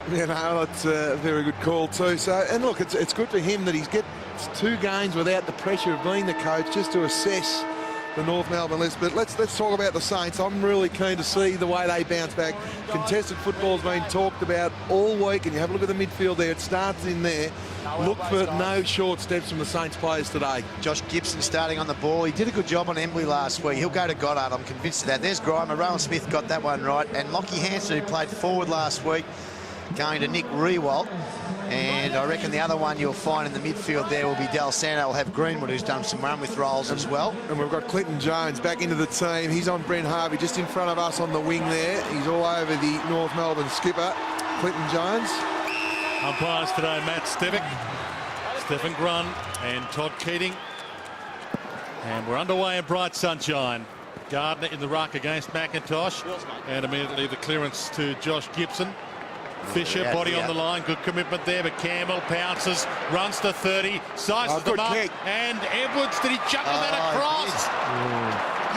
You know, that's a very good call too. So, and look, it's good for him that he's gets 2 games without the pressure of being the coach, just to assess the North Melbourne list. But let's talk about the Saints. I'm really keen to see the way they bounce back. Contested football's been talked about all week, and you have a look at the midfield there. It starts in there. Look for no short steps from the Saints players today. Josh Gibson starting on the ball. He did a good job on Embley last week. He'll go to Goddard, I'm convinced of that. There's Grimer. Rowan Smith got that one right. And Lockie Hansen, who played forward last week, going to Nick Rewalt. And I reckon the other one you'll find in the midfield there will be Del Santo. Will have Greenwood, who's done some run with rolls as well. And we've got Clinton Jones back into the team. He's on Brent Harvey just in front of us on the wing there. He's all over the North Melbourne skipper, Clinton Jones. Umpires today, Matt Stevick, Stephen Grun and Todd Keating. And we're underway in bright sunshine. Gardner in the ruck against McIntosh. And immediately the clearance to Josh Gibson. Fisher, body on the line, good commitment there, but Campbell pounces, runs to 30, sizes them up, and Edwards, did he juggle that across?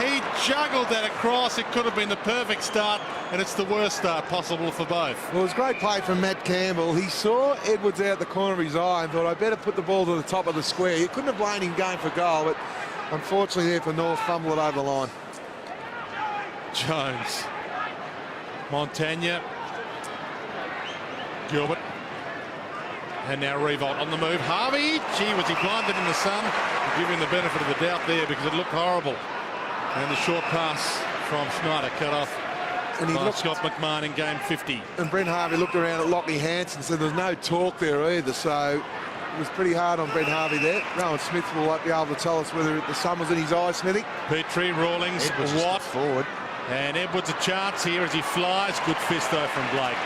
He juggled that across. It could have been the perfect start, and it's the worst start possible for both. Well, it was great play from Matt Campbell. He saw Edwards out the corner of his eye and thought, I better put the ball to the top of the square. You couldn't have blamed him going for goal, but unfortunately there for North, fumble it over the line. Jones, Montagna, Gilbert, and now Revolt on the move. Harvey, gee, was he blinded in the sun? We'll give him the benefit of the doubt there because it looked horrible. And the short pass from Schneider cut off and by Scott McMahon in game 50. And Brent Harvey looked around at Lockie Hansen and said there's no talk there either, so it was pretty hard on Brent Harvey there. Rowan Smith will be able to tell us whether the sun was in his eyes, Smithy. Petrie, Rawlings, Watt forward. And Edwards a chance here as he flies. Good fist though from Blake.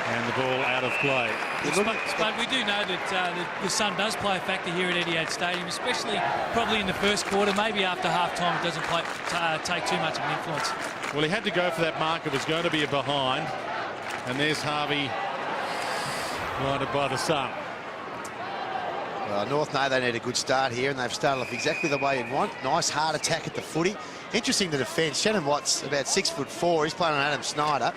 And the ball out of play. But we do know that the sun does play a factor here at Etihad Stadium, especially probably in the first quarter. Maybe after half-time it doesn't take too much of an influence. Well, he had to go for that mark. It was going to be a behind. And there's Harvey blinded by the sun. Well, North know they need a good start here, and they've started off exactly the way you'd want. Nice hard attack at the footy. Interesting, the defence. Shannon Watt's about 6'4". He's playing on Adam Snyder.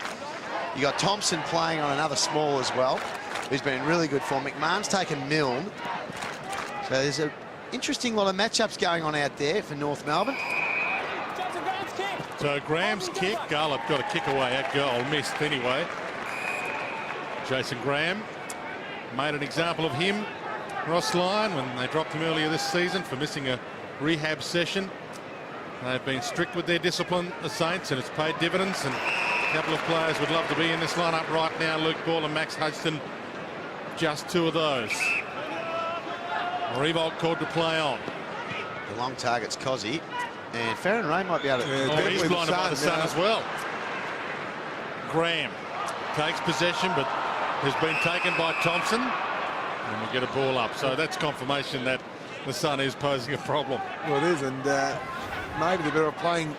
You got Thompson playing on another small as well, who's been really good for. McMahon's taken Milne. So there's an interesting lot of matchups going on out there for North Melbourne. So Graham's kick, Garlop got a kick away at goal, missed anyway. Jason Graham made an example of him, Ross Lyon, when they dropped him earlier this season for missing a rehab session. They've been strict with their discipline, the Saints, and it's paid dividends. And a couple of players would love to be in this lineup right now. Luke Ball and Max Hudson, just 2 of those. Revolt called to play on. The long target's Cozzy, and Farron Ray might be able to... He's blinded by the sun as well. Graham takes possession, but has been taken by Thompson. And we get a ball up. So that's confirmation that the sun is posing a problem. Well, it is, and maybe they're better off playing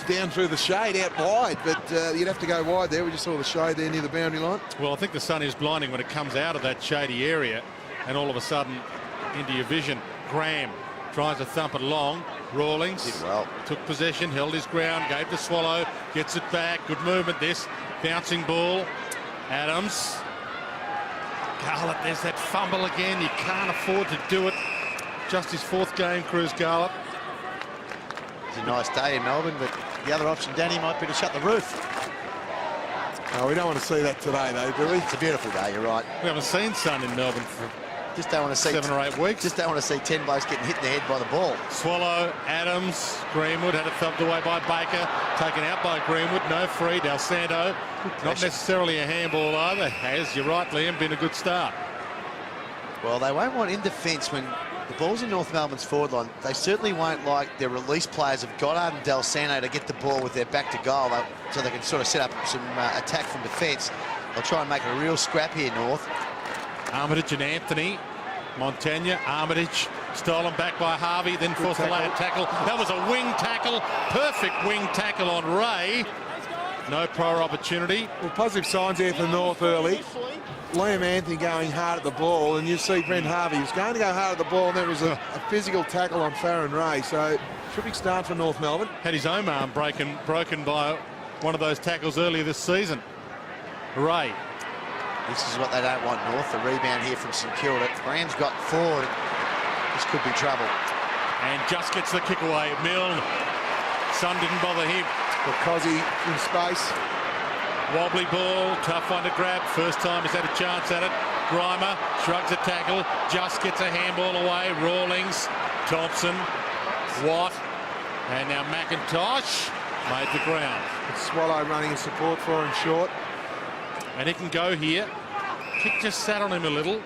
down through the shade out wide, but you'd have to go wide there. We just saw the shade there near the boundary line. Well, I think the sun is blinding when it comes out of that shady area and all of a sudden into your vision. Graham tries to thump it along. Rawlings took possession, held his ground, gave to Swallow, gets it back. Good movement this. Bouncing ball. Adams. Garlett, there's that fumble again. You can't afford to do it. Just his 4th game, Cruz Garlett. It's a nice day in Melbourne, but the other option, Danny, might be to shut the roof. Oh, we don't want to see that today, though, do we? It's a beautiful day, you're right. We haven't seen sun in Melbourne for just don't want to see 7 or 8 weeks. Just don't want to see 10 blokes getting hit in the head by the ball. Swallow, Adams, Greenwood had it thumped away by Baker, taken out by Greenwood, no free. Del Santo, not necessarily a handball either. Has, you're right, Liam, been a good start. Well, they won't want in defence when the ball's in North Melbourne's forward line. They certainly won't like their release players of Goddard and Del Santo to get the ball with their back to goal, so they can sort of set up some attack from defence. They'll try and make it a real scrap here, North. Armitage and Anthony. Montagna, Armitage, stolen back by Harvey, then forced the lay tackle. That was a wing tackle, perfect wing tackle on Ray. No prior opportunity. Well, positive signs here for North early. Liam Anthony going hard at the ball, and you see Brent Harvey was going to go hard at the ball, and there was a physical tackle on Farron Ray. So terrific start for North Melbourne. Had his own arm broken by one of those tackles earlier this season. Ray This is what they don't want, North. The rebound here from St Kilda. Graham's got forward. This could be trouble. And just gets the kick away. Milne. Sun didn't bother him. Got Cozzy in space. Wobbly ball, tough one to grab. First time he's had a chance at it. Grimer shrugs a tackle, just gets a handball away. Rawlings, Thompson, Watt, and now McIntosh made the ground. It's Swallow running in support for him short. And he can go here. Kick just sat on him a little,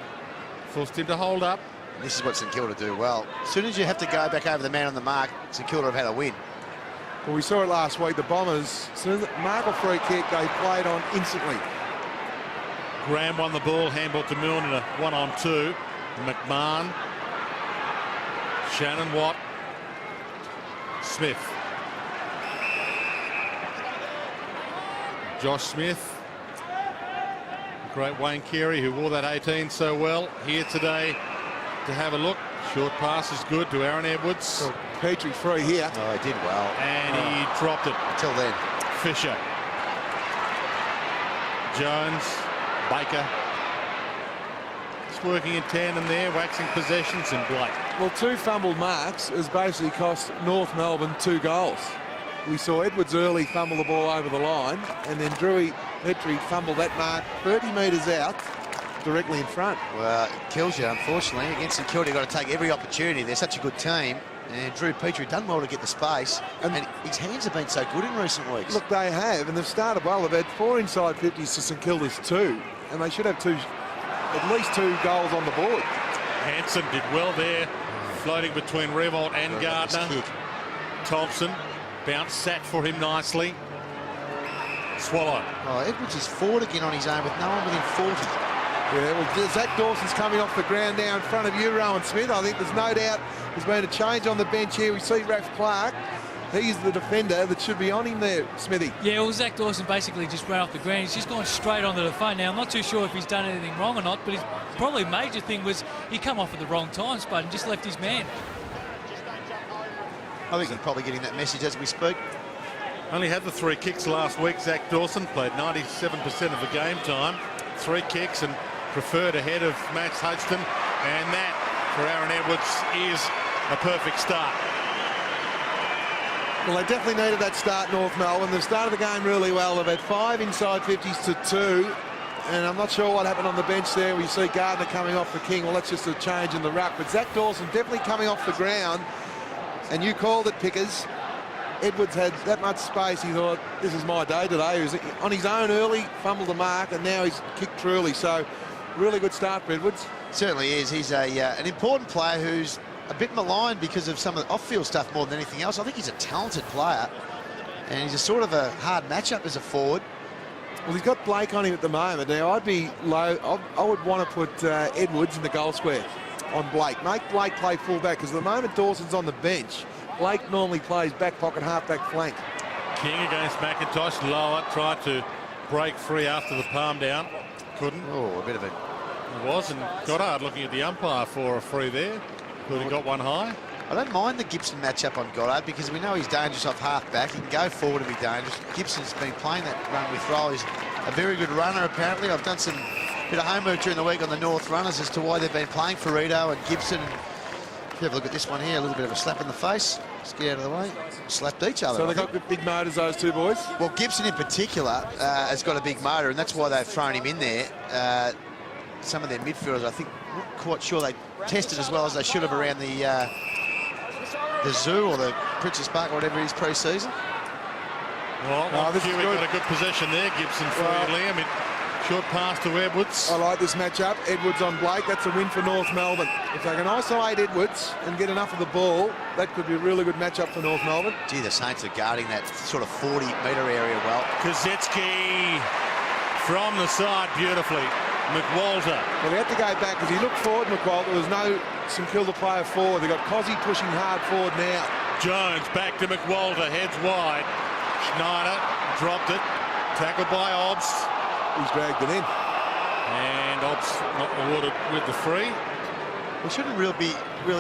forced him to hold up. This is what St Kilda do well. As soon as you have to go back over the man on the mark, St Kilda have had a win. Well, we saw it last week. The Bombers, as soon as the mark or free kick, they played on instantly. Graham won the ball, handball to Milne in a 1-on-2. McMahon, Shannon Watt, Smith. Josh Smith. Great Wayne Carey, who wore that 18 so well, here today to have a look. Short pass is good to Aaron Edwards. So Petrie free here. Oh, he did well. And he dropped it. Until then. Fisher. Jones. Baker. Just working in tandem there, waxing possessions, and Blake. Well, 2 fumbled marks has basically cost North Melbourne 2 goals. We saw Edwards early fumble the ball over the line, and then Petrie fumbled that mark 30 metres out, directly in front. Well, it kills you, unfortunately. Against St Kilda, you've got to take every opportunity. They're such a good team. And Drew Petrie done well to get the space. And his hands have been so good in recent weeks. Look, they have, and they've started well. They've had 4 inside 50s to St Kilda's 2, and they should have at least 2 goals on the board. Hanson did well there, floating between Revolt and Gardner. Thompson bounced, sat for him nicely. Swallow. Oh, Edwards is forward again on his own with no one within 40. Yeah, well, Zach Dawson's coming off the ground now in front of you, Rowan Smith. I think there's no doubt there's been a change on the bench here. We see Raph Clark. He's the defender that should be on him there, Smithy. Yeah, well, Zach Dawson basically just ran off the ground. He's just gone straight onto the phone. Now, I'm not too sure if he's done anything wrong or not, but his probably major thing was he come off at the wrong time, Spud, and just left his man. I think he's probably getting that message as we speak. Only had the 3 kicks last week. Zach Dawson played 97% of the game time. 3 kicks and preferred ahead of Max Hudson. And that, for Aaron Edwards, is a perfect start. Well, they definitely needed that start, North Melbourne. They've started the game really well. They've had 5 inside 50s to 2. And I'm not sure what happened on the bench there. We see Gardner coming off the king. Well, that's just a change in the ruck. But Zach Dawson definitely coming off the ground. And you called it, Pickers. Edwards had that much space. He thought, this is my day today. He was on his own early, fumbled the mark, and now he's kicked truly. So, really good start for Edwards. Certainly is. He's an important player who's a bit maligned because of some of the off-field stuff more than anything else. I think he's a talented player, and he's a sort of a hard matchup as a forward. Well, he's got Blake on him at the moment. Now, I'd be low. I would want to put Edwards in the goal square on Blake. Make Blake play full-back, because at the moment Dawson's on the bench. Blake normally plays back pocket, half-back flank. King against McIntosh, lower, tried to break free after the palm down. Couldn't. Oh, a bit of a... It was, and Goddard looking at the umpire for a free there. Could have got one high. I don't mind the Gibson matchup on Goddard because we know he's dangerous off half-back. He can go forward and be dangerous. Gibson's been playing that run with roll. He's a very good runner, apparently. I've done some bit of homework during the week on the North runners as to why they've been playing Ferrito and Gibson. If you have a look at this one here, a little bit of a slap in the face. Just get out of the way. Slapped each other. So they've got big motors, those 2 boys? Well, Gibson in particular has got a big motor, and that's why they've thrown him in there. Some of their midfielders, I think, not quite sure they tested as well as they should have around the zoo or the Princess Park or whatever it is pre-season. Well, this is Huey good. got a good position there. Gibson for Liam. Short pass to Edwards. I like this matchup. Edwards on Blake. That's a win for North Melbourne. If they can isolate Edwards and get enough of the ball, that could be a really good matchup for North Melbourne. Gee, the Saints are guarding that sort of 40-metre area well. Kazetsky from the side beautifully. McWalter. Well, they had to go back because he looked forward, McWalter. There was no St Kilda player forward. They've got Cozzy pushing hard forward now. Jones back to McWalter, heads wide. Schneider dropped it. Tackled by Obbs. He's dragged it in. And Obbs not awarded with the free. We shouldn't really be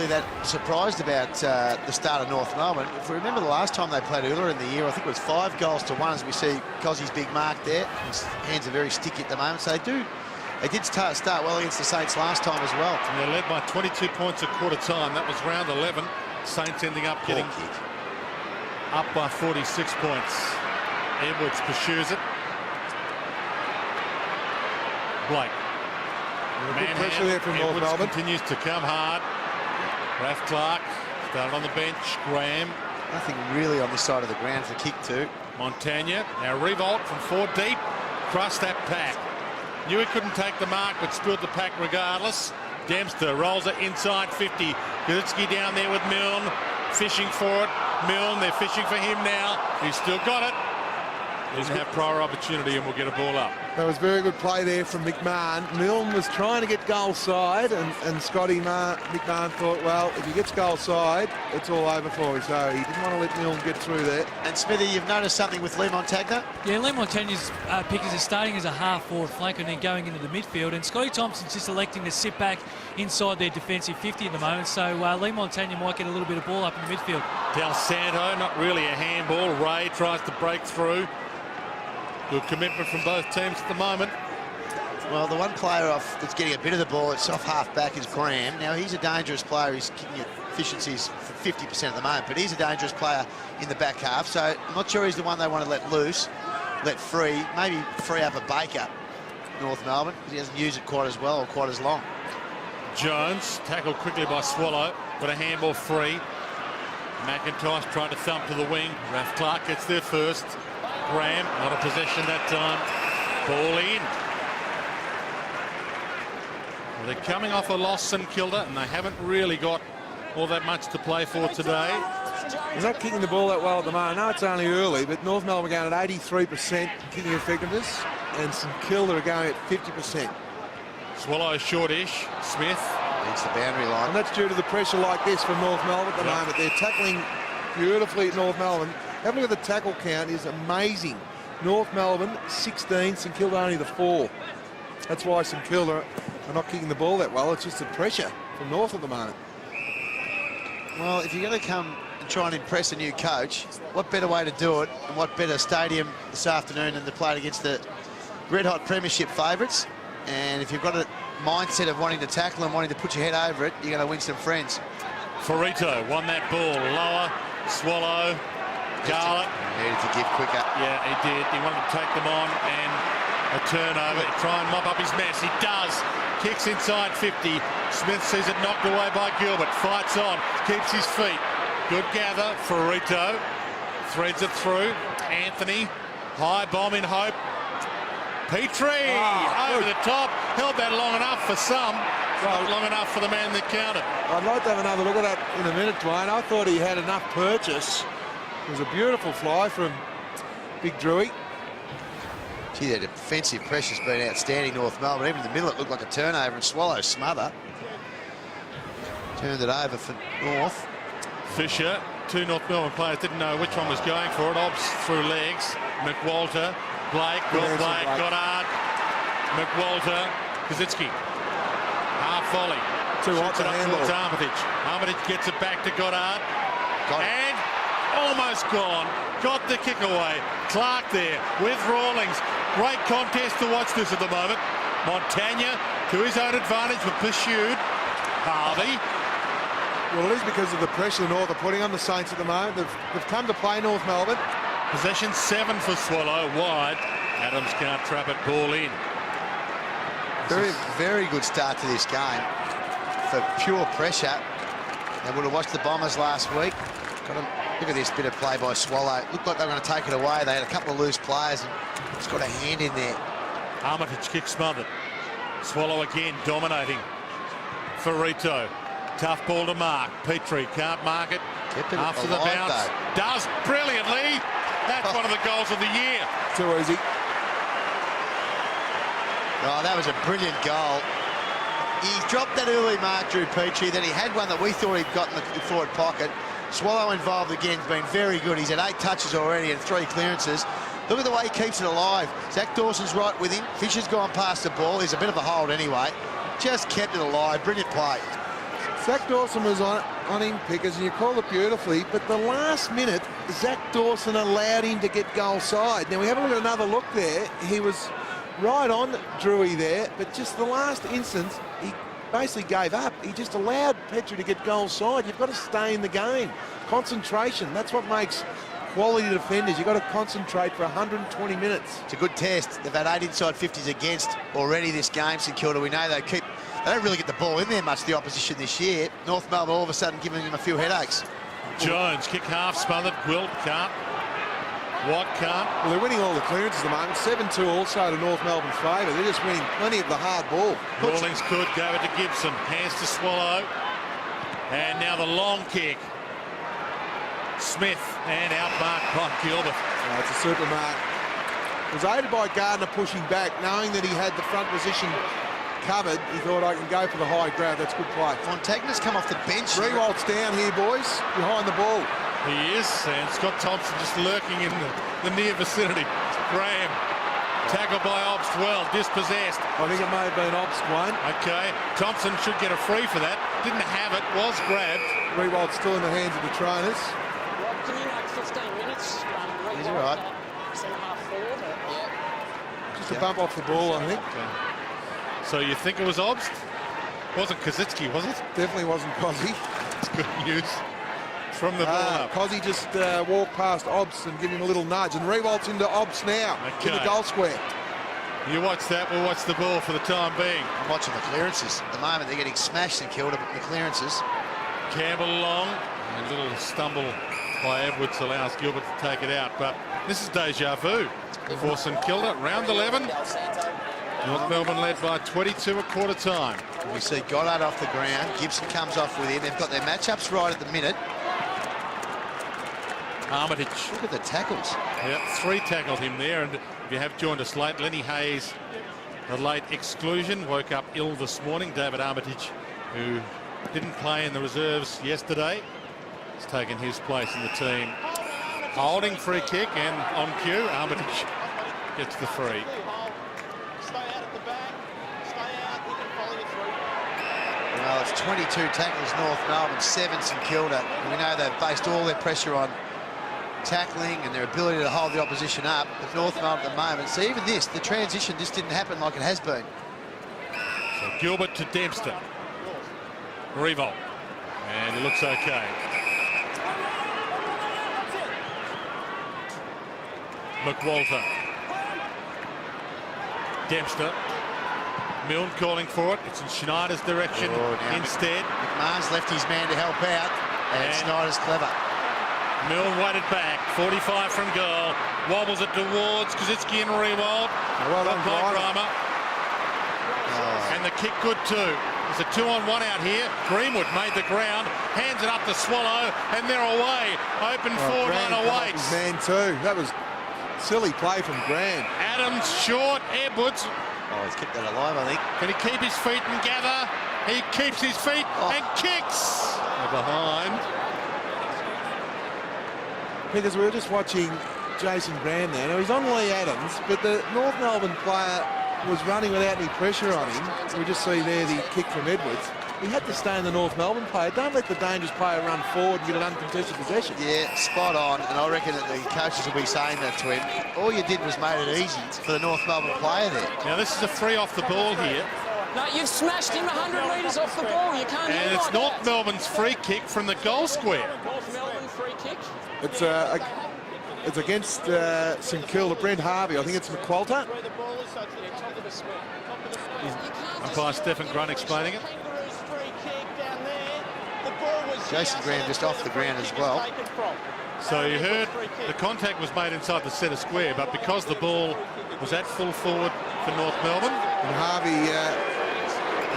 that surprised about the start of North Melbourne. If we remember the last time they played earlier in the year, I think it was 5 goals to 1 as we see Cozzy's big mark there. His hands are very sticky at the moment, so they They did start well against the Saints last time as well. And they're led by 22 points at quarter time. That was round 11. Saints ending up getting up by 46 points. Edwards pursues it. Blake. Good pressure there from North Edwards Melbourne. continues to come hard. Raf Clark started on the bench. Graham. Nothing really on this side of the ground for kick two. Montagna. Now revolt from 4 deep. Crushed that pack. Knew he couldn't take the mark, but spilled the pack regardless. Dempster rolls it inside 50. Guzicki down there with Milne. Fishing for it. Milne, they're fishing for him now. He's still got it. Didn't have prior opportunity and will get a ball up. That was very good play there from McMahon. Milne was trying to get goal side, and Scotty McMahon thought, well, if he gets goal side, it's all over for me. So he didn't want to let Milne get through there. And Smithy, you've noticed something with Lee Montagna? Yeah, Lee Montagna's pick is starting as a half-forward flank and then going into the midfield. And Scotty Thompson's just electing to sit back inside their defensive 50 at the moment. So Lee Montagna might get a little bit of ball up in the midfield. Del Santo, not really a handball. Ray tries to break through. Good commitment from both teams at the moment. Well, the one player that's getting a bit of the ball, it's off half-back, is Graham. Now, he's a dangerous player. He's kicking efficiencies for 50% at the moment, but he's a dangerous player in the back half. So I'm not sure he's the one they want to let loose, let free. Maybe free up a Baker, North Melbourne, because he hasn't used it quite as well or quite as long. Jones tackled quickly by Swallow, but a handball free. McIntosh trying to thump to the wing. Raf Clark gets there first. Graham, not a possession that time. Ball in. Well, they're coming off a loss in Kilda, and they haven't really got all that much to play for today. They're not kicking the ball that well at the moment. I know it's only early, but North Melbourne are going at 83% kicking effectiveness, and St Kilda are going at 50%. Swallow shortish. Smith. It's the boundary line. And that's due to the pressure like this from North Melbourne at the moment. They're tackling beautifully at North Melbourne. Have a look at the tackle count, is amazing. North Melbourne 16, St Kilda only the 4. That's why St Kilda are not kicking the ball that well. It's just the pressure from North at the moment. Well, if you're going to come and try and impress a new coach, what better way to do it, and what better stadium this afternoon than to play against the red-hot premiership favourites? And if you've got a mindset of wanting to tackle and wanting to put your head over it, you're going to win some friends. Farito won that ball. Lower. Swallow. Garlett. Needed to give quicker. Yeah, he did. He wanted to take them on and a turnover. Try and mop up his mess. He does. Kicks inside 50. Smith sees it knocked away by Gilbert. Fights on. Keeps his feet. Good gather. Farito threads it through. Anthony. High bomb in hope. Petrie over the top. Held that long enough for some. Not long enough for the man that counted. I'd like to have another look at that in a minute, Dwayne. I thought he had enough purchase. It was a beautiful fly from Big Drewy. Gee, their defensive pressure's been outstanding, North Melbourne. Even in the middle, it looked like a turnover, and Swallow smother. Turned it over for North. Fisher, 2 North Melbourne players didn't know which one was going for it. Obs through legs. McWalter, Blake, well played, Goddard, McWalter, Kazitsky. Half volley. Too hot to handle. Armitage. Armitage gets it back to Goddard. And almost gone. Got the kick away. Clark there with Rawlings. Great contest to watch this at the moment. Montagna to his own advantage but pursued. Harvey. Well, it is because of the pressure North are putting on the Saints at the moment. They've come to play North Melbourne. Possession 7 for Swallow. Wide. Adams can't trap it. Ball in. Very, very good start to this game for pure pressure. They would have watched the Bombers last week. Look at this bit of play by Swallow. Looked like they were going to take it away. They had a couple of loose players and it's got a hand in there. Armitage kick smothered. Swallow again dominating. Farito. Tough ball to mark. Petrie can't mark it. After the bounce. Does brilliantly. That's one of the goals of the year. Too easy. Oh, that was a brilliant goal. He dropped that early mark, Drew Petrie. Then he had one that we thought he'd got in the forward pocket. Swallow involved again, has been very good. He's had 8 touches already and 3 clearances. Look at the way he keeps it alive. Zach Dawson's right with him. Fisher's gone past the ball. He's a bit of a hold anyway. Just kept it alive. Brilliant play. Zach Dawson was on him, Pickers, and you called it beautifully, but the last minute, Zach Dawson allowed him to get goal side. Now, we have a look at another look there. He was right on Drewy there, but just the last instance, he basically gave up. He just allowed Petrie to get goal side. You've got to stay in the game. Concentration, that's what makes quality defenders. You've got to concentrate for 120 minutes. It's a good test. They've had 8 inside 50s against already this game, St Kilda. We know they don't really get the ball in there much, the opposition this year. North Melbourne all of a sudden giving them a few headaches. Jones, kick half smothered. Gwilt can't. Watt can't. Well, they're winning all the clearances at the moment. 7-2 also to North Melbourne's favour. They're just winning plenty of the hard ball. Rawlings could go it to Gibson. Hands to Swallow. And now the long kick. Smith and outmarked by Gilbert. Oh, it's a super mark. It was aided by Gardner pushing back, knowing that he had the front position covered. He thought, I can go for the high grab. That's good play. Fontagna's come off the bench. Rewalt's down here, boys, behind the ball. He is, and Scott Thompson just lurking in the near vicinity. Graham, tackled by Obst, well, dispossessed. I think it may have been Obst, Wayne. Okay, Thompson should get a free for that. Didn't have it, was grabbed. Rewalt's still in the hands of the trainers. Rob, can you make 15 minutes? He's all right. Centre half forward. Yeah. Just a bump off the ball, I think. Okay. So you think it was Obst? Wasn't Kazitsky, was it? Definitely wasn't Cozzy. It's good news. From the ball up. Cozzy just walked past Obst and give him a little nudge. And Rewalt's into Obst now, in the Okay. goal square. You watch that, we'll watch the ball for the time being. I'm watching the clearances. At the moment, they're getting smashed in Kilda, but the clearances. Campbell long. A little stumble by Edwards allows Gilbert to take it out. But this is deja vu for St Kilda. Round 11. North Melbourne led by 22 at quarter time. We see Goddard off the ground. Gibson comes off with him. They've got their matchups right at the minute. Armitage. Look at the tackles. Yep, 3 tackled him there. And if you have joined us late, Lenny Hayes, a late exclusion, woke up ill this morning. David Armitage, who didn't play in the reserves yesterday, has taken his place in the team. Holding free kick, and on cue, Armitage gets the free. Well, it's 22 tackles North Melbourne, 7 St Kilda. And we know they've based all their pressure on tackling and their ability to hold the opposition up. But North Melbourne at the moment, so even this, the transition just didn't happen like it has been. So Gilbert to Dempster. Revolt. And it looks okay. McWalter. Dempster. Milne calling for it. It's in Schneider's direction instead. McMahon's left his man to help out, and Snyder's clever. Milne waited back. 45 from goal. Wobbles it towards Kazitsky and Rewald. Well done, Grimer. And the kick good too. There's a 2-on-1 out here. Greenwood made the ground, hands it up to Swallow, and they're away. Open forward line awaits. Man too. That was silly play from Grant. Adams short. Edwards. Oh, he's kept that alive, I think. Can he keep his feet and gather? He keeps his feet and kicks. They're behind. Because we were just watching Jason Graham there. Now he's on Lee Adams, but the North Melbourne player was running without any pressure on him. We just see there the kick from Edwards. He had to stay in the North Melbourne player. Don't let the dangerous player run forward and get an uncontested possession. Yeah, spot on. And I reckon that the coaches will be saying that to him. All you did was made it easy for the North Melbourne player there. Now this is a free off the ball here. No, you've smashed him 100 metres off the ball. You can't And do it's like North that. Melbourne's free kick from the goal square. North Melbourne free kick. It's against St Kilda. Brent Harvey. I think it's McWalter. Umpire Stephen Grunt explaining it. Jason Graham just off the ground as well. So you heard the contact was made inside the centre square, but because the ball was at full forward for North Melbourne. And Harvey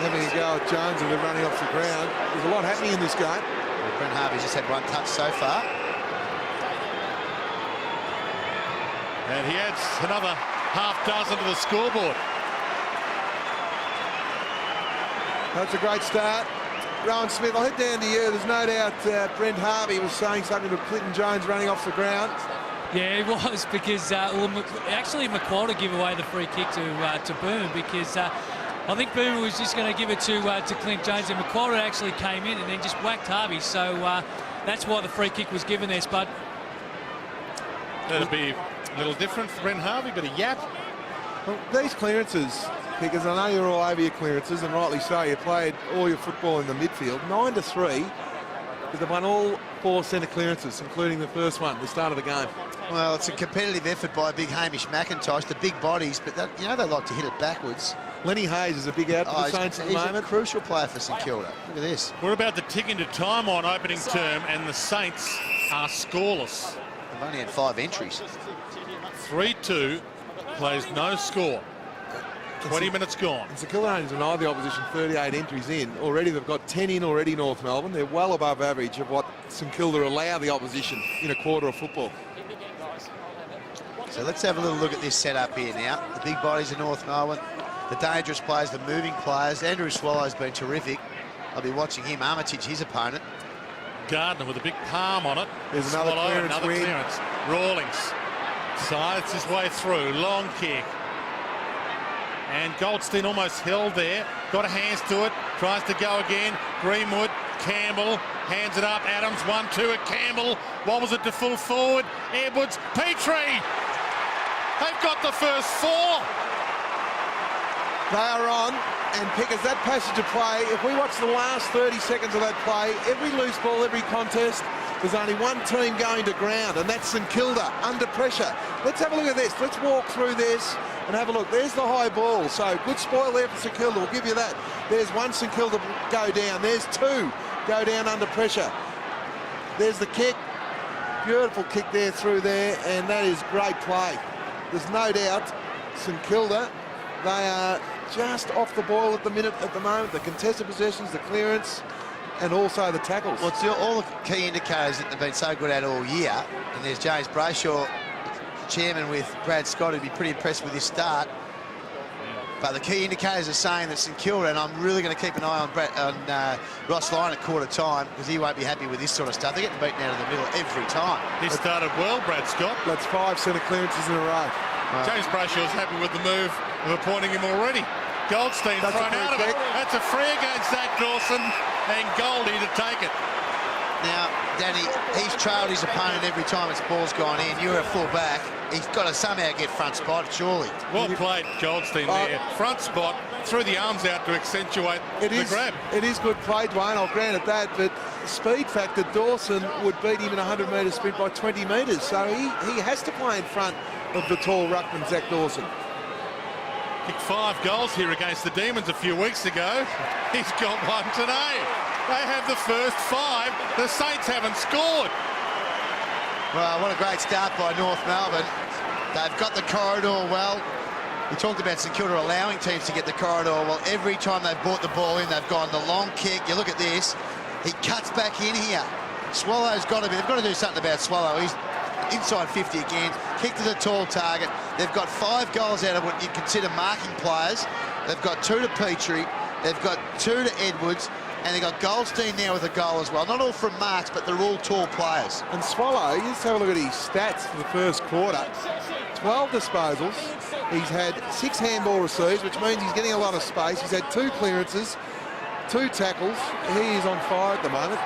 having a go at Jones and they're running off the ground. There's a lot happening in this game. Well, Brent Harvey's just had 1 touch so far. And he adds another half dozen to the scoreboard. That's a great start. Rowan Smith, I'll head down to you. There's no doubt Brent Harvey was saying something to Clinton Jones running off the ground. Yeah, it was because actually McWalter gave away the free kick to Boom because I think Boom was just going to give it to Clint Jones, and McWalter actually came in and then just whacked Harvey. So that's why the free kick was given there, Spud. That'd be a little different for Brent Harvey, but a yap. Well, these clearances, because I know you're all over your clearances, and rightly so, you played all your football in the midfield. 9-3, because they've won all 4 centre clearances, including the first one, the start of the game. Well, it's a competitive effort by big Hamish McIntosh, the big bodies, but that, you know, they like to hit it backwards. Lenny Hayes is a big out for the Saints at the moment. He's a crucial player for St Kilda. Look at this. We're about to tick into time on opening term, and the Saints are scoreless. They've only had 5 entries. 3-2, plays no score. 20 minutes gone. And St Kilda only denied the opposition 38 entries in. Already they've got 10 in already, North Melbourne. They're well above average of what St Kilda allow the opposition in a quarter of football. So let's have a little look at this setup here now. The big bodies of North Melbourne, the dangerous players, the moving players. Andrew Swallow's been terrific. I'll be watching him. Armitage, his opponent. Gardner with a big palm on it. There's another clearance. Another clearance. Rawlings sides his way through. Long kick. And Goldstein almost held there. Got a hands to it. Tries to go again. Greenwood. Campbell hands it up. Adams 1-2 at Campbell. Wobbles it to full forward. Edwards. Petrie. They've got the first 4. They are on, and Pickers, that passage of play, if we watch the last 30 seconds of that play, every loose ball, every contest, there's only one team going to ground, and that's St Kilda, under pressure. Let's have a look at this. Let's walk through this and have a look. There's the high ball, so good spoil there for St Kilda. We'll give you that. There's one St Kilda go down. There's 2 go down under pressure. There's the kick. Beautiful kick there through there, and that is great play. There's no doubt St Kilda, they are just off the ball at the moment. The contested possessions, the clearance, and also the tackles. Well, it's all the key indicators that they've been so good at all year. And there's James Brayshaw, chairman with Brad Scott, who'd be pretty impressed with his start. But the key indicators are saying that St Kilda, and I'm really going to keep an eye on Ross Lyon at quarter time, because he won't be happy with this sort of stuff. They're getting beaten out of the middle every time. He started well, Brad Scott. That's 5 centre clearances in a row. James Brayshaw's happy with the move of appointing him already. Goldstein That's thrown out of it. That's a free against Zach Dawson, and Goldie to take it. Now, Danny, he's trailed his opponent every time its ball's gone in. You're a full back. He's got to somehow get front spot, surely. Well played, Goldstein there. Front spot, threw the arms out to accentuate the grab. It is good play, Dwayne, I'll grant it that, but speed factor, Dawson would beat him in a 100-metre sprint by 20 metres, so he has to play in front of the tall ruckman, Zach Dawson. Kicked 5 goals here against the Demons a few weeks ago. He's got one today. They have the first 5. The Saints haven't scored. Well, what a great start by North Melbourne. They've got the corridor well. We talked about St Kilda allowing teams to get the corridor. Well, every time they've brought the ball in, they've gone the long kick. You look at this. He cuts back in here. Swallow's got to be. They've got to do something about Swallow. He's inside 50 again. Kick to the tall target. They've got 5 goals out of what you'd consider marking players. They've got 2 to Petrie. They've got 2 to Edwards. And they've got Goldstein now with a goal as well. Not all from marks, but they're all tall players. And Swallow, just have a look at his stats for the first quarter. 12 disposals. He's had 6 handball receives, which means he's getting a lot of space. He's had 2 clearances, 2 tackles. He is on fire at the moment.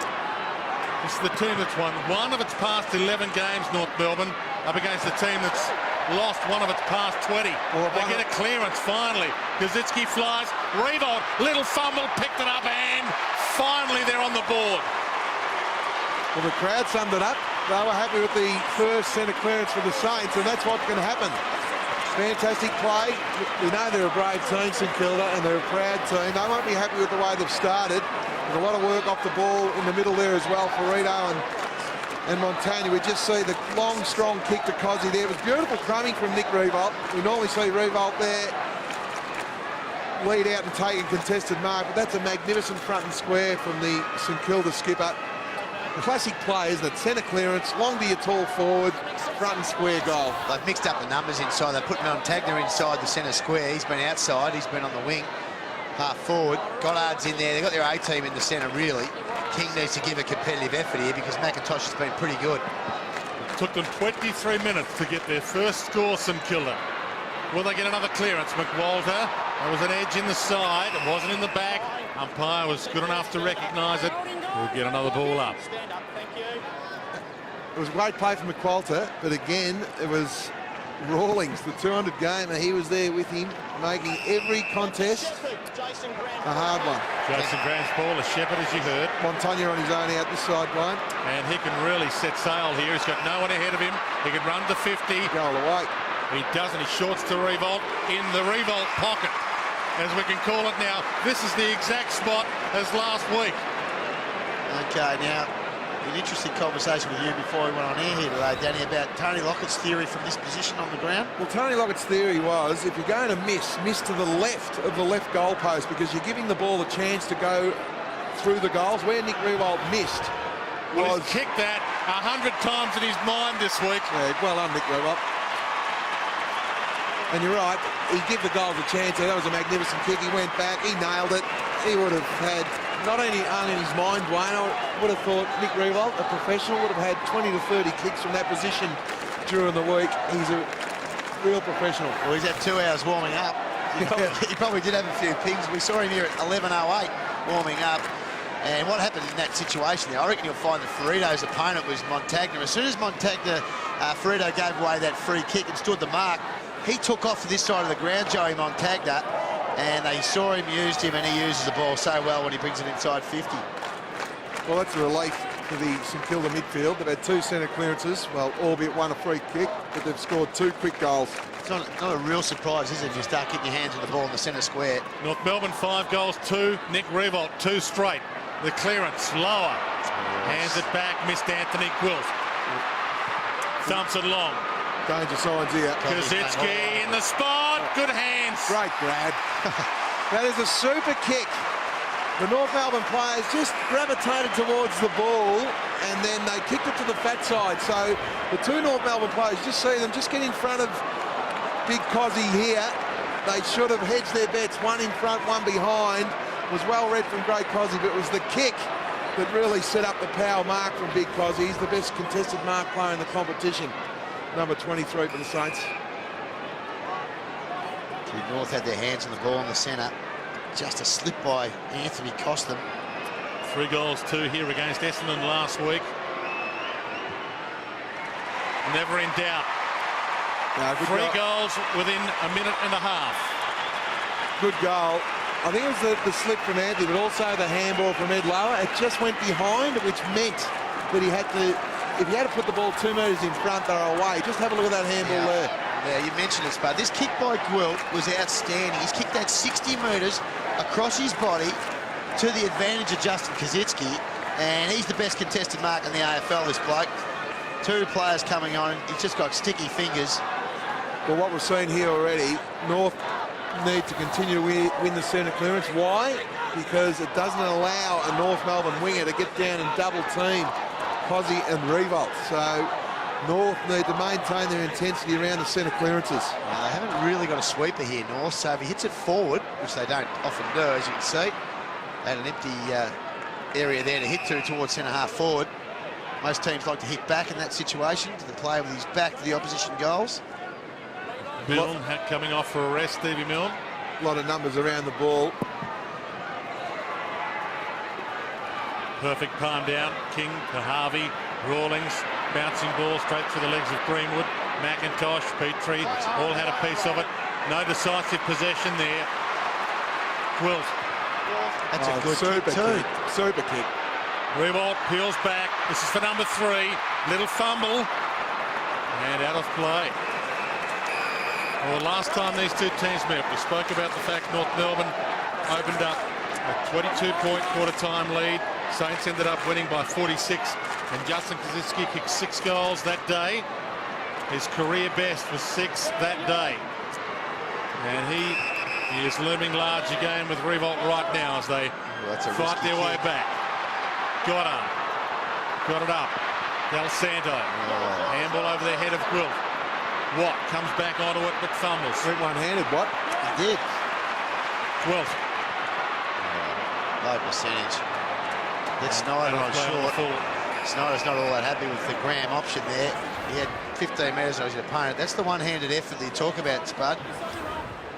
This is the team that's won 1 of its past 11 games, North Melbourne, up against the team that's lost 1 of its past 20. Well, they get a clearance finally. Kaczynski flies, Revolt, little fumble, picked it up, and finally they're on the board. Well, the crowd summed it up. They were happy with the first centre clearance for the Saints, and that's what's going to happen. Fantastic play. We know they're a brave team, St Kilda, and they're a proud team. They won't be happy with the way they've started. There's a lot of work off the ball in the middle there as well for Rito and Montagna. We just see the long, strong kick to Cozzy there. It was beautiful crumbing from Nick Revolt. We normally see Revolt there lead out and take a contested mark, but that's a magnificent front and square from the St Kilda skipper. Classic play, isn't it? Centre clearance, long to your tall forward, front and square goal. They've mixed up the numbers inside. They put Montagna inside the centre square. He's been outside. He's been on the wing, half forward. Goddard's in there. They've got their A-team in the centre, really. King needs to give a competitive effort here because McIntosh has been pretty good. It took them 23 minutes to get their first score, St Kilda. Will they get another clearance? McWalter, there was an edge in the side. It wasn't in the back. Umpire was good enough to recognise it. We'll get another ball up. It was a great play from McWalter, but again, it was Rawlings, the 200 gamer, he was there with him, making every contest a hard one. Jason Graham's ball, a shepherd, as you heard. Montagna on his own out this sideline. And he can really set sail here. He's got no one ahead of him. He can run to 50. Goal away. He doesn't. He shorts to Revolt in the Revolt pocket, as we can call it now. This is the exact spot as last week. Okay, now, an interesting conversation with you before we went on air here today, Danny, about Tony Lockett's theory from this position on the ground. Well, Tony Lockett's theory was if you're going to miss to the left of the left goal post because you're giving the ball a chance to go through the goals. Where Nick Revolt missed Well, was... he's kicked that 100 times in his mind this week. Yeah, well done, Nick Revolt. And you're right, he gave the goals a chance there. That was a magnificent kick. He went back, he nailed it. He would have had, not only in his mind, Wayne, I would have thought Nick Revolt, a professional, would have had 20 to 30 kicks from that position during the week. He's a real professional. Well, he's had 2 hours warming up. He probably did have a few pings. We saw him here at 11:08 warming up. And what happened in that situation there, I reckon you'll find that Ferrito's opponent was Montagna. As soon as Montagna, Ferrito gave away that free kick and stood the mark, he took off to this side of the ground, Joey Montagna, and they saw him, used him, and he uses the ball so well when he brings it inside 50. Well, that's a relief for the St Kilda midfield. They've had 2 centre clearances, well, albeit one a free kick, but they've scored 2 quick goals. It's not a real surprise, is it, if you start getting your hands on the ball in the centre square. North Melbourne 5 goals, 2. Nick Revolt 2 straight. The clearance lower, hands it back, missed Anthony Quilt. Thumps it long. Danger signs here. Kazitsky in the spot, good hands. Great grab. That is a super kick. The North Melbourne players just gravitated towards the ball and then they kicked it to the fat side. So the 2 North Melbourne players, just see them just get in front of Big Cozzy here. They should have hedged their bets, one in front, one behind. It was well read from Great Cozzy, but it was the kick that really set up the power mark from Big Cozzy. He's the best contested mark player in the competition. Number 23 for the Saints. The North had their hands on the ball in the centre. Just a slip by Anthony cost them. 3 goals, 2 here against Essendon last week. Never in doubt. No, 3 goals within a minute and a half. Good goal. I think it was the slip from Anthony, but also the handball from Ed Lower. It just went behind, which meant that he had to, if he had to put the ball 2 metres in front, they were away. Just have a look at that handball there. Yeah, you mentioned it, Spud. This kick by Gwilt was outstanding. He's kicked that 60 metres across his body to the advantage of Justin Kazitsky, and he's the best contested mark in the AFL, this bloke. 2 players coming on. He's just got sticky fingers. Well, what we've seen here already, North need to continue to win the centre clearance. Why? Because it doesn't allow a North Melbourne winger to get down and double team Cozzy and Revolt. So North need to maintain their intensity around the centre clearances. They haven't really got a sweeper here, North, so if he hits it forward, which they don't often do, as you can see, they had an empty area there to hit towards centre-half forward. Most teams like to hit back in that situation, to the player with his back to the opposition goals. Milne coming off for a rest, Stevie Milne. A lot of numbers around the ball. Perfect palm down. King to Harvey. Rawlings. Bouncing ball straight through the legs of Greenwood. McIntosh, Petrie, all had a piece of it. No decisive possession there. Quilt. That's a good super kick too. Super kick. Revolt peels back. This is for number 3. Little fumble. And out of play. Well, last time these 2 teams met, we spoke about the fact North Melbourne opened up a 22-point quarter-time lead. Saints ended up winning by 46, and Justin Kazitsky kicked 6 goals that day. His career best was 6 that day. And he is looming large again with Revolt right now as they fight their way back. Got it up. Del Santo. Handball over the head of Gwilt. Watt comes back onto it but fumbles. Went one-handed, Watt. He did. Gwilt. Low percentage. That's Snyder on short. Snyder's not all that happy with the Graham option there. He had 15 metres on his opponent. That's the one-handed effort that you talk about, Spud.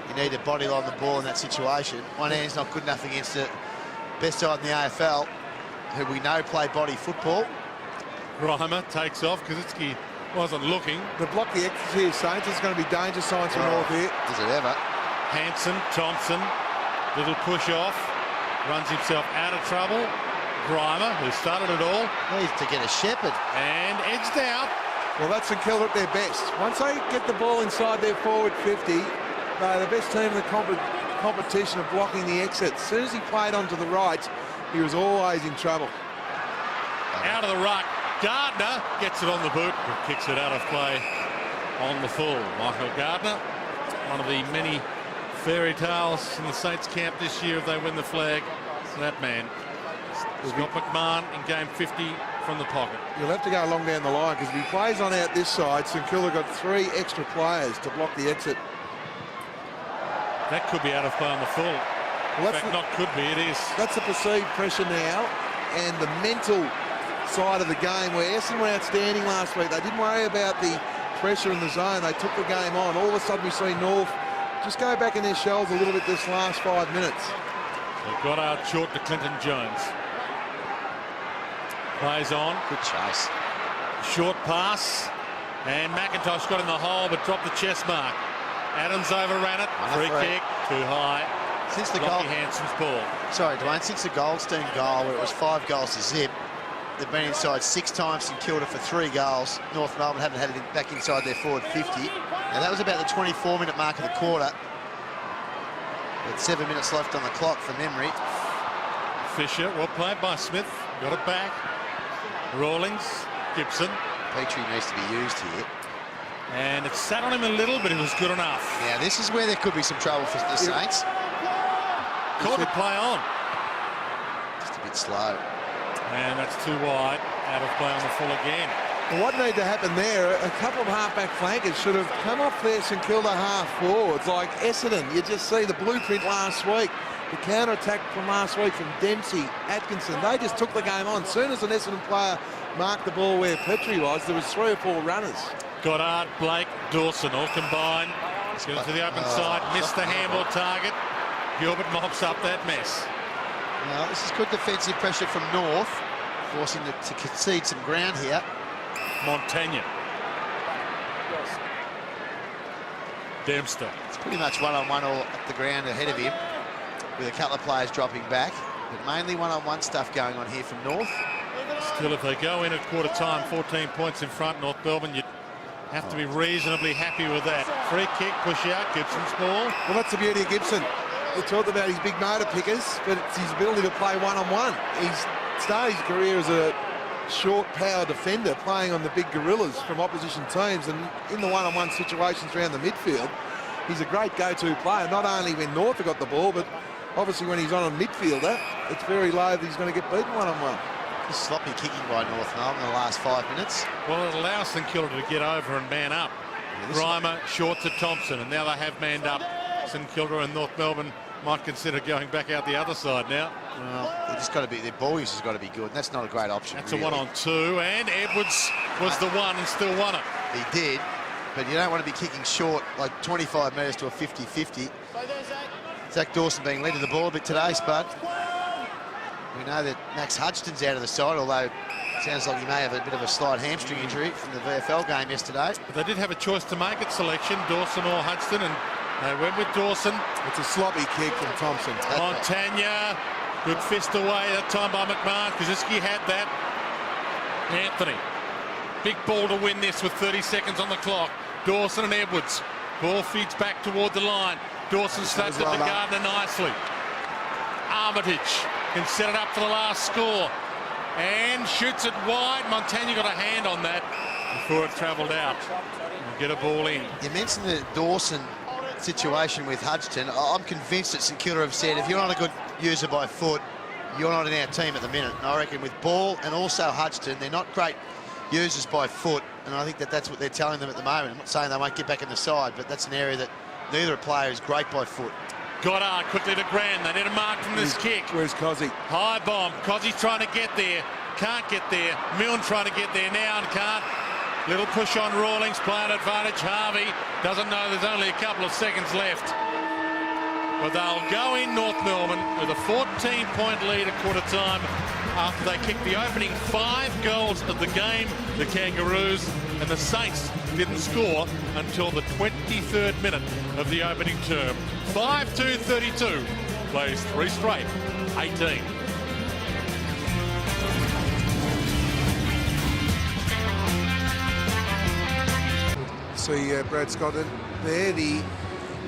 You need a body line the ball in that situation. One hand's not good enough against the best side in the AFL, who we know play body football. Grimer takes off. Kazitsky Wasn't looking. The block the exits here, Saints. It's going to be danger signs for North here. Does it ever? Hanson, Thompson, little push off, runs himself out of trouble. Grimer, who started it all, Needs to get a shepherd. and edged out. Well, that's St Kilda at their best. Once they get the ball inside their forward 50, they're the best team in the competition of blocking the exit. As soon as he played onto the right, he was always in trouble. Out of the ruck. Gardner gets it on the boot, but kicks it out of play on the full. Michael Gardner, one of the many fairy tales in the Saints camp this year if they win the flag. That man. Scott McMahon in game 50 from the pocket. You'll have to go along down the line because if he plays on out this side, St Kilda got 3 extra players to block the exit. That could be out of play on the full. Well, In fact, not could be, it is. That's the perceived pressure now and the mental side of the game where Essendon were outstanding last week. They didn't worry about the pressure in the zone. They took the game on. All of a sudden we see North just go back in their shells a little bit this last 5 minutes. They've got out short to Clinton Jones. Plays on. Good chase. Short pass. And McIntosh got in the hole but dropped the chest mark. Adams overran it. Free kick. Too high. Since the Lockie goal, Hanson's ball. sorry, Dwayne, since the Goldstein goal where it was 5 goals to zip, they've been inside 6 times in Kilda for 3 goals. North Melbourne haven't had it back inside their forward 50. Now that was about the 24-minute mark of the quarter. With 7 minutes left on the clock from memory. Fisher, well played by Smith. Got it back. Rawlings, Gibson. Petrie needs to be used here. And it sat on him a little, but it was good enough. Now this is where there could be some trouble for the Saints. Caught the play on. Just a bit slow. And that's too wide. Out of play on the full again. Well, what needed to happen there, a couple of half-back flankers should have come off their St Kilda half-forwards like Essendon. You just see the blueprint last week. The counter-attack from last week from Dempsey, Atkinson. They just took the game on. As soon as an Essendon player marked the ball where Petrie was, there was 3 or 4 runners. Goddard, Blake, Dawson all combined. Goes to the open side, missed the handball target. Gilbert mops up that mess. Well, this is good defensive pressure from North, forcing them to concede some ground here. Montagna. Dempster. It's pretty much one-on-one all up the ground ahead of him, with a couple of players dropping back, but mainly one-on-one stuff going on here from North. Still, if they go in at quarter time, 14 points in front, North Melbourne, you'd have to be reasonably happy with that. Free kick, push out, Gibson's ball. Well, that's the beauty of Gibson. We talked about his big motor pickers, but it's his ability to play one-on-one. He's started his career as a short power defender playing on the big gorillas from opposition teams, and in the one-on-one situations around the midfield, he's a great go-to player, not only when North have got the ball, but obviously when he's on a midfielder, it's very low that he's going to get beaten one-on-one. Just sloppy kicking by North Melbourne in the last 5 minutes. Well, it allows St Kilda to get over and man up. Grimer short to Thompson, and now they have manned up. St Kilda and North Melbourne might consider going back out the other side now. Well, they just got to be, their ball use has got to be good, and that's not a great option. That's really. a 1-on-2, and Edwards was the one and still won it. He did, but you don't want to be kicking short like 25 metres to a 50-50. Zach Dawson being led to the ball a bit today, Spud. We know that Max Hudgston's out of the side, although it sounds like he may have a bit of a slight hamstring injury from the VFL game yesterday. But they did have a choice to make at selection, Dawson or Hudgston, and they went with Dawson. It's a sloppy kick from Thompson. Montagna, good fist away that time by McMahon. Koziski had that. Anthony, big ball to win this with 30 seconds on the clock. Dawson and Edwards. Ball feeds back toward the line. Dawson slaps it to Gardner nicely. Armitage can set it up for the last score and shoots it wide. Montagna got a hand on that before it travelled out. We'll get a ball in. You mentioned the Dawson situation with Hudgston. I'm convinced that St Kilda have said if you're not a good user by foot, you're not in our team at the minute. And I reckon with Ball and also Hudgston, they're not great users by foot, and I think that that's what they're telling them at the moment. I'm not saying they won't get back in the side, but that's an area that neither player is great by foot. Goddard quickly to Grand. They need a mark from this kick. Where's Cozzy? High bomb. Cozzy's trying to get there. Can't get there. Milne trying to get there now and can't. Little push on Rawlings. Play an advantage. Harvey doesn't know there's only a couple of seconds left. But they'll go in North Melbourne with a 14-point lead at quarter time after they kicked the opening 5 goals of the game, the Kangaroos, and the Saints didn't score until the 23rd minute of the opening term. 5-2-32, plays 3 straight, 18. See Brad Scott there, the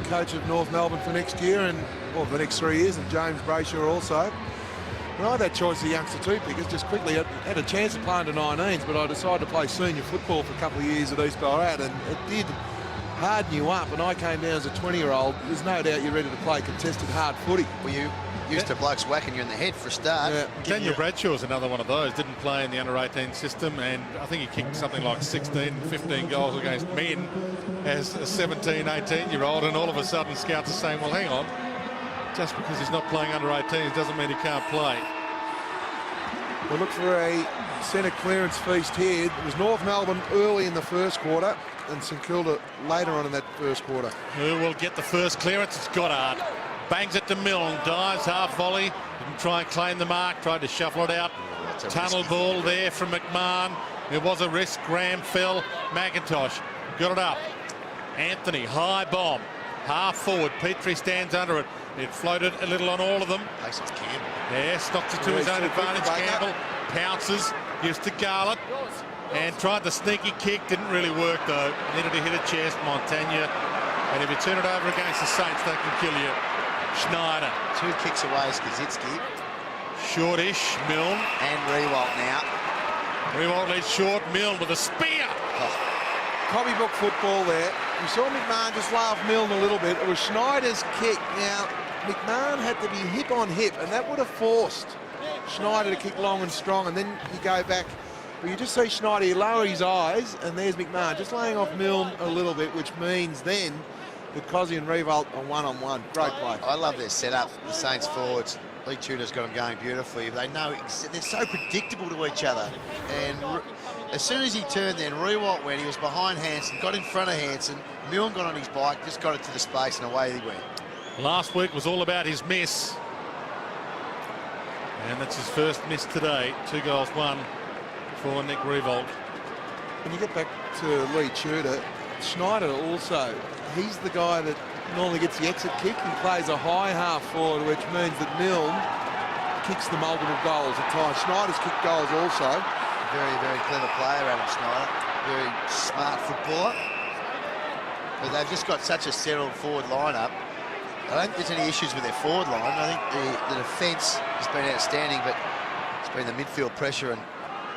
coach of North Melbourne for next year and, well, the next 3 years, and James Brayshaw also. And I had that choice of youngster two pickers just quickly. I had a chance of playing to 19s, but I decided to play senior football for a couple of years at East Ballarat, and it did harden you up. And I came down as a 20-year-old. There's no doubt you're ready to play contested hard footy. Well, you used to blokes whacking you in the head for a start. Yeah. Daniel Bradshaw's another one of those. Didn't play in the under-18 system, and I think he kicked something like 16, 15 goals against men as a 17, 18-year-old, and all of a sudden scouts are saying, well, hang on, just because he's not playing under-18s doesn't mean he can't play. We'll look for a centre clearance feast here. It was North Melbourne early in the first quarter and St Kilda later on in that first quarter. Who will get the first clearance? It's Goddard. Bangs it to Milne, dives half volley, didn't try and claim the mark, tried to shuffle it out. Tunnel ball there from McMahon. It was a risk. Graham fell. McIntosh got it up. Anthony, high bomb, half forward. Petrie stands under it. It floated a little on all of them. Plays on Campbell. Yes, knocks it to his own advantage. Campbell pounces, gives to Garlett, and tried the sneaky kick. Didn't really work though. Needed to hit a chest. Montagna, and if you turn it over against the Saints, they can kill you. Schneider. 2 kicks away is Kaczynski. Shortish, Milne. And Rewalt now. Rewalt leads short. Milne with a spear. Copybook football there. We saw McMahon just lay off Milne a little bit. It was Schneider's kick. Now, McMahon had to be hip on hip, and that would have forced Schneider to kick long and strong, and then you go back. But you just see Schneider, you lower his eyes, and there's McMahon just laying off Milne a little bit, which means then that Cozzy and Rewalt are one-on-one. Great play. I love their setup. The Saints forwards. Lee Tudor's got them going beautifully. They know they're so predictable to each other. And as soon as he turned, then Rewalt went. He was behind Hansen, got in front of Hansen. Milne got on his bike, just got it to the space, and away he went. Last week was all about his miss. And that's his first miss today. 2 goals, 1 for Nick Rewalt. When you get back to Lee Tudor, Schneider also, he's the guy that normally gets the exit kick. He plays a high half forward, which means that Milne kicks the multiple goals at times. Schneider's kicked goals also. Very, very clever player, Adam Schneider. Very smart footballer. But they've just got such a settled forward lineup. I don't think there's any issues with their forward line. I think the defence has been outstanding, but it's been the midfield pressure and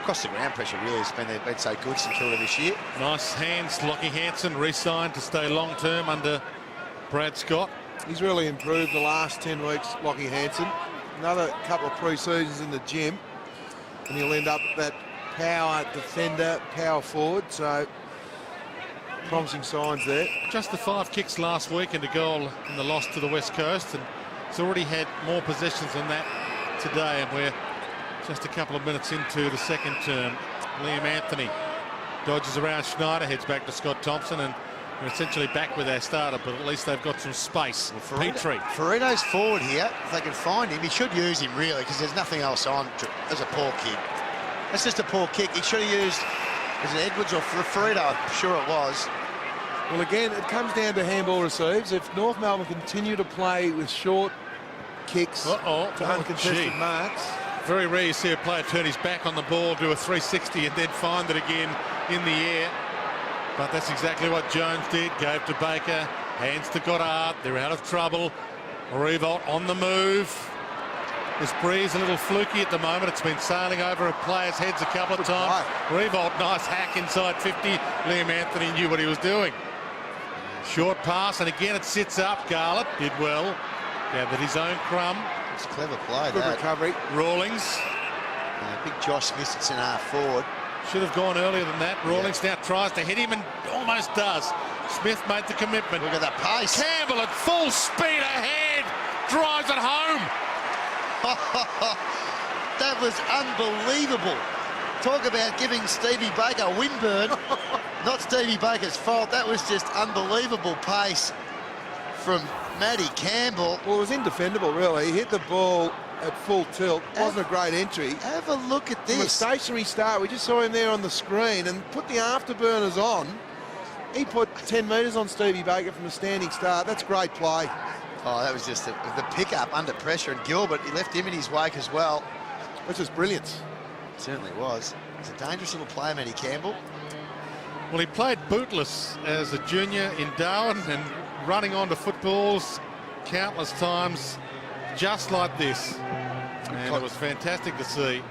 across the ground pressure really has been, they've been so good, St Kilda, this year. Nice hands. Lockie Hansen re-signed to stay long-term under Brad Scott. He's really improved the last 10 weeks, Lockie Hansen. Another couple of pre-seasons in the gym, and he'll end up that power defender, power forward. So promising signs there. Just the 5 kicks last week and a goal in the loss to the West Coast, and he's already had more possessions than that today, and we're just a couple of minutes into the second term. Liam Anthony dodges around Schneider, heads back to Scott Thompson, and we're essentially back with our starter, but at least they've got some space. Well, Petrie. Ferrito's forward here. If they can find him, he should use him really, because there's nothing else on. There's a poor kick. That's just a poor kick. He should have used, is it Edwards or Ferrito? I'm sure it was. Well, again, it comes down to handball receives. If North Melbourne continue to play with short kicks to uncontested marks. Very rare you see a player turn his back on the ball, do a 360 and then find it again in the air. But that's exactly what Jones did. Gave to Baker, hands to Goddard. They're out of trouble. Rewalt on the move. This breeze a little fluky at the moment. It's been sailing over players' heads a couple of times. Rewalt, nice hack inside 50. Liam Anthony knew what he was doing. Short pass, and again it sits up. Garlett did well. Gathered his own crumb. It's a clever play, Good recovery. Rawlings. Big Josh Smith sits in half forward. Should have gone earlier than that. Rawlings now tries to hit him and almost does. Smith made the commitment. Look at that pace. Campbell at full speed ahead. Drives it home. That was unbelievable. Talk about giving Stevie Baker windburn. Not Stevie Baker's fault. That was just unbelievable pace from Matty Campbell. Well, it was indefendable, really. He hit the ball at full tilt. Wasn't a great entry. Have a look at From a this. stationary start, we just saw him there on the screen and put the afterburners on. He put 10 metres on Stevie Baker from a standing start. That's great play. Oh, that was just the pickup under pressure. And Gilbert, he left him in his wake as well. That's just brilliance. It certainly was. He's a dangerous little player, Matty Campbell. Well, he played bootless as a junior in Darwin and running onto footballs countless times just like this. And it was fantastic to see.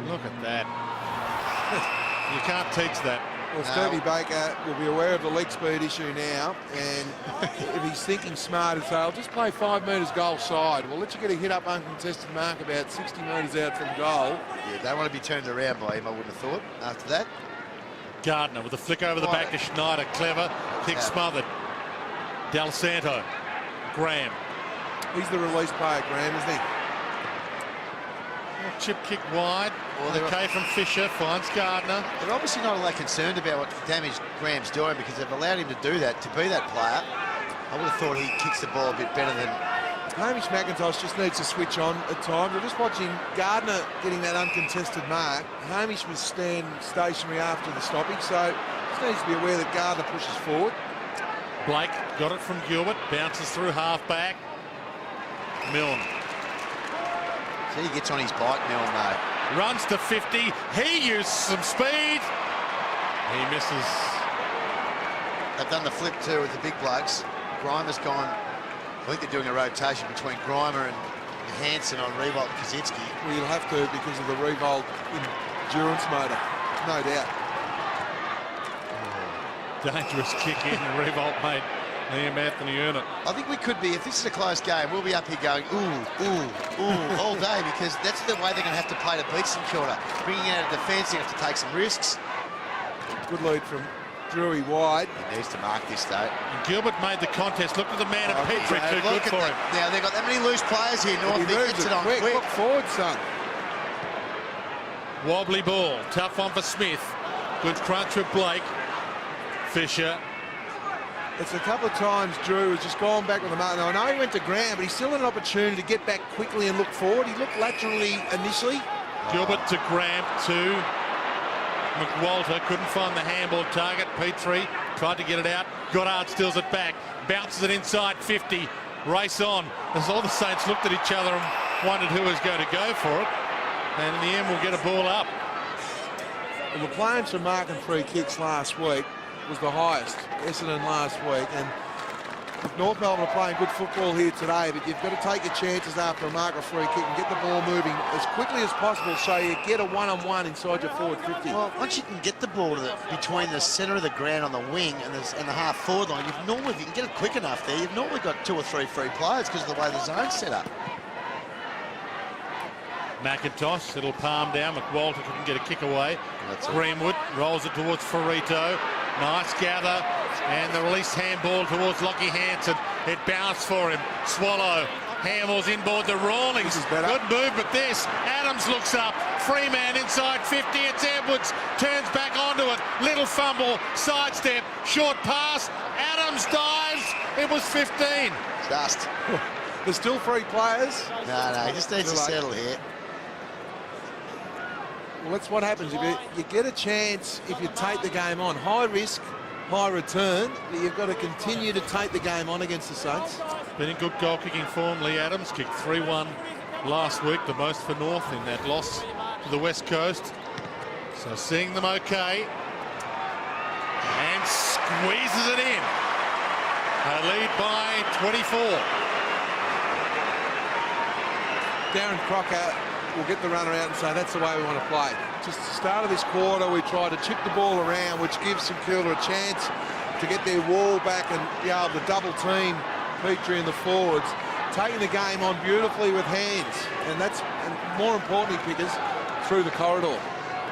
Look at that. You can't teach that. Well, Stevie Baker will be aware of the leg speed issue now, and if he's thinking smart, he'll say, I'll just play 5 metres goal side. We'll let you get a hit up uncontested mark about 60 metres out from goal. Yeah, don't want to be turned around by him, I wouldn't have thought, after that. Gardner with a flick over the back to Schneider. Clever. Kick smothered. Del Santo. Graham. He's the release player, Graham, isn't he? Chip kick wide. Okay from Fisher. Finds Gardner. They're obviously not all that concerned about what damage Graham's doing because they've allowed him to do that, to be that player. I would have thought he kicks the ball a bit better than... Hamish McIntosh just needs to switch on at times. We're just watching Gardner getting that uncontested mark. Hamish was stand stationary after the stoppage, so just needs to be aware that Gardner pushes forward. Blake got it from Gilbert. Bounces through half-back. Milne. So he gets on his bike, Milne, though. Runs to 50. He used some speed. He misses. They've done the flip too with the big blokes. Grimer's gone. I think they're doing a rotation between Grimer and Hansen on Revolt and Kaczynski. Well, you'll have to because of the Revolt endurance motor, no doubt. Dangerous kick in. Revolt made Liam Anthony earn it. I think we could be, if this is a close game, we'll be up here going, ooh, ooh, ooh, all day, because that's the way they're going to have to play to beat St Kilda. Bringing out a defence, they have to take some risks. Good lead from Drewy wide. He needs to mark this, though. And Gilbert made the contest. Look at the man at Petrie. Too good Look at for that. him. Now, they've got that many loose players here. North He moves gets it it on quick. quick. Look forward, son. Wobbly ball. Tough one for Smith. Good crunch with Blake. Fisher. It's a couple of times Drew has just gone back with the mark. Now, I know he went to ground, but he's still had an opportunity to get back quickly and look forward. He looked laterally initially. Gilbert to Graham to McWalter. Couldn't find the handball target. Petrie tried to get it out. Goddard steals it back. Bounces it inside 50. Race on. As all the Saints looked at each other and wondered who was going to go for it. And in the end, we'll get a ball up. Well, the plans for marking free kicks last week was the highest, Essendon last week, and North Melbourne are playing good football here today, but you've got to take your chances after a mark or free kick and get the ball moving as quickly as possible so you get a one-on-one inside your forward 50. Well, once you can get the ball to between the centre of the ground on the wing and the half-forward line, you've normally, if you can get it quick enough there, you've normally got 2 or 3 free players because of the way the zone's set up. McIntosh, it'll palm down. McWalter couldn't get a kick away. Greenwood rolls it towards Ferrito. Nice gather. And the release handball towards Lockie Hansen. It bounced for him. Swallow. Hamels inboard to Rawlings. Good move, but this. Adams looks up. Free man inside 50. It's Edwards. Turns back onto it. Little fumble. Sidestep. Short pass. Adams dives. It was 15. Just. There's still 3 players. No, he just needs to settle here. Well, that's what happens. If you get a chance, if you take the game on, high risk, high return, but you've got to continue to take the game on against the Saints. Been in good goal kicking form. Lee Adams kicked 3-1 last week, the most for North in that loss to the West Coast. So seeing them okay. And squeezes it in. A lead by 24. Darren Crocker will get the runner out and say that's the way we want to play. Just the start of this quarter, we try to chip the ball around, which gives St Kilda a chance to get their wall back and be able to double team Petrie and the forwards, taking the game on beautifully with hands, and that's, and more importantly, Pickers, through the corridor.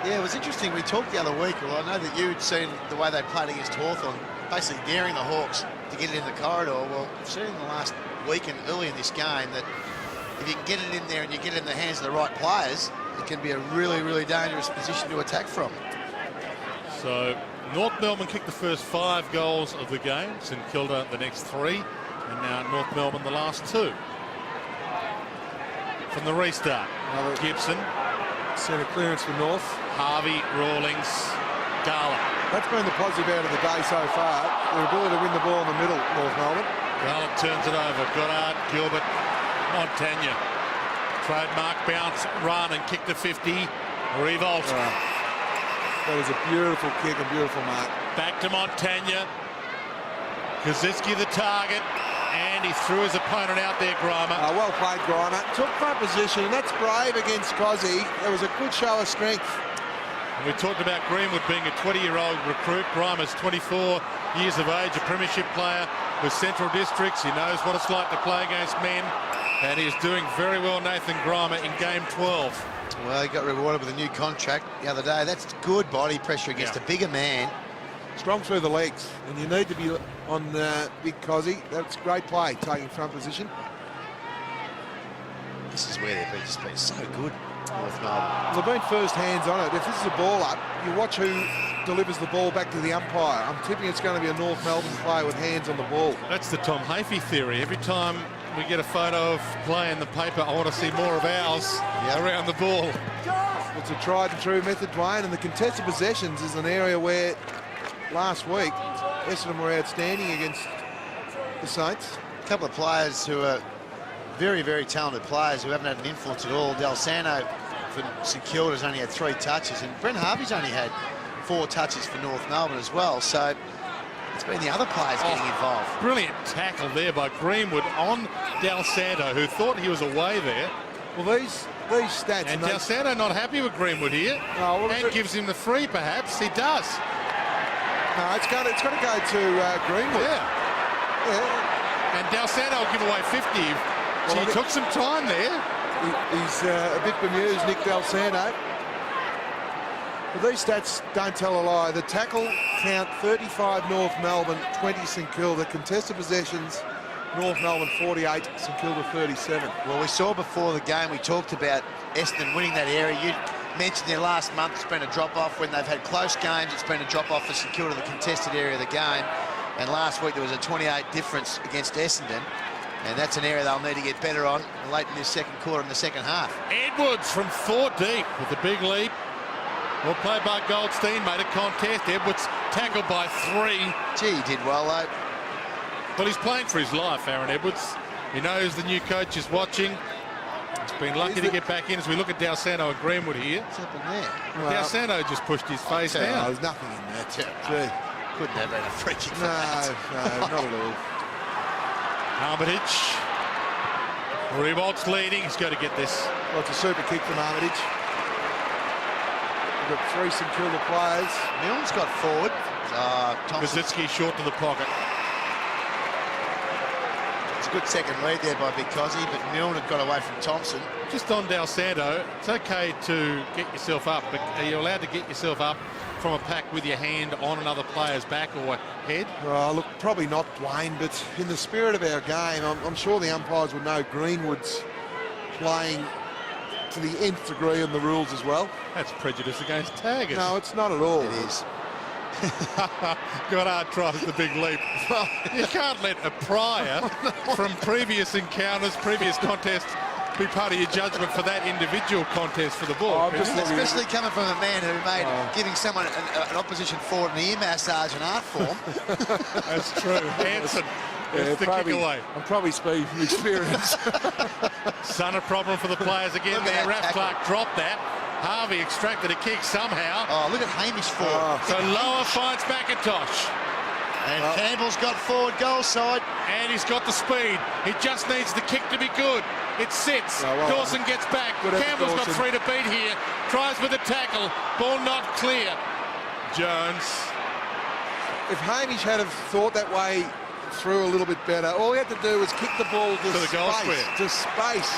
Yeah, it was interesting. We talked the other week. Well, I know that you'd seen the way they played against Hawthorn, basically daring the Hawks to get it in the corridor. Well, we've seen in the last week and early in this game that if you can get it in there and you get it in the hands of the right players, it can be a really, really dangerous position to attack from. So North Melbourne kicked the first 5 goals of the game. St Kilda the next 3. And now North Melbourne the last 2. From the restart, Gibson. Centre clearance for North. Harvey, Rawlings, Garland. That's been the positive out of the day so far. Their ability to win the ball in the middle, North Melbourne. Garland turns it over. Goddard, Gilbert, Montagna. Trademark bounce, run and kick to 50. Revolt. That is a beautiful kick, a beautiful mark. Back to Montagna. Kaczynski the target. And he threw his opponent out there, Grimer. Well played, Grimer. Took front position, and that's brave against Cozzy. It was a good show of strength. And we talked about Greenwood being a 20-year-old recruit. Grimer's 24 years of age, a premiership player with Central Districts. He knows what it's like to play against men. And he is doing very well, Nathan Grimer, in game 12. Well, he got rewarded with a new contract the other day. That's good body pressure against a bigger man. Strong through the legs, and you need to be on big Cozzy. That's great play, taking front position. This is where they've just been so good, North Melbourne. They've been first hands on it. If this is a ball up, you watch who delivers the ball back to the umpire. I'm tipping it's going to be a North Melbourne player with hands on the ball. That's the Tom Hafey theory. Every time we get a photo of play in the paper, I want to see more of ours around the ball. It's a tried and true method, Dwayne, and the contested possessions is an area where last week Essendon were outstanding against the Saints. A couple of players who are very, very talented players who haven't had an influence at all. Del Sano for St Kilda's only had 3 touches, and Brent Harvey's only had 4 touches for North Melbourne as well. So it's been the other players getting involved. Brilliant tackle there by Greenwood on Del Santo, who thought he was away there. Well, these stats... And Del Santo not happy with Greenwood here. And gives him the free, perhaps. He does. No, it's got to go to Greenwood. Yeah. And Del Santo will give away 50. Well, he took some time there. He's a bit bemused, Nick Del Santo. But these stats don't tell a lie. The tackle count 35 North Melbourne, 20 St Kilda. Contested possessions, North Melbourne 48, St Kilda 37. Well, we saw before the game, we talked about Essendon winning that area. You mentioned their last month it's been a drop-off. When they've had close games, it's been a drop-off for St Kilda, the contested area of the game. And last week there was a 28 difference against Essendon. And that's an area they'll need to get better on late in this second quarter, in the second half. Edwards from 4 deep with a big leap. Well played by Goldstein, made a contest. Edwards tackled by 3. Gee, he did well, though. Well, he's playing for his life, Aaron Edwards. He knows the new coach is watching. He's been lucky to get back in as we look at Del Santo and Greenwood here. What's happened there? Well, Del Santo just pushed his face down. There's nothing in that. Gee. Couldn't have been a free kick for that. No, not at all. Armitage. Revolt's leading. He's got to get this. Well, it's a super kick from Armitage. We've got 3 St Kilda players. Milne's got forward. Kaczynski short to the pocket. It's a good second lead there by Big Cozzy, but Milne had got away from Thompson. Just on Del Santo, it's okay to get yourself up, but are you allowed to get yourself up from a pack with your hand on another player's back or head? Look, probably not, Dwayne, but in the spirit of our game, I'm sure the umpires would know Greenwood's playing to the nth degree in the rules as well. That's prejudice against taggers. No, it's not at all. It is. Goddard tries the big leap. Well, you can't let a prior from previous encounters, previous contests, be part of your judgment for that individual contest for the ball. Especially coming from a man who made giving someone an opposition forward an ear massage an art form. That's true. Hanson. It's the kick away. I'm probably speaking from experience. Son, a problem for the players again there. Raf Clark dropped that. Harvey extracted a kick somehow. Oh, look at Hamish forward. So Lower finds McIntosh. And Campbell's got forward goal side. And he's got the speed. He just needs the kick to be good. It sits. Dawson gets back. Campbell's got 3 to beat here. Tries with a tackle. Ball not clear. Jones. If Hamish had have thought that way through a little bit better, all he had to do was kick the ball to the goal square. To space.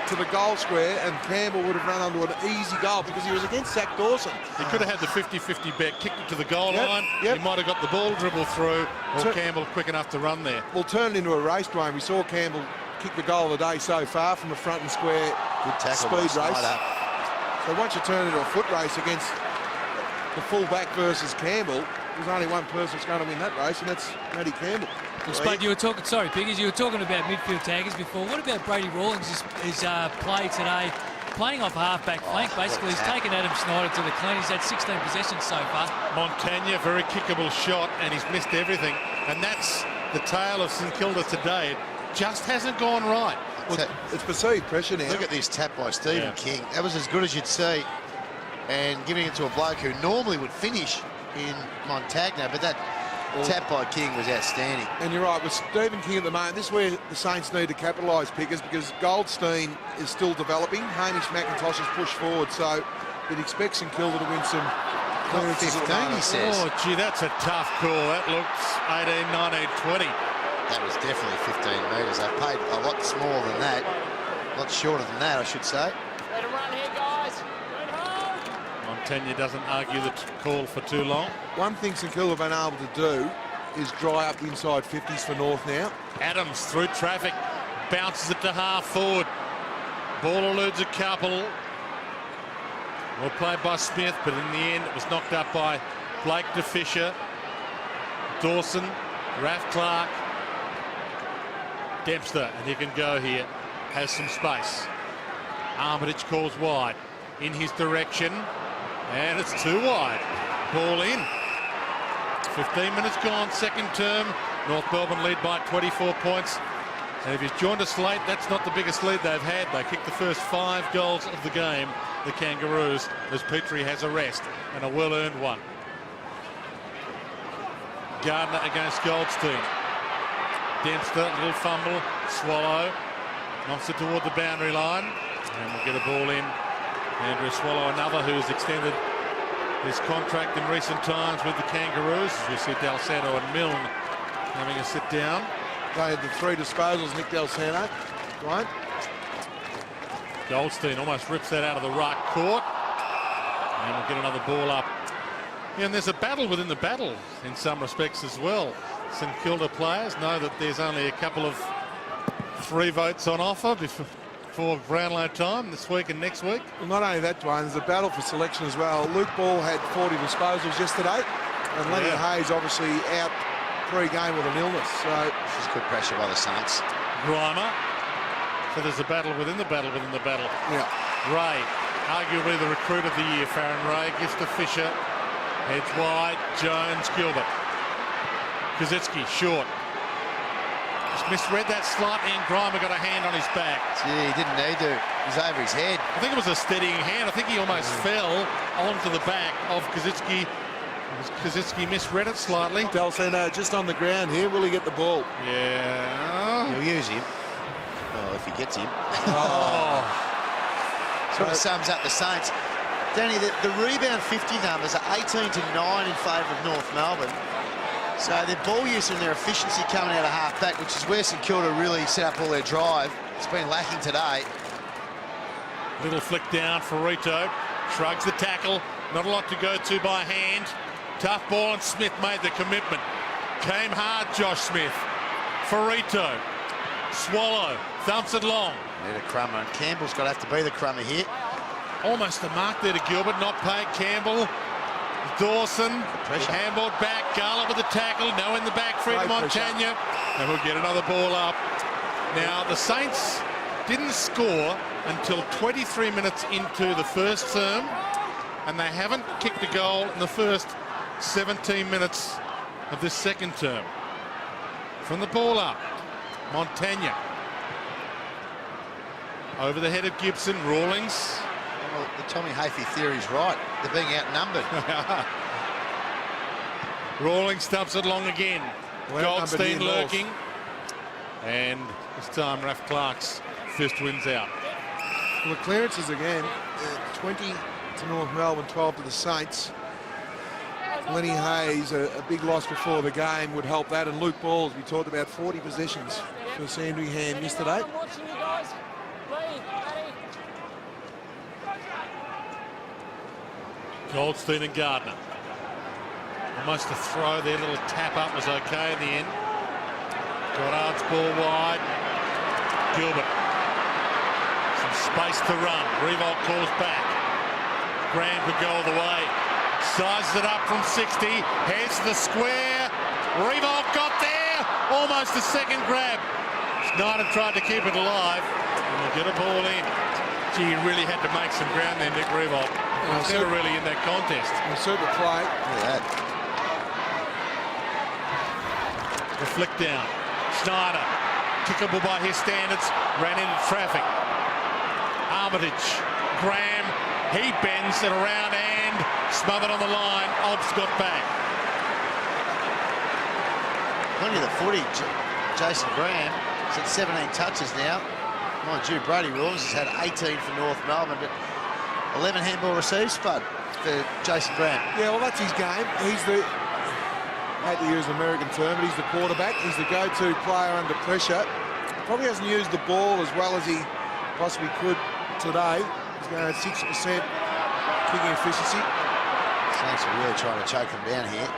To the goal square, and Campbell would have run onto an easy goal because he was against Zach Dawson. He could have had the 50-50 bet, kicked it to the goal line. He might have got the ball dribble through, or Campbell quick enough to run there. Well, turned into a race, Dwayne. We saw Campbell kick the goal of the day so far from the front and square. Good tackle, speed race. So once you turn into a foot race against the fullback versus Campbell, there's only one person that's going to win that race, and that's Matty Campbell. Spud, you were talking, sorry, Piggers, you were talking about midfield taggers before. What about Brady Rawlings' play today? Playing off half-back flank, basically. He's taken Adam Snyder to the clean. He's had 16 possessions so far. Montagna, very kickable shot, and he's missed everything. And that's the tale of St Kilda today. It just hasn't gone right. Well, it's perceived pressure now. Look at this tap by Stephen King. That was as good as you'd see. And giving it to a bloke who normally would finish in Montagna, but that tap by King was outstanding. And you're right, with Stephen King at the moment, this is where the Saints need to capitalise, Pickers, because Goldstein is still developing. Hamish McIntosh has pushed forward, so it expects St Kilda to win some clearances at the 15, he moment. says. Oh, gee, that's a tough call. That looks 18, 19, 20. That was definitely 15 metres. They played a lot smaller than that. A lot shorter than that, I should say. Let him run here, guys. Montagna doesn't argue the call for too long. One thing St Kilda have been able to do is dry up the inside 50s for North now. Adams through traffic, bounces it to half forward. Ball eludes a couple. Well played by Smith, but in the end it was knocked up by Blake to Fisher. Dawson, Raf Clark, Dempster, and he can go here. Has some space. Armitage calls wide in his direction, and it's too wide. Ball in. 15 minutes gone, second term. North Melbourne lead by 24 points. And if you've joined us late, that's not the biggest lead they've had. They kicked the first 5 goals of the game, the Kangaroos, as Petrie has a rest, and a well-earned one. Gardner against Goldstein. Dempster, little fumble, Swallow knocks it toward the boundary line, and we'll get a ball in. Andrew Swallow, another who's extended his contract in recent times with the Kangaroos. As we see Del Santo and Milne having a sit down. They had the 3 disposals, Nick Del Santo. Right. Goldstein almost rips that out of the right court, and we'll get another ball up. Yeah, and there's a battle within the battle in some respects as well. St Kilda players know that there's only a couple of free votes on offer before Brownlow time this week and next week. Well, not only that, Dwayne, there's a battle for selection as well. Luke Ball had 40 disposals yesterday, and Lenny Hayes obviously out pre-game with an illness. So This is good pressure by the Saints. Grimer. So there's a battle within the battle within the battle. yeah, Ray, arguably the recruit of the year. Farron Ray gives to Fisher. Heads wide. Jones, Gilbert. Kazitsky, short. Just misread that slightly, and Grimer got a hand on his back. Gee, he didn't need to. He's over his head. I think it was a steadying hand. I think he almost fell onto the back of Kazitsky. Kazitsky misread it slightly. Del Santo just on the ground here. Will he get the ball? Yeah. He'll use him. Oh, if he gets him. Oh. Sort of sums up the Saints. Danny, the rebound 50 numbers are 18 to 9 in favour of North Melbourne. So their ball use and their efficiency coming out of half-back, which is where St Kilda really set up all their drive. It's been lacking today. Little flick down for Rito. Shrugs the tackle. Not a lot to go to by hand. Tough ball, and Smith made the commitment. Came hard, Josh Smith. Farito. Swallow. Thumps it long. Need a crummer, and Campbell's got to have to be the crummer here. Almost a mark there to Gilbert. Not paid. Campbell. Dawson. Pressure. Handballed back. Garland with the tackle. No in the back. Free to Montagna. And we'll get another ball up. Now, the Saints didn't score until 23 minutes into the first term, and they haven't kicked a goal in the first 17 minutes of this second term. From the ball up, Montagna. Over the head of Gibson, Rawlings. Well, the Tommy Hafey theory's right. They're being outnumbered. Rawlings stumps it long again. Well, Goldstein lurking. And this time Raf Clark's fist wins out. Well, the clearances again, 20 to North Melbourne, 12 to the Saints. Lenny Hayes, a big loss before the game, would help that. And Luke Ball, as we talked about, 40 possessions for Sandringham yesterday. I'm watching you guys. Lead, Paddy. Goldstein and Gardner. Almost a throw there. Little tap up was okay in the end. Goddard's ball wide. Gilbert. Some space to run. Revolt calls back. Graham could go all the way. Sizes it up from 60. Heads to the square. Revolt got there. Almost a second grab. Snyder tried to keep it alive. And we'll get a ball in. Gee, he really had to make some ground there, Nick Revolt. He was never really in that contest. Super play. Look at that. The flick down. Snyder, kickable by his standards, ran into traffic. Armitage, Graham, he bends it around and smothered on the line. Obbs got back. Plenty of the footy. Jason Graham has had 17 touches now. Mind you, Brady Williams has had 18 for North Melbourne, but 11 handball receives, Spud, for Jason Graham. Yeah, well, that's his game. He's the, I hate to use an American term, but he's the quarterback. He's the go-to player under pressure. Probably hasn't used the ball as well as he possibly could today. He's going at 60% kicking efficiency. Saints are really trying to choke him down here.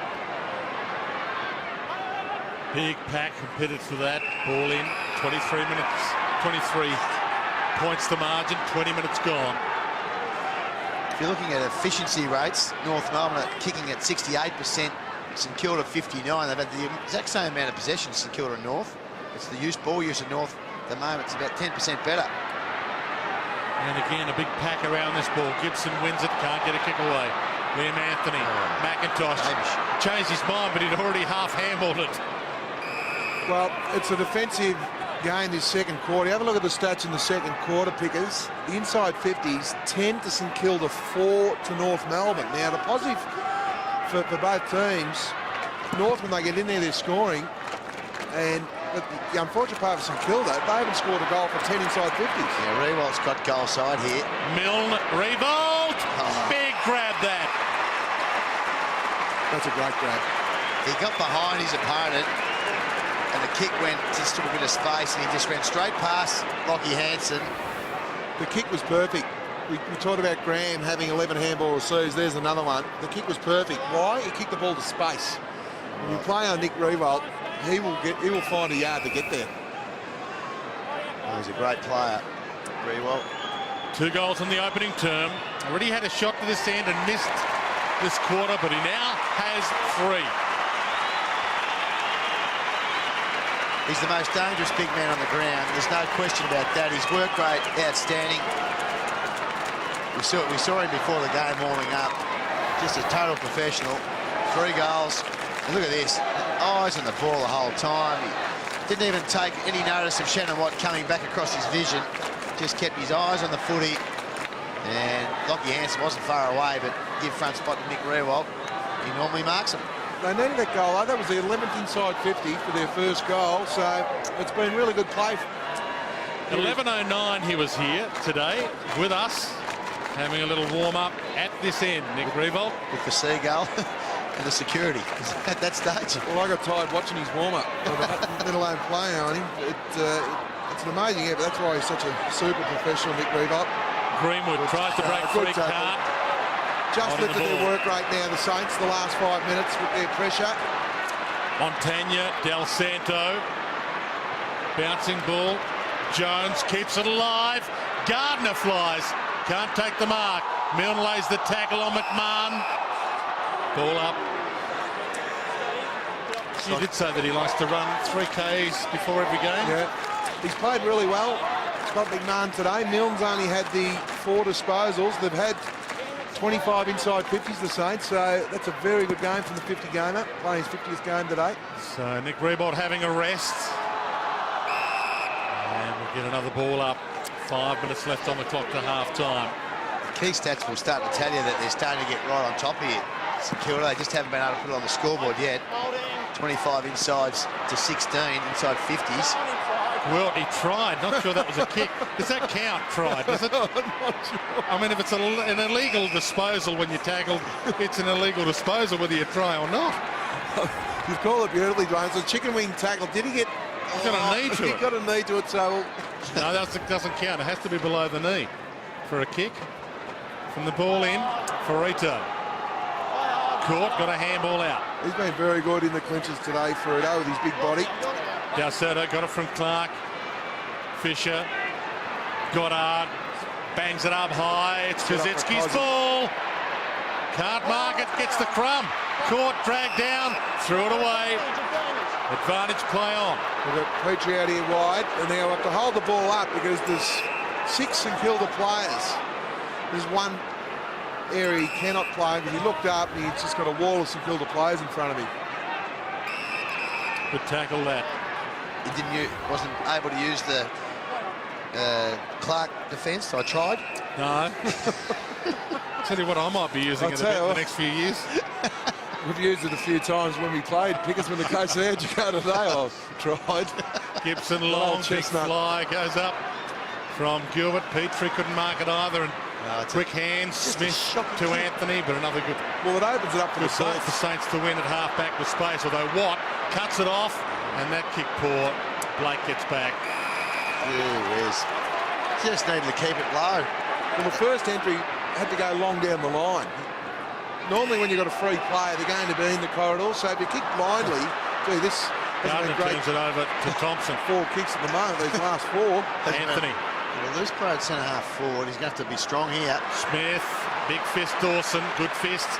Big pack competed for that. Ball in. 23 minutes. 23 points the margin. 20 minutes gone. If you're looking at efficiency rates, North Melbourne are kicking at 68%, St Kilda 59. They've had the exact same amount of possession, St Kilda and North. It's the ball use of North at the moment. It's about 10% better. And again, a big pack around this ball. Gibson wins it. Can't get a kick away. Liam Anthony. McIntosh changed his mind, but he'd already half handballed it. Well, it's a defensive game this second quarter. Have a look at the stats in the second quarter, Pickers. The inside 50s, 10 to St Kilda, 4 to North Melbourne. Now, the positive for both teams, North, when they get in there, they're scoring. And the unfortunate part for St Kilda, they haven't scored a goal for 10 inside 50s. Yeah, Rewalt's got goal side here. Milne, Revolt. Big grab that. That's a great grab. He got behind his opponent, and the kick went just to a bit of space, and he just went straight past Lockie Hansen. The kick was perfect. We talked about Graham having 11 handball receives. There's another one. The kick was perfect. Why? He kicked the ball to space. When you play on Nick Revolt, he will find a yard to get there. Oh, he's a great player, Rewalt. 2 goals in the opening term. Already had a shot to this end and missed this quarter, but he now has 3. He's the most dangerous big man on the ground. There's no question about that. His work rate, outstanding. We saw him before the game warming up. Just a total professional. 3 goals. And look at this. Eyes on the ball the whole time. He didn't even take any notice of Shannon Watt coming back across his vision. Just kept his eyes on the footy. And Lockie Hansen wasn't far away, but give front spot to Nick Rewalt. He normally marks him. They needed that goal. That was the 11th inside 50 for their first goal, so it's been really good play. 11:09 he was here today with us, having a little warm-up at this end. Nick Revolt. With the seagull and the security at that stage. Well, I got tired watching his warm-up, let alone playing on him. It's an amazing effort. That's why he's such a super professional, Nick Revolt. Greenwood tries to break free, can't. Just lifted their work rate now, the Saints, the last 5 minutes with their pressure. Montagna, Del Santo. Bouncing ball. Jones keeps it alive. Gardner flies. Can't take the mark. Milne lays the tackle on McMahon. Ball up. You did say that he likes to run 3Ks before every game. Yeah, he's played really well. Scott McMahon today. Milne's only had the 4 disposals. They've had 25 inside 50s, the Saints, so that's a very good game from the 50-gamer, playing his 50th game today. So Nick Revolt having a rest. And we'll get another ball up. 5 minutes left on the clock to half-time. The key stats will start to tell you that they're starting to get right on top of it. St Kilda, they just haven't been able to put it on the scoreboard yet. 25 insides to 16, inside 50s. Well, he tried. Not sure that was a kick. Does that count, tried, does it? I'm not sure. I mean, if it's an illegal disposal when you tackled, it's an illegal disposal whether you try or not. You've called it beautifully, Dwayne. So chicken wing tackle. Did he get... He's got a knee to it. He got a knee to it, so... No, that doesn't count. It has to be below the knee for a kick. From the ball in, Farito. Caught, got a handball out. He's been very good in the clinches today, Farito, with his big body. Dalcerto got it from Clark. Fisher. Goddard. Bangs it up high. It's Kazitsky's ball. Can't mark it. Gets the crumb. Caught, dragged down. Threw it away. Advantage play on. We've got Petrie out here wide, and now we have to hold the ball up because there's 6 and Kilda players. There's one area he cannot play because he looked up and he's just got a wall of St Kilda players in front of him. Good tackle that. He wasn't able to use the Clark defence. I tried. No. Tell you what, I might be using it a bit in the next few years. We've used it a few times when we played. Pickers when the coach said, "How'd you go today?" I tried. Gibson long, big fly goes up from Gilbert. Petrie couldn't mark it either. And quick hands, Smith to Anthony, but another good. Well, it opens it up for the ball Saints. for Saints to win at half-back with space. Although Watt cuts it off, and that kick poor. Blake gets back. Just needed to keep it low. Well, the first entry had to go long down the line. Normally when you've got a free player, they're going to be in the corridor. So if you kick blindly, gee, this hasn't Gardner been great. turns it over to Thompson. 4 kicks at the moment, these last 4. Anthony. Well, loose player at centre-half forward. He's going to have to be strong here. Smith, big fist Dawson, good fist.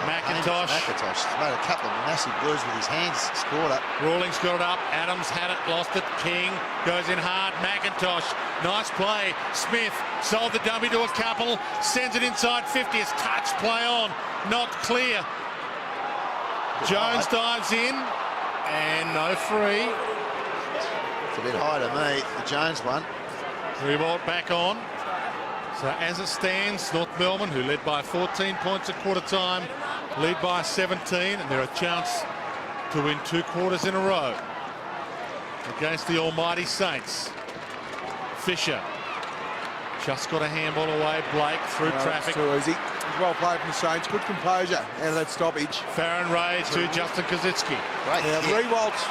McIntosh. McIntosh made a couple of massive blues with his hands. Scored up. Rawlings got it up. Adams had it, lost it. King goes in hard. McIntosh, nice play. Smith sold the dummy to a couple. Sends it inside 50. It's touch play on. Not clear. Jones dives in. And no free. It's a bit high to me, the Jones one. Rebolt back on. So as it stands, North Melbourne, who led by 14 points at quarter time, lead by 17, and they're a chance to win 2 quarters in a row against the almighty Saints. Fisher just got a handball away. Blake through traffic. Too easy. He's well played from the Saints. Good composure out of that stoppage. Farron Ray to Justin Kazitsky. Great Now, hit. Rewalt's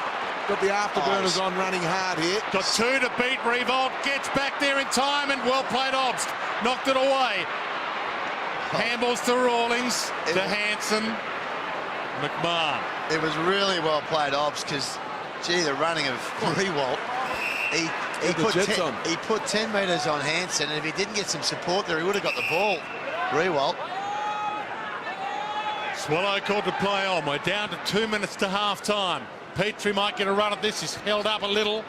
got the afterburners on running hard here. Got 2 to beat. Revolt gets back there in time, and well played Obst. Knocked it away. Handballs to Rawlings, to Hanson, McMahon. It was really well played, Obst, because, gee, the running of Rewalt. He put 10 metres on Hanson, and if he didn't get some support there, he would have got the ball. Rewalt. Swallow called to play on. We're down to 2 minutes to half time. Petrie might get a run at this. He's held up a little.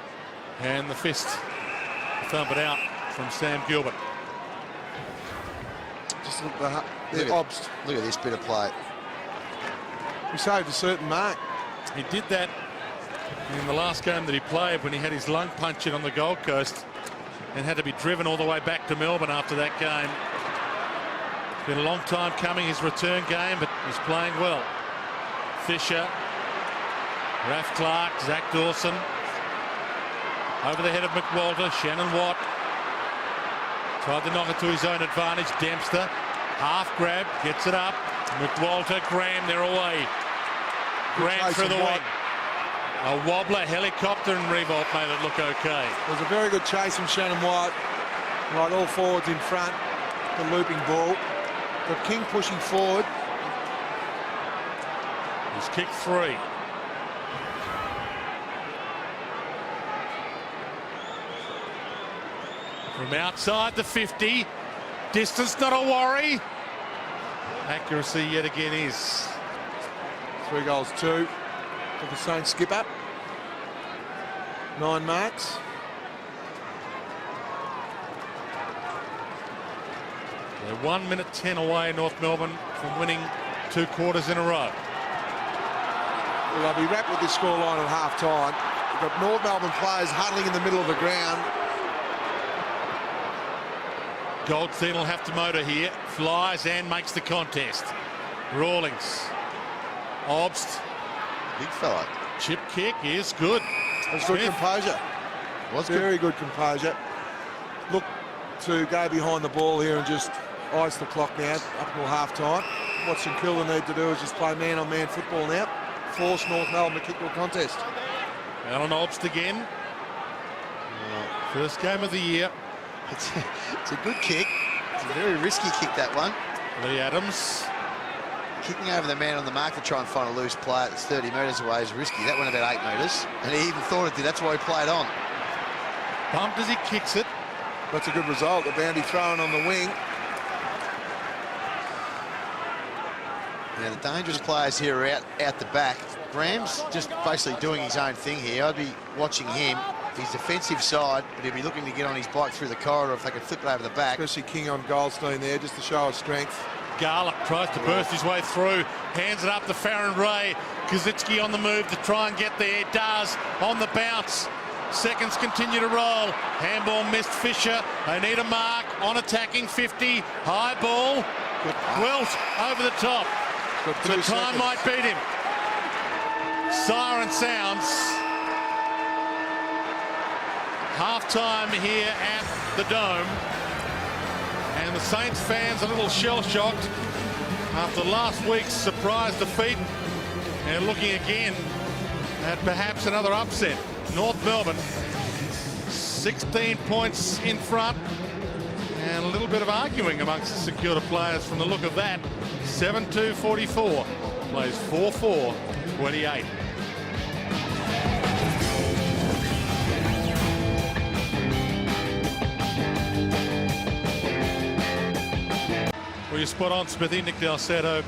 And the fist thump it out from Sam Gilbert. Just look at Obst. Look at this bit of play. He saved a certain mark. He did that in the last game that he played when he had his lung punctured on the Gold Coast and had to be driven all the way back to Melbourne after that game. It's been a long time coming, his return game, but he's playing well. Fisher, Raph Clark, Zach Dawson. Over the head of McWalter, Shannon Watt. Tried to knock it to his own advantage. Dempster, half grab, gets it up. McWalter, Graham, they're away. Graham through the wing. A wobbler, helicopter, and Revolt made it look okay. It was a very good chase from Shannon White. Right, all forwards in front. The looping ball. But King pushing forward. He's kicked 3. From outside the 50. Distance not a worry. Accuracy yet again is. 3 goals, 2 for the Saints skipper. 9 marks. They're 1 minute 10 away, North Melbourne, from winning 2 quarters in a row. Well, they'll be wrapped with this scoreline at half-time. We've got North Melbourne players huddling in the middle of the ground. Goldstein will have to motor here. Flies and makes the contest. Rawlings. Obst. Big fella. Chip kick is good. It's good composure. Was Very good composure. Look to go behind the ball here and just ice the clock now up until half-time. What St Kilda need to do is just play man-on-man football now. Force North Melbourne to kick to a contest. Alan Obst again. First game of the year. It's a good kick. It's a very risky kick, that one. Lee Adams. Kicking over the man on the mark to try and find a loose player that's 30 metres away is risky. That went about 8 metres, and he even thought it did. That's why he played on. Bumped as he kicks it. That's a good result. The bounty thrown on the wing. Now, the dangerous players here are out the back. Graham's just basically doing his own thing here. I'd be watching him, his defensive side, but he'd be looking to get on his bike through the corridor if they could flip it over the back. Especially King on Goldstein there, just to show his strength. Garlick tries to burst his way through, hands it up to Farron Ray. Kazitsky on the move to try and get there. Does on the bounce. Seconds continue to roll. Handball missed Fisher. They need a mark on attacking 50. High ball. Wilt over the top. So time might beat him. Siren sounds. Half-time here at the Dome. And the Saints fans a little shell-shocked after last week's surprise defeat. And looking again at perhaps another upset. North Melbourne, 16 points in front. And a little bit of arguing amongst the Security players from the look of that. 7-2-44. Plays 4-4-28. Well, you're spot on, Smithy. Nick Dalsato,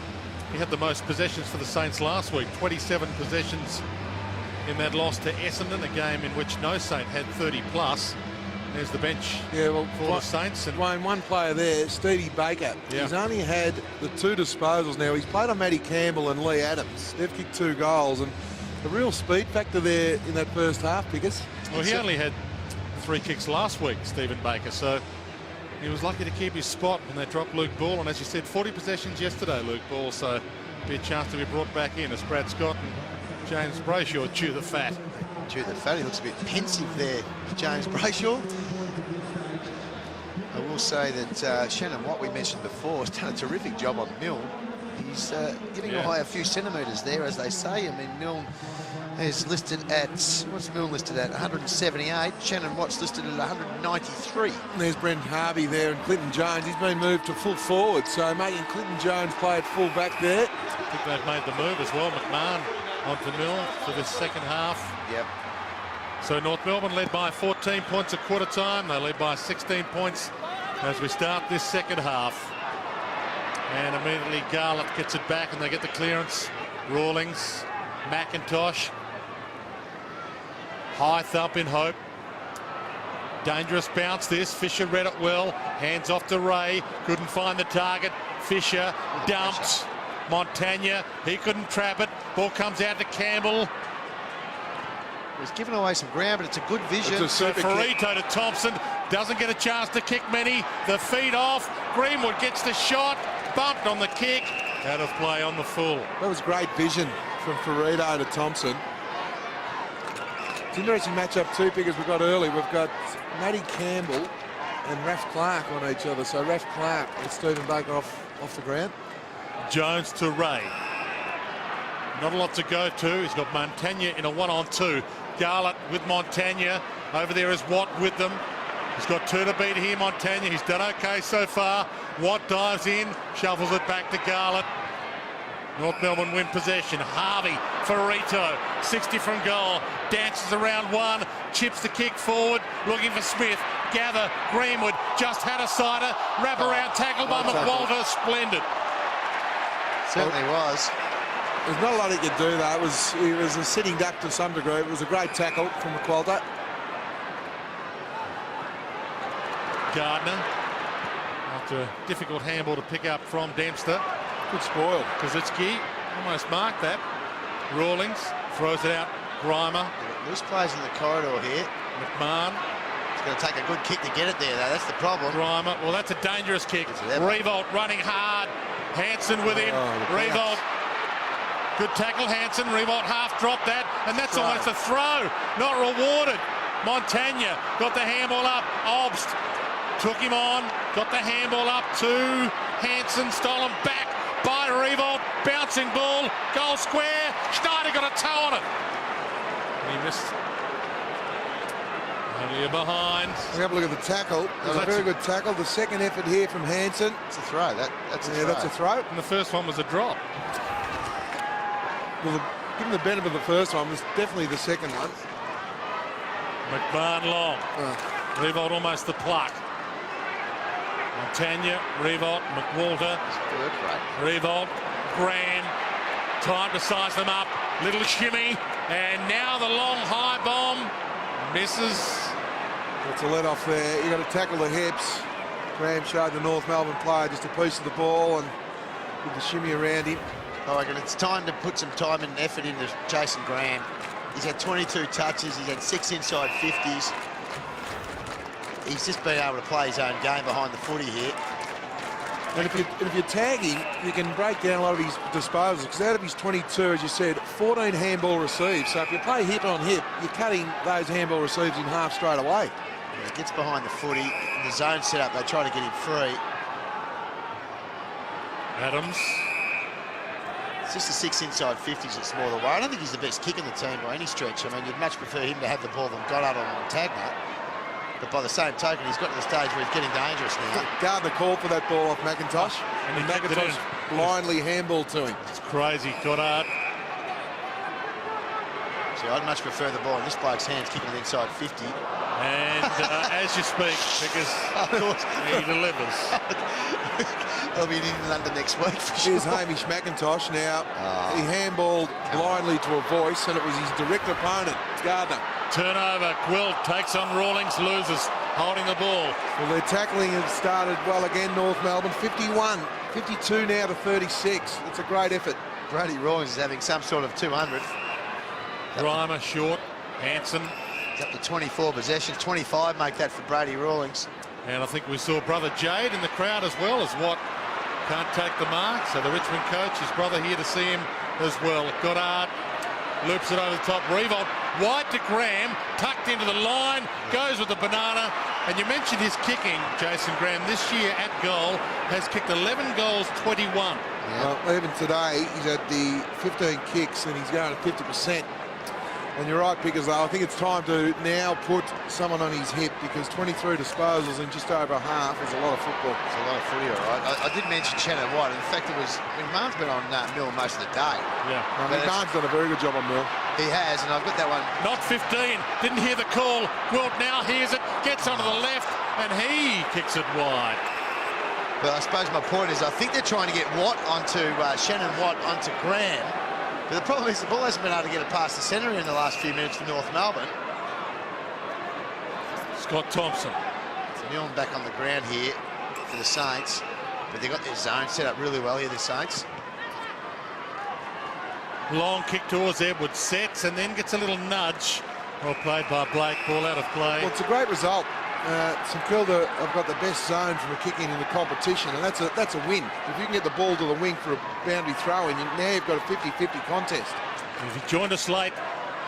he had the most possessions for the Saints last week. 27 possessions in that loss to Essendon, a game in which no Saint had 30+. There's the bench for the Saints. And Wayne, one player there, Stevie Baker. Yeah. He's only had the 2 disposals now. He's played on Matty Campbell and Lee Adams. They've kicked 2 goals, and the real speed factor there in that first half, because well, he only had 3 kicks last week, Stephen Baker, so he was lucky to keep his spot when they dropped Luke Ball. And as you said, 40 possessions yesterday, Luke Ball, so be a chance to be brought back in as Brad Scott and James Brayshaw chew the fat. Chew the fat. He looks a bit pensive there, James Brayshaw. I will say that Shannon Watt, we mentioned before, has done a terrific job on Milne. He's giving away a few centimetres there, as they say. I mean, Milne is listed at, what's Milne listed at? 178. Shannon Watt's listed at 193. And there's Brent Harvey there, and Clinton Jones. He's been moved to full forward, so making Clinton Jones play at full back there. I think they've made the move as well. McMahon onto Milne for this second half. Yep. So North Melbourne led by 14 points at quarter time. They lead by 16 points as we start this second half. And immediately Garlett gets it back and they get the clearance. Rawlings, McIntosh. High thump in Hope. Dangerous bounce this. Fisher read it well. Hands off to Ray. Couldn't find the target. Fisher dumped. Montagna, he couldn't trap it. Ball comes out to Campbell. He's given away some ground, but it's a good vision. It's a super kick. Ferrito to Thompson. Doesn't get a chance to kick many. The feet off. Greenwood gets the shot. Bumped on the kick. Out of play on the full. That was great vision from Ferrito to Thompson. It's an interesting matchup too, because we've got early. We've got Matty Campbell and Raf Clark on each other. So Raf Clark and Stephen Baker off the ground. Jones to Ray. Not a lot to go to. He's got Montagna in a 1-on-2. Garlett with Montagna. Over there is Watt with them. He's got 2 to beat here, Montagna. He's done okay so far. Watt dives in, shuffles it back to Garlett. North Melbourne win possession. Harvey, Ferrito, 60 from goal. Dances around one, chips the kick forward, looking for Smith. Gather, Greenwood just had a sider. Wrap around tackle by McWalter. Splendid. Certainly was. There's not a lot he could do though. It was a sitting duck to some degree. It was a great tackle from McWalter. Gardner, after a difficult handball to pick up from Dempster. Good spoil. Kazitsky almost marked that. Rawlings throws it out. Grimer. Loose players in the corridor here. McMahon. It's going to take a good kick to get it there, though. That's the problem. Grimer. Well, that's a dangerous kick. Revolt running hard. Hansen with him. Revolt. Good tackle, Hansen. Revolt half dropped that, and that's almost a throw. Not rewarded. Montagna got the handball up. Obst took him on. Got the handball up to Hansen. Stolen back by Revolt. Bouncing ball. Goal square. Schneider got a toe on it. He missed. Only a behind. Have a look at the tackle. It was a very good tackle. The second effort here from Hansen. It's a throw. That's a throw. That's a throw. And the first one was a drop. Well, given the benefit of the first one, was definitely the second one. McMahon long. Revolt almost the pluck. Montagna, Revolt, McWalter. Revolt, Graham. Time to size them up. Little shimmy, and now the long high bomb misses. It's a let off there. You've got to tackle the hips. Graham showed the North Melbourne player just a piece of the ball and with the shimmy around him. I reckon it's time to put some time and effort into Jason Graham. He's had 22 touches. He's had 6 inside 50s. He's just been able to play his own game behind the footy here. And if you tag him, you can break down a lot of his disposals, because out of his 22, as you said, 14 handball receives. So if you play hip on hip, you're cutting those handball receives in half straight away. He gets behind the footy. In the zone setup, they try to get him free. Adams. It's just the 6 inside 50s that's more the worry. I don't think he's the best kick in the team by any stretch. I mean, you'd much prefer him to have the ball than Goddard on Montagna. But by the same token, he's got to the stage where he's getting dangerous now. Gardner called for that ball off McIntosh, and McIntosh blindly handballed to him. It's crazy, Goddard. See, I'd much prefer the ball in this bloke's hands kicking it inside 50. And as you speak, because he delivers. He'll be in London next week for sure. Here's Hamish McIntosh now. He handballed blindly to a voice, and it was his direct opponent, Gardner. Turnover. Quill takes on Rawlings, loses, holding the ball. Well, their tackling has started well again, North Melbourne. 51, 52 now to 36. It's a great effort. Brady Rawlings is having some sort of 200th. Reimer short. Hanson. He's up to 24 possessions. 25 make that for Brady Rawlings. And I think we saw brother Jade in the crowd as well, as Watt can't take the mark. So the Richmond coach, his brother here to see him as well. Goddard loops it over the top. Revolt wide to Graham, tucked into the line, goes with the banana. And you mentioned his kicking, Jason Graham. This year at goal has kicked 11 goals, 21. Yeah. Well, even today, he's had the 15 kicks and he's going at 50%. And you're right, Pickers, though. I think it's time to now put someone on his hip, because 23 disposals in just over half is a lot of football. It's a lot of footy, all right. I did mention Shannon White. In fact, Marn's been on Mill most of the day. Yeah. I mean, Marn's done a very good job on Mill. He has, and I've got that one. Not 15. Didn't hear the call. Wilt now hears it, gets onto the left, and he kicks it wide. But I suppose my point is, I think they're trying to get Watt onto Shannon Watt onto Graham. But the problem is the ball hasn't been able to get it past the centre in the last few minutes for North Melbourne. Scott Thompson. So Milne back on the ground here for the Saints. But they've got their zone set up really well here, the Saints. Long kick towards Edwards, sets and then gets a little nudge. Well played by Blake, ball out of play. Well, it's a great result. St Kilda have got the best zone from a kicking in the competition, and that's a win. If you can get the ball to the wing for a boundary throw-in, now you've got a 50-50 contest. If you joined us late,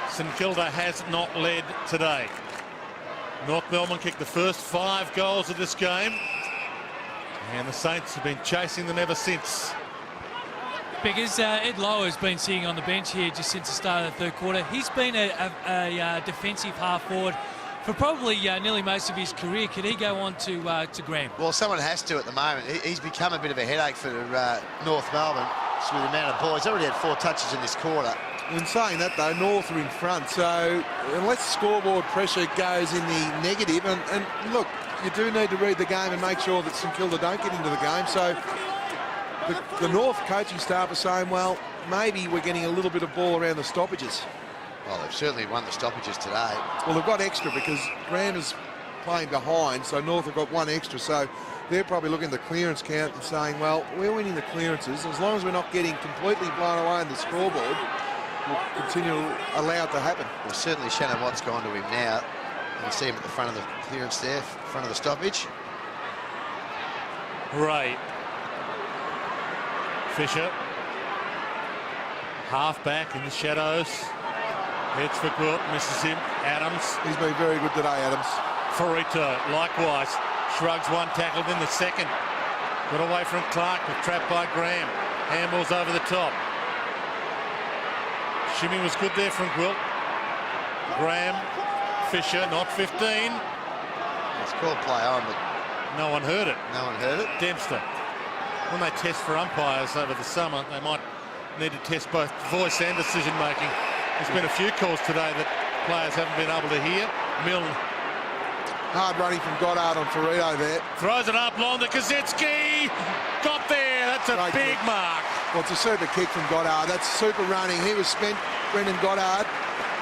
St Kilda has not led today. North Melbourne kicked the first 5 goals of this game, and the Saints have been chasing them ever since. Because Ed Lowe has been sitting on the bench here just since the start of the third quarter. He's been a defensive half-forward for probably nearly most of his career. Could he go on to Graham? Well, someone has to at the moment. He's become a bit of a headache for North Melbourne just with the amount of ball. He's already had 4 touches in this quarter. In saying that, though, North are in front, so unless scoreboard pressure goes in the negative, and look, you do need to read the game and make sure that St Kilda don't get into the game. So the North coaching staff are saying, well, maybe we're getting a little bit of ball around the stoppages. Well, they've certainly won the stoppages today. Well, they've got extra because Graham is playing behind, so North have got 1 extra. So they're probably looking at the clearance count and saying, well, we're winning the clearances. As long as we're not getting completely blown away in the scoreboard, we'll continue to allow it to happen. Well, certainly Shannon Watt's gone to him now. You can see him at the front of the clearance there, front of the stoppage. Ray. Fisher. Half back in the shadows. Heads for Quilt, misses him. Adams. He's been very good today, Adams. Farito, likewise, shrugs 1 tackle, then the second. Got away from Clark, but trapped by Graham. Handballs over the top. Shimmy was good there from Quilt. Graham, Fisher, not 15. It's called play on, but no one heard it. no one heard it. Dempster. When they test for umpires over the summer, they might need to test both voice and decision making. There's been a few calls today that players haven't been able to hear. Milne. Hard running from Goddard on Farito there. Throws it up long to Kaczynski. Got there. That's a Great big kick. mark. Well, it's a super kick from Goddard. That's super running. He was spent, Brendan Goddard,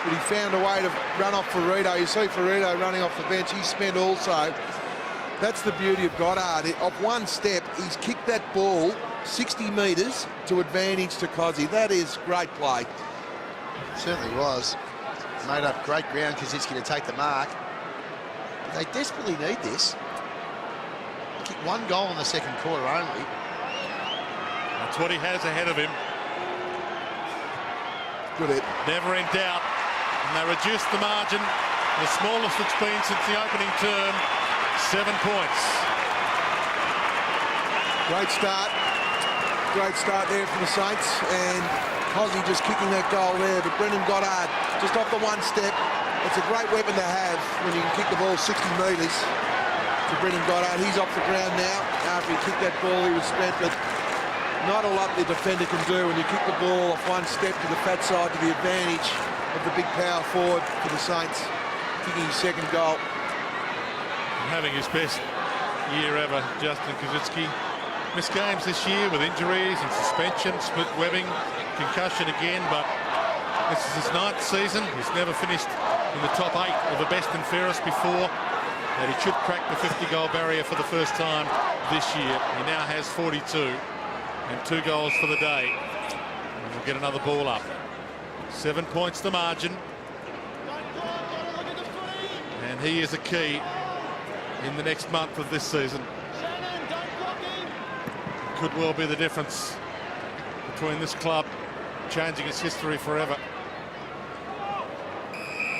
but he found a way to run off Ferrito. You see Ferrito running off the bench. He's spent also. That's the beauty of Goddard. Off one step, he's kicked that ball 60 metres to advantage to Cozzy. That is great play. Certainly was. Made up great ground, Kaczynski to take the mark. But they desperately need this. Kick 1 goal in the second quarter only. That's what he has ahead of him. Good hit. Never in doubt. And they reduced the margin. The smallest it's been since the opening term. 7 points. Great start. Great start there from the Saints. And Cozzy just kicking that goal there. But Brendan Goddard just off the one step. It's a great weapon to have when you can kick the ball 60 metres to Brendan Goddard. He's off the ground now. After he kicked that ball, he was spent. But not a lot the defender can do when you kick the ball off one step to the fat side to the advantage of the big power forward for the Saints. Kicking his second goal. Having his best year ever, Justin Kaczynski. Missed games this year with injuries and suspension, split webbing, concussion again, but this is his 9th season. He's never finished in the top 8 of the best and fairest before, and he should crack the 50-goal barrier for the first time this year. He now has 42 and 2 goals for the day. And we'll get another ball up. 7 points the margin. And he is a key in the next month of this season. Could well be the difference between this club changing its history forever.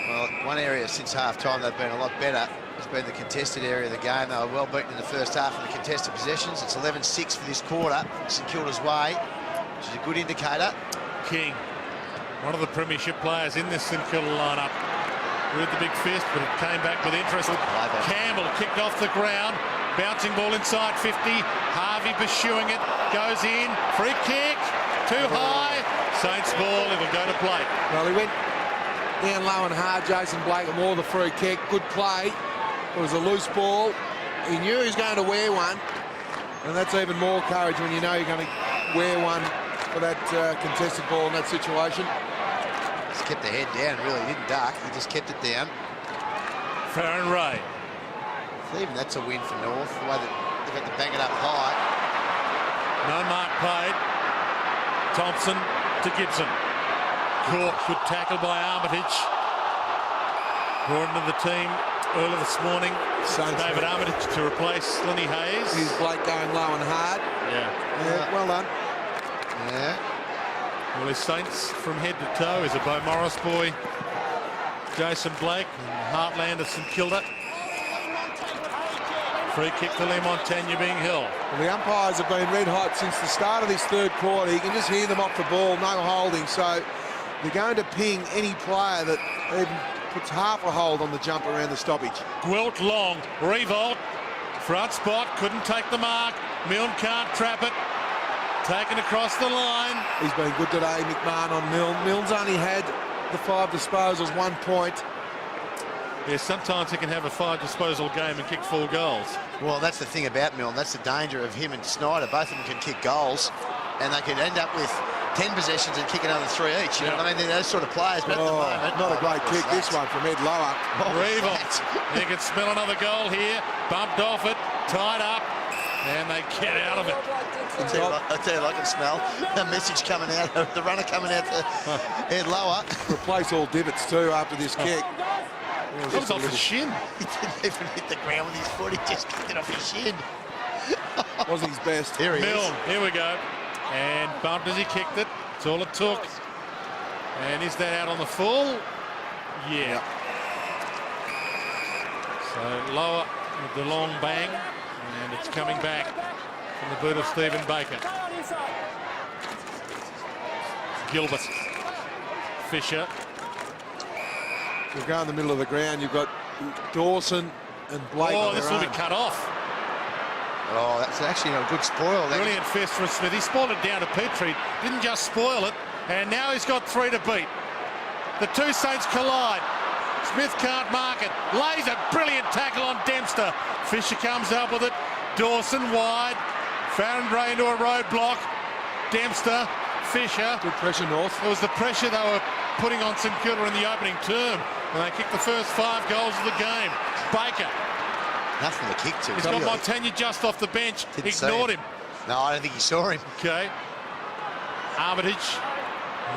Well, one area since half-time they've been a lot better has been the contested area of the game. They were well beaten in the first half in the contested possessions. It's 11-6 for this quarter. St Kilda's way, which is a good indicator. King, one of the premiership players in this St Kilda lineup, with the big fist, but it came back with interest. Campbell kicked off the ground, bouncing ball inside 50. Harvey pursuing it, goes in, free kick, too high. Saints ball, it'll go to Blake. Well, he went down low and hard, Jason Blake, and more the free kick. Good play. It was a loose ball. He knew he was going to wear one, and that's even more courage when you know you're going to wear one for that contested ball in that situation. Just kept the head down, really didn't duck. He just kept it down. Farron Ray. Even that's a win for North, the way that they've had to bang it up high. No mark paid. Thompson to Gibson. Caught, good tackle by Armitage. Brought into the team early this morning. Saints David Armitage to replace Lenny Hayes. He's Blake going low and hard. Yeah. Yeah, well done. Yeah. Well, his Saints from head to toe is a Bo Morris boy, Jason Blake, and Heartland of St Kilda. Free kick to Lee Montagna being held. Well, the umpires have been red hot since the start of this third quarter. You can just hear them off the ball, no holding. So they're going to ping any player that even puts half a hold on the jump around the stoppage. Gwilt long, revolt, front spot, couldn't take the mark. Milne can't trap it. Taken across the line. He's been good today, McMahon on Milne. Milne's only had the 5 disposals, 1 point. Yeah, sometimes he can have a 5 disposal game and kick 4 goals. Well, that's the thing about Milne. That's the danger of him and Snyder. Both of them can kick goals, and they could end up with 10 possessions and kick another 3 each. You know what I mean? They're those sort of players, but at the moment... Not a great kick, this one from Ed Lower. Revolt. He can smell another goal here. Bumped off it, tied up, and they get out of it. I'll tell you what I can smell. The message coming out, the runner coming out to Ed Lower. Replace all divots too after this kick. It was off his shin. He didn't even hit the ground with his foot. He just kicked it off his shin. Wasn't his best. Here he is. Milne, here we go. And bumped as he kicked it. That's all it took. And is that out on the full? Yeah. So Lower with the long bang. And it's coming back from the boot of Stephen Baker. Gilbert. Fisher. You'll go in the middle of the ground. You've got Dawson and Blake. Oh, on this their will own. be cut off. Oh, that's actually a good spoil. Brilliant fist from Smith. He spoiled it down to Petrie. Didn't just spoil it. And now he's got 3 to beat. The two Saints collide. Smith can't mark it. Lays a brilliant tackle on Dempster. Fisher comes up with it. Dawson wide. Farron Gray into a roadblock. Dempster, Fisher. Good pressure, North. It was the pressure they were putting on St Kilda in the opening term, and they kicked the first 5 goals of the game. Baker. Nothing to kick to. He's got Montagna just off the bench. Ignored him. No, I don't think he saw him. Okay. Armitage.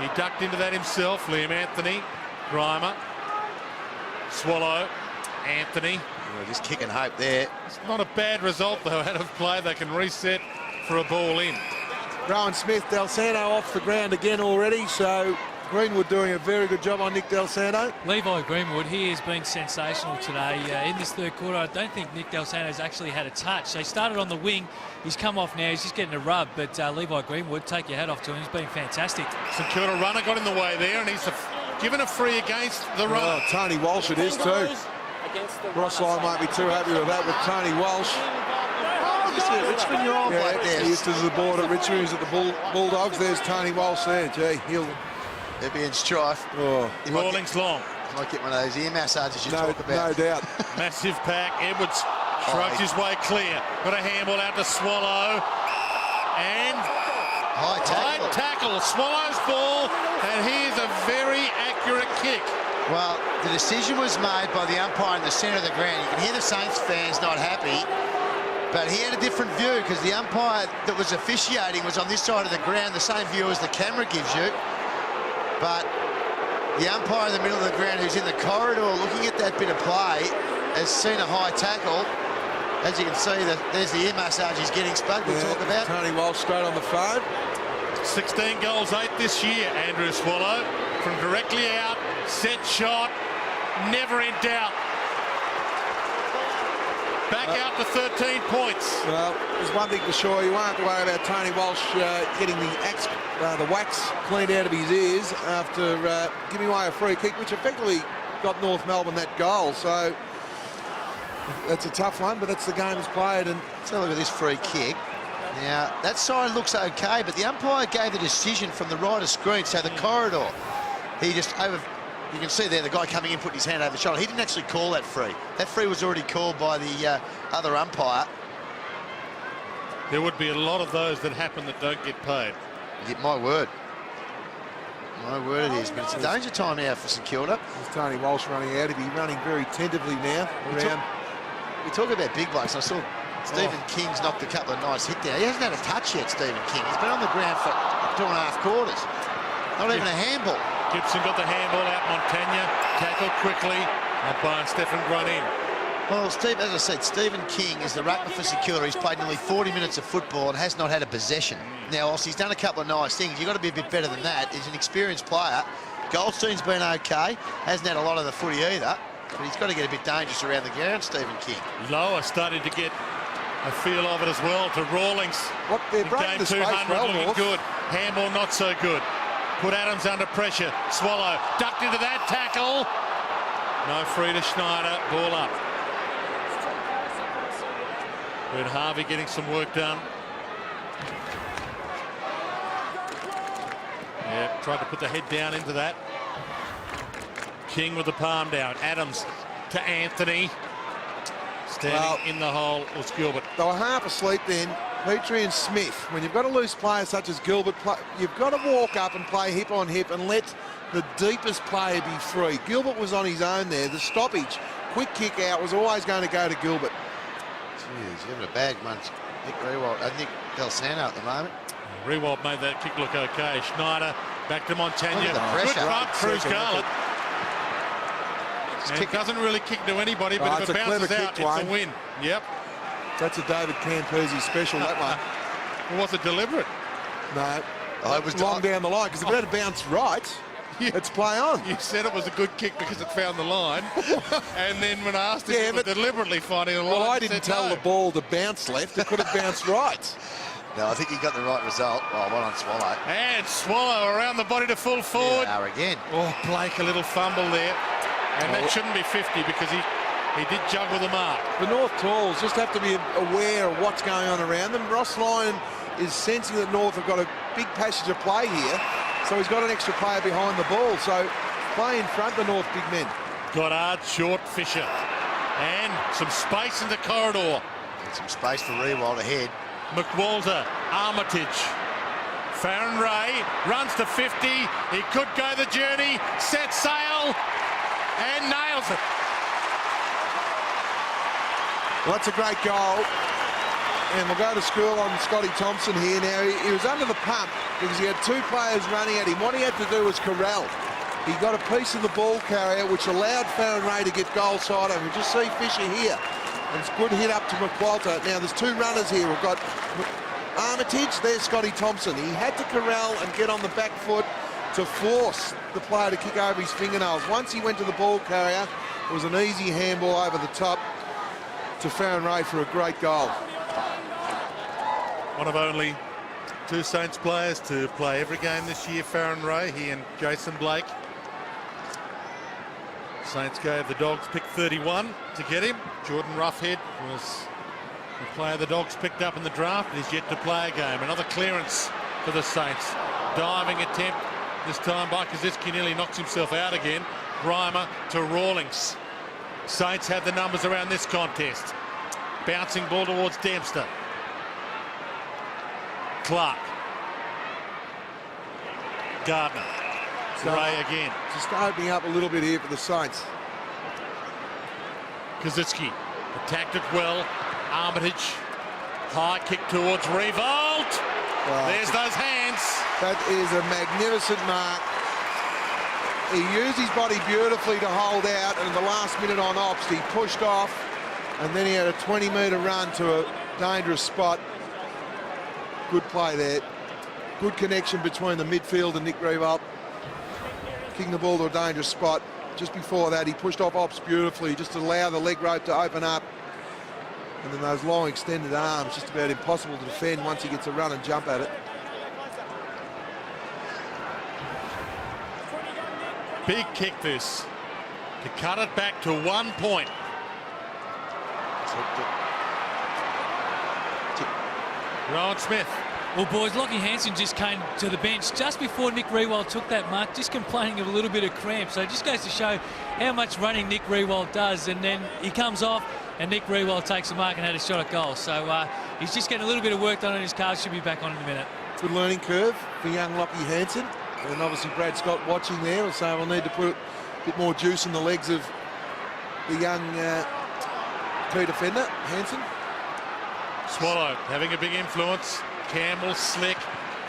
He ducked into that himself. Liam Anthony. Grimer. Swallow. Anthony. Just kicking hope there. It's not a bad result, though, out of play. They can reset for a ball in. Rowan Smith, Del Santo off the ground again already, so Greenwood doing a very good job on Nick Del Santo. Levi Greenwood, he has been sensational today. In this third quarter, I don't think Nick Del Santo's actually had a touch. They started on the wing. He's come off now. He's just getting a rub. But Levi Greenwood, take your hat off to him. He's been fantastic. St Kilda runner got in the way there, and he's given a free against the runner. Oh, Tony Walsh it is too. Ross Lyon won't be too happy with that with Tony Walsh. Richmond, you're on like He this. used to the board at Richmond. He's at the Bulldogs. There's Tony Walsh there. Gee, he'll be in strife. Oh. Rawlings long. Might get one of those ear massages you talk about. No doubt. Massive pack. Edwards shrugs his way clear. Got a handball out to Swallow. And High tackle. Swallow's ball. And here's a very accurate kick. Well, the decision was made by the umpire in the centre of the ground. You can hear the Saints fans not happy, but he had a different view because the umpire that was officiating was on this side of the ground, the same view as the camera gives you. But the umpire in the middle of the ground, who's in the corridor looking at that bit of play, has seen a high tackle. As you can see, there's the ear massage he's getting, Spud, we'll talk about. Tony Walsh straight on the phone. 16 goals, 8 this year, Andrew Swallow. From directly out, set shot, never in doubt. Back out to 13 points. Well, there's one thing for sure. You won't have to worry about Tony Walsh getting the wax cleaned out of his ears after giving away a free kick, which effectively got North Melbourne that goal. So that's a tough one, but that's the game that's played. And let's have a look at this free kick. Now, that side looks okay, but the umpire gave the decision from the right of screen, so the corridor. He just you can see there the guy coming in putting his hand over the shoulder. He didn't actually call that free. That free was already called by the other umpire. There would be a lot of those that happen that don't get paid. My word. My word it is. But it's a danger time now for St Kilda. There's Tony Walsh running out. He'll be running very tentatively now around. We talk about big blokes. I saw Stephen King's knocked a couple of nice hit down. He hasn't had a touch yet, Stephen King. He's been on the ground for 2.5 quarters. Not even a handball. Gibson got the handball out. Montagna tackled quickly. Umpire and Stephen Grun in. Well, Steve, as I said, Stephen King is the ruckman for St Kilda. He's played nearly 40 minutes of football and has not had a possession. Now, whilst he's done a couple of nice things, you've got to be a bit better than that. He's an experienced player. Goldstein's been okay. Hasn't had a lot of the footy either. But he's got to get a bit dangerous around the ground, Stephen King. Lower started to get a feel of it as well to Rawlings. What they're breaking the space 200 well, looking North. good. Handball not so good. Put Adams under pressure. Swallow ducked into that tackle. No free to Schneider. Ball up. With Harvey getting some work done. Yeah, tried to put the head down into that. King with the palm down. Adams to Anthony. Standing in the hole was Gilbert. They were half asleep then. Petrie and Smith. When you've got a loose player such as Gilbert, you've got to walk up and play hip on hip and let the deepest player be free. Gilbert was on his own there. The stoppage, quick kick out, was always going to go to Gilbert. Jeez, you're having a bag munch. Nick Del Santo at the moment. Rewald made that kick look okay. Schneider back to Montagna. Look at the Good pressure. front through Scarlett. And it doesn't really kick to anybody, but if it bounces out, it's a win. Yep. That's a David Campese special, that one. Was it deliberate? No. It was long down the line, because if it had bounced right, it's play on. You said it was a good kick because it found the line. And then when I asked if it was deliberately finding the line, well, I didn't tell the ball to bounce left. It could have bounced right. No, I think he got the right result. Well, one on Swallow. And Swallow around the body to full forward. Yeah, again. Oh, Blake, a little fumble there. And that shouldn't be 50 because he did juggle the mark. The North Tools just have to be aware of what's going on around them. Ross Lyon is sensing that North have got a big passage of play here, so he's got an extra player behind the ball. So play in front, the North big men. Goddard, short, Fisher. And some space in the corridor. And some space for Rewald ahead. McWalter, Armitage. Farron Ray runs to 50. He could go the journey, sets sail, and nails it. Well, that's a great goal. And we'll go to school on Scotty Thompson here. Now, he was under the pump because he had two players running at him. What he had to do was corral. He got a piece of the ball carrier, which allowed Farron Ray to get goal side. And we just see Fisher here. And it's a good hit up to McWalter. Now, there's two runners here. We've got Armitage, there's Scotty Thompson. He had to corral and get on the back foot to force the player to kick over his fingernails. Once he went to the ball carrier, it was an easy handball over the top to Farron Ray for a great goal. One of only two Saints players to play every game this year, Farron Ray, he and Jason Blake. Saints gave the Dogs pick 31 to get him. Jordan Roughhead was the player the Dogs picked up in the draft. He's yet to play a game. Another clearance for the Saints. Diving attempt, this time by Kosicki, nearly knocks himself out again. Grimer to Rawlings. Saints have the numbers around this contest. Bouncing ball towards Dempster. Clark. Gardner. Ray again. Just opening up a little bit here for the Saints. Kosicki attacked it well. Armitage. High kick towards Revolt. There's those hands. That is a magnificent mark. He used his body beautifully to hold out, and in the last minute on ops, he pushed off, and then he had a 20-metre run to a dangerous spot. Good play there. Good connection between the midfield and Nick Revolt. Kicking the ball to a dangerous spot. Just before that, he pushed off ops beautifully, just to allow the leg rope to open up. And then those long extended arms, just about impossible to defend once he gets a run and jump at it. Big kick this, to cut it back to 1 point. Rowan Smith. Well, boys, Lockie Hansen just came to the bench just before Nick Riewoldt took that mark, just complaining of a little bit of cramp. So it just goes to show how much running Nick Riewoldt does. And then he comes off, and Nick Riewoldt takes the mark and had a shot at goal. So he's just getting a little bit of work done on his calves. Should be back on in a minute. Good learning curve for young Lockie Hansen. And obviously Brad Scott watching there will say we'll need to put a bit more juice in the legs of the young key defender, Hansen. Swallow having a big influence. Campbell slick.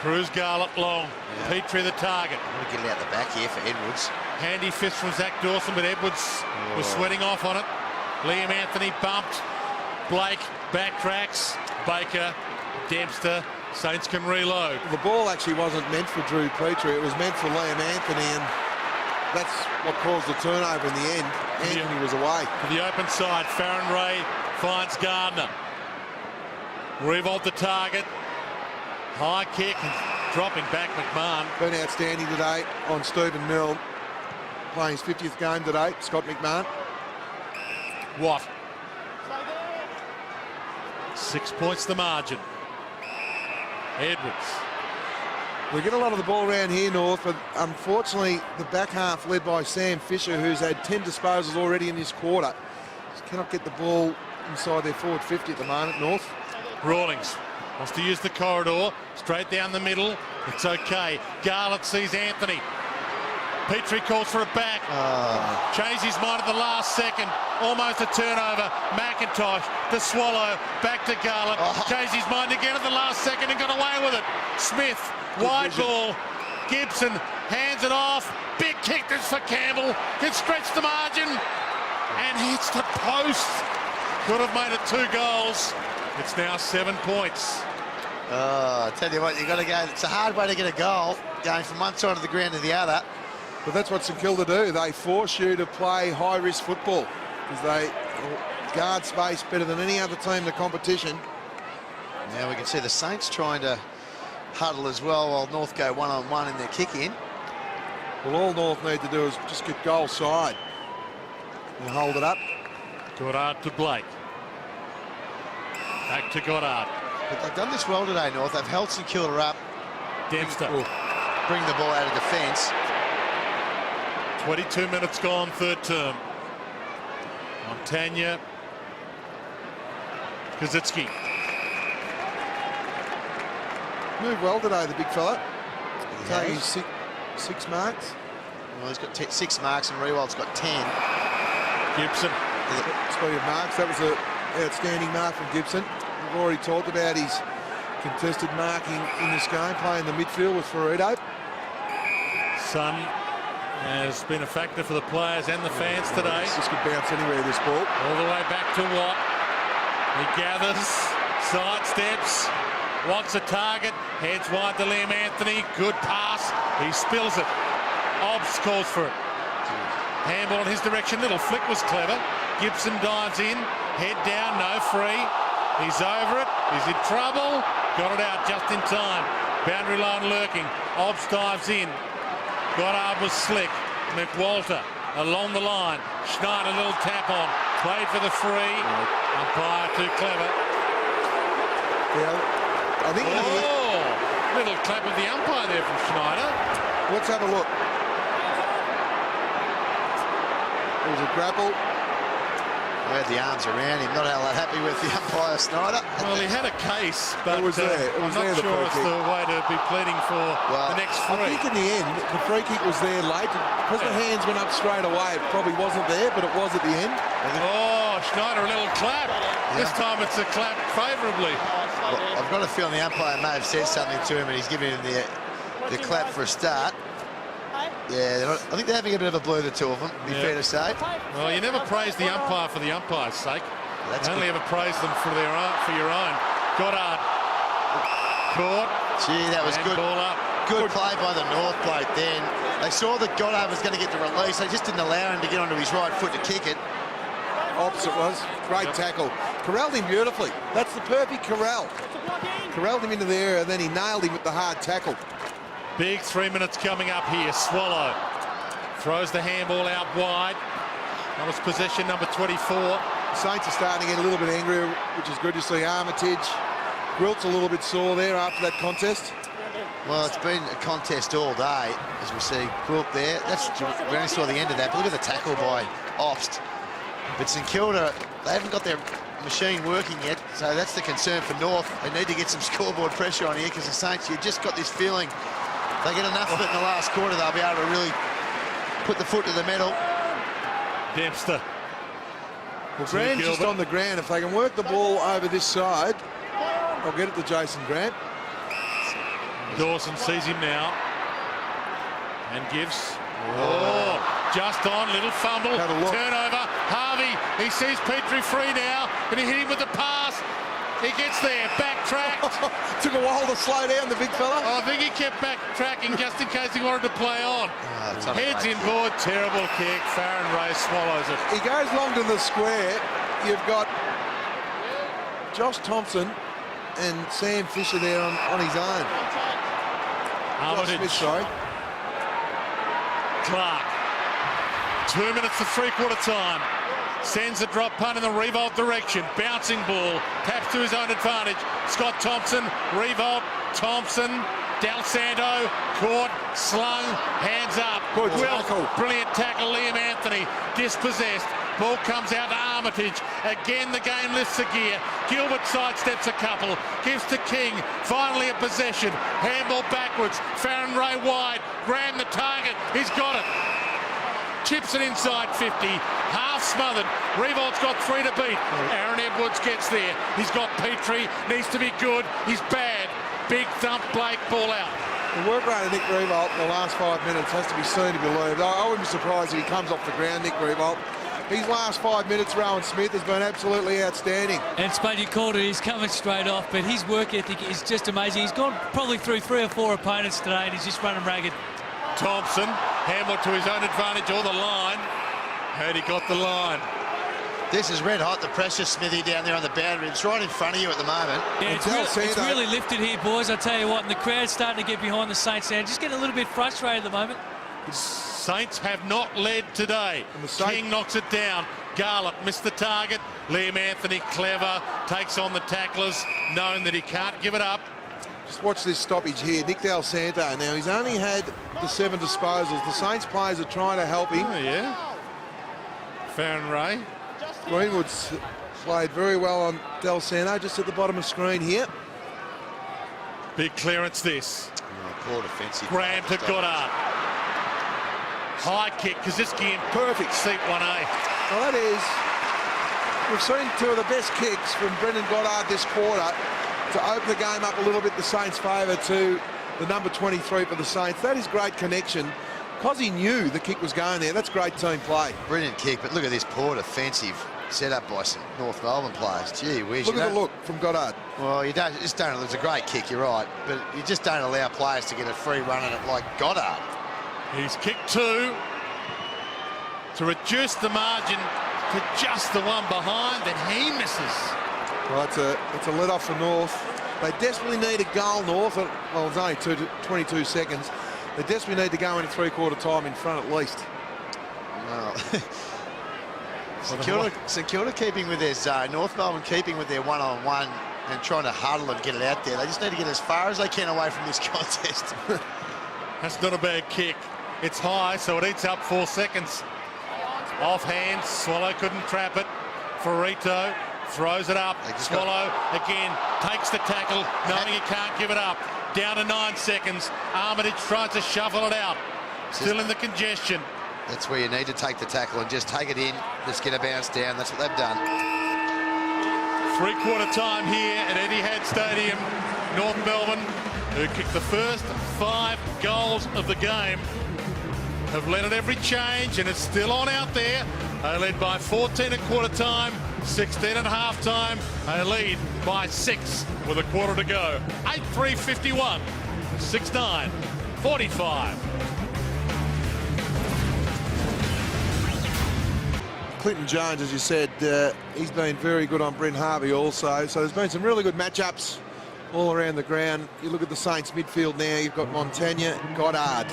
Cruz Garlett long. Yeah. Petrie the target. I'm going to get it out the back here for Edwards. Handy fist from Zach Dawson, but Edwards was sweating off on it. Liam Anthony bumped. Blake backtracks. Baker, Dempster. Saints can reload. The ball actually wasn't meant for Drew Petrie. It was meant for Liam Anthony, and that's what caused the turnover in the end. Anthony was away. To the open side, Farron Ray finds Gardner. Revolt the target. High kick, dropping back McMahon. Been outstanding today on Stephen Milne. Playing his 50th game today, Scott McMahon. Watt. 6 points the margin. Edwards. We get a lot of the ball around here, North, but unfortunately the back half led by Sam Fisher, who's had 10 disposals already in this quarter. Just cannot get the ball inside their forward 50 at the moment, North. Rawlings wants to use the corridor, straight down the middle. It's okay. Garlett sees Anthony. Petrie calls for it back. Changed his mind at the last second. Almost a turnover. McIntosh to Swallow. Back to Garlett. Changed his mind again at the last second and got away with it. Smith, wide ball. Gibson hands it off. Big kick this for Campbell. Can stretch the margin and hits the post. Could have made it 2 goals. It's now 7 points. I tell you what, you got to go. It's a hard way to get a goal, going from one side of the ground to the other. But that's what St Kilda do. They force you to play high-risk football because they guard space better than any other team in the competition. Now we can see the Saints trying to huddle as well while North go one-on-one in their kick-in. Well, all North need to do is just get goal side and hold it up. Goddard to Blake. Back to Goddard. But they've done this well today, North. They've held St Kilda up. Dempster. Bring the ball out of defence. 22 minutes gone, third term. Montagna. Kosicki. moved well today, the big fella. He Taking has. his six marks. Well, he's got 6 marks and Rewald's got 10. Gibson. Speaking of marks, that was an outstanding mark from Gibson. We've already talked about his contested marking in this game, playing the midfield with Ferrito. Sun has been a factor for the players and the fans today. This could bounce anywhere, this ball. All the way back to Watt. He gathers, sidesteps, wants a target, heads wide to Liam Anthony. Good pass. He spills it. Obbs calls for it. Handball in his direction. Little flick was clever. Gibson dives in. Head down, no free. He's over it. He's in trouble. Got it out just in time. Boundary line lurking. Obbs dives in. Goddard was slick. McWalter along the line. Schneider, a little tap on. Played for the free. Umpire too clever. Yeah, I think Little clap of the umpire there from Schneider. let's have a look. It was a grapple. We had the arms around him, not all that happy with the umpire, Snyder. Well, he had a case, but It was there. It was I'm there, not the sure free it's kick. the way to be pleading for the next I free. think in the end, the free kick was there late. Because the hands went up straight away, it probably wasn't there, but it was at the end. Oh, Schneider, a little clap. This time it's a clap favourably. Well, I've got a feeling the umpire may have said something to him and he's giving him the clap for a start. Yeah, I think they're having a bit of a blue, the two of them, be fair to say. Well, you never praise the umpire for the umpire's sake. That's You only good. ever praise them for your own. Goddard caught. Gee, that was and good. Ball up. Good play by the North bloke then. They saw that Goddard was going to get the release. They just didn't allow him to get onto his right foot to kick it. Opposite was. Great tackle. Corralled him beautifully. That's the perfect corral. Corralled him into the area, and then he nailed him with the hard tackle. Big 3 minutes coming up here. Swallow throws the handball out wide. That was possession number 24. Saints are starting to get a little bit angrier, which is good to see. Armitage. Gwilt's a little bit sore there after that contest. Well, it's been a contest all day, as we see Quilp there. We only saw the end of that, but look at the tackle by Obst. But St Kilda, they haven't got their machine working yet, so that's the concern for North. They need to get some scoreboard pressure on here, because the Saints, you just got this feeling if they get enough of it in the last quarter, they'll be able to really put the foot to the metal. Dempster. Well, Grant's just on the ground. If they can work the ball over this side, I'll get it to Jason Grant. Dawson sees him now and gives. Oh, just on, little fumble, Have a look. turnover. Harvey, he sees Petrie free now, but he hit him with the pass. He gets there, backtracked. Took a while to slow down, the big fella. I think he kept backtracking just in case he wanted to play on. It's on a Heads great inboard, terrible kick. Farron Ray swallows it. He goes long to the square. You've got Josh Thompson and Sam Fisher there on his own. Josh Smith, Armitage, sorry. Clark. 2 minutes to three-quarter time. Sends a drop punt in the Revolt direction. Bouncing ball. Taps to his own advantage. Scott Thompson. Revolt. Thompson. Del Santo. Caught. Slung. Hands up. Good Will. tackle. Brilliant tackle. Liam Anthony. Dispossessed. Ball comes out to Armitage. Again, the game lifts a gear. Gilbert sidesteps a couple. Gives to King. Finally a possession. Handball backwards. Farron Ray wide. Graham the target. He's got it. Chips it inside 50. Half smothered. Revolt's got 3 to beat. Aaron Edwards gets there. He's got Petrie. Needs to be good. He's bad. Big thump. Blake. Ball out. The work rate of Nick Revolt in the last 5 minutes has to be seen to be believed. I wouldn't be surprised if he comes off the ground, Nick Revolt. His last 5 minutes, Rowan Smith, has been absolutely outstanding. And Spade, you called it, he's coming straight off, but his work ethic is just amazing. He's gone probably through 3 or 4 opponents today, and he's just running ragged. Thompson, handball to his own advantage, or the line. Heard he got the line. This is red hot, the pressure, Smithy, down there on the boundary. It's right in front of you at the moment. Yeah, And it's, Del it's Santo- really lifted here, boys. I tell you what, and the crowd's starting to get behind the Saints now. Just getting a little bit frustrated at the moment. Saints have not led today. And the Saints- King knocks it down. Garlett missed the target. Liam Anthony, clever, takes on the tacklers, knowing that he can't give it up. Just watch this stoppage here. Nick Del Santo. Now, he's only had the 7 disposals. The Saints players are trying to help him. Oh, yeah. Farron Ray. Greenwood's played very well on Del Santo, just at the bottom of screen here. Big clearance this. Poor defensive. Graham to Goddard. High kick. Kaczynski in perfect seat 1A. Well, that is. We've seen two of the best kicks from Brendan Goddard this quarter to open the game up a little bit the Saints' favour to the number 23 for the Saints. That is great connection. Because he knew the kick was going there. That's great team play. Brilliant kick, but look at this poor defensive set up by some North Melbourne players. Gee whiz. Look at the look from Goddard. Well, you just don't. It's a great kick, you're right, but you just don't allow players to get a free run at it like Goddard. He's kicked 2 to reduce the margin to just the one behind, then he misses. Well, it's a let off for North. They desperately need a goal, North. Well, it's only 22 seconds. They desperately need to go into three-quarter time in front at least. Well, St Kilda keeping with their zone, North Melbourne keeping with their one-on-one and trying to huddle and get it out there. They just need to get as far as they can away from this contest. That's not a bad kick. It's high, so it eats up 4 seconds. Offhand, Swallow couldn't trap it. Ferrito throws it up. Swallow again takes the tackle, knowing he can't give it up. Down to 9 seconds. Armitage tries to shuffle it out. Still in the congestion. That's where you need to take the tackle and just take it in. Just get a bounce down. That's what they've done. Three-quarter time here at Etihad Stadium. North Melbourne, who kicked the first 5 goals of the game, have led at every change, and it's still on out there. They led by 14 at quarter time, 16 at half time. They lead by 6 with a quarter to go. 8-3-51, 6-9, 45. Clinton Jones, as you said, he's been very good on Brent Harvey also. So there's been some really good matchups all around the ground. You look at the Saints midfield now, you've got Montagna, Goddard.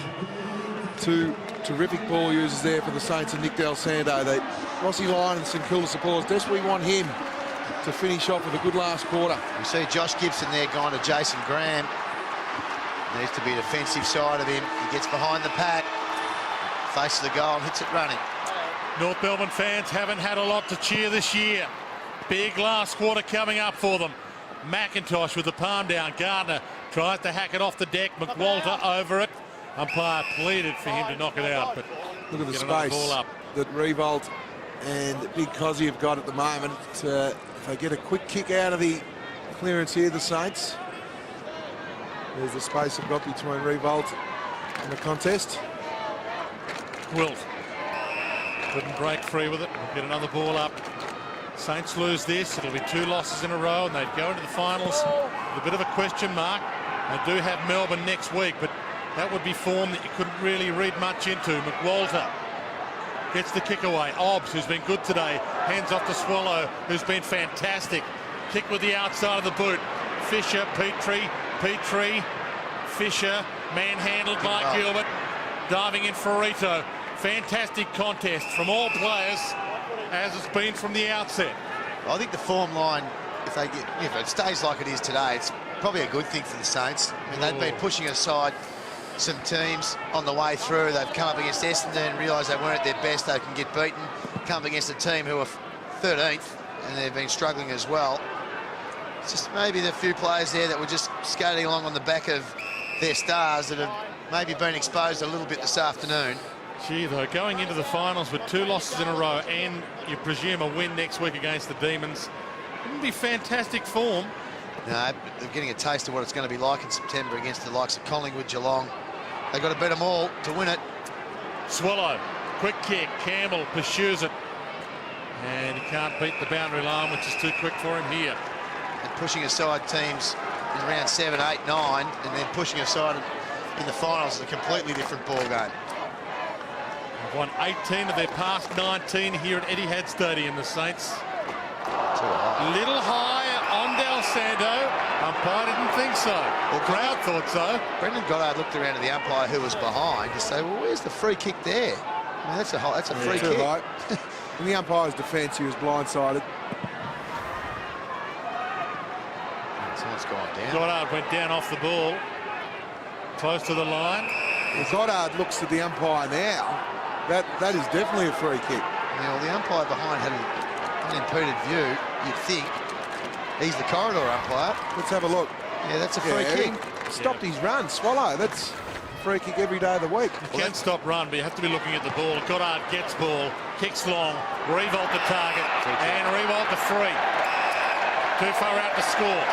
2 terrific ball users there for the Saints and Nick Del Santo. Rossi Lyon and St Kilda supporters desperately want him to finish off with a good last quarter. We see Josh Gibson there going to Jason Graham. Needs to be a defensive side of him. He gets behind the pack, faces the goal and hits it running. North Melbourne fans haven't had a lot to cheer this year. Big last quarter coming up for them. McIntosh with the palm down. Gardner tries to hack it off the deck. McWalter over it. Umpire pleaded for him to knock it out, but look at the space space up. that Revolt and Big Cozzy have got at the moment. If they get a quick kick out of the clearance here, the Saints. There's the space they've got between Revolt and the contest. Wilt couldn't break free with it. We'll get another ball up. Saints lose this. It'll be 2 losses in a row, and they'd go into the finals with a bit of a question mark. They do have Melbourne next week, but that would be form that you couldn't really read much into. McWalter gets the kick away. Obbs, who's been good today, hands off to Swallow, who's been fantastic. Kick with the outside of the boot. Fisher, Petrie, Fisher, manhandled by Gilbert. Diving in Ferrito. Fantastic contest from all players, as it's been from the outset. I think the form line, if it stays like it is today, it's probably a good thing for the Saints. I mean, they've been pushing aside some teams on the way through. They've come up against Essendon and realised they weren't at their best. They can get beaten. Come up against a team who are 13th, and they've been struggling as well. It's just maybe the few players there that were just skating along on the back of their stars that have maybe been exposed a little bit this afternoon. Gee, though, going into the finals with 2 losses in a row and you presume a win next week against the Demons, wouldn't be fantastic form. No, they're getting a taste of what it's going to be like in September against the likes of Collingwood, Geelong. They've got to beat them all to win it. Swallow, quick kick. Campbell pursues it. And he can't beat the boundary line, which is too quick for him here. And pushing aside teams in round 7, 8, 9, and then pushing aside in the finals is a completely different ball game. They've won 18 of their past 19 here at Etihad Stadium, the Saints. Too high. Little high on Del Santo. Umpire didn't think so. Well, crowd thought so. Brendan Goddard looked around to the umpire who was behind to say, well, where's the free kick there? I mean, that's a free kick. Right. In the umpire's defence, he was blindsided. Someone's gone down. Goddard went down off the ball. Close to the line. Well, Goddard looks at the umpire now. That is definitely a free kick. Now, the umpire behind had an unimpeded view. You'd think he's the corridor umpire. Let's have a look. Yeah, that's a free kick. Stopped his run. Swallow. That's a free kick every day of the week. You can stop run, but you have to be looking at the ball. Goddard gets ball, kicks long, Revolt the target, and Revolt the free. Too far out to score.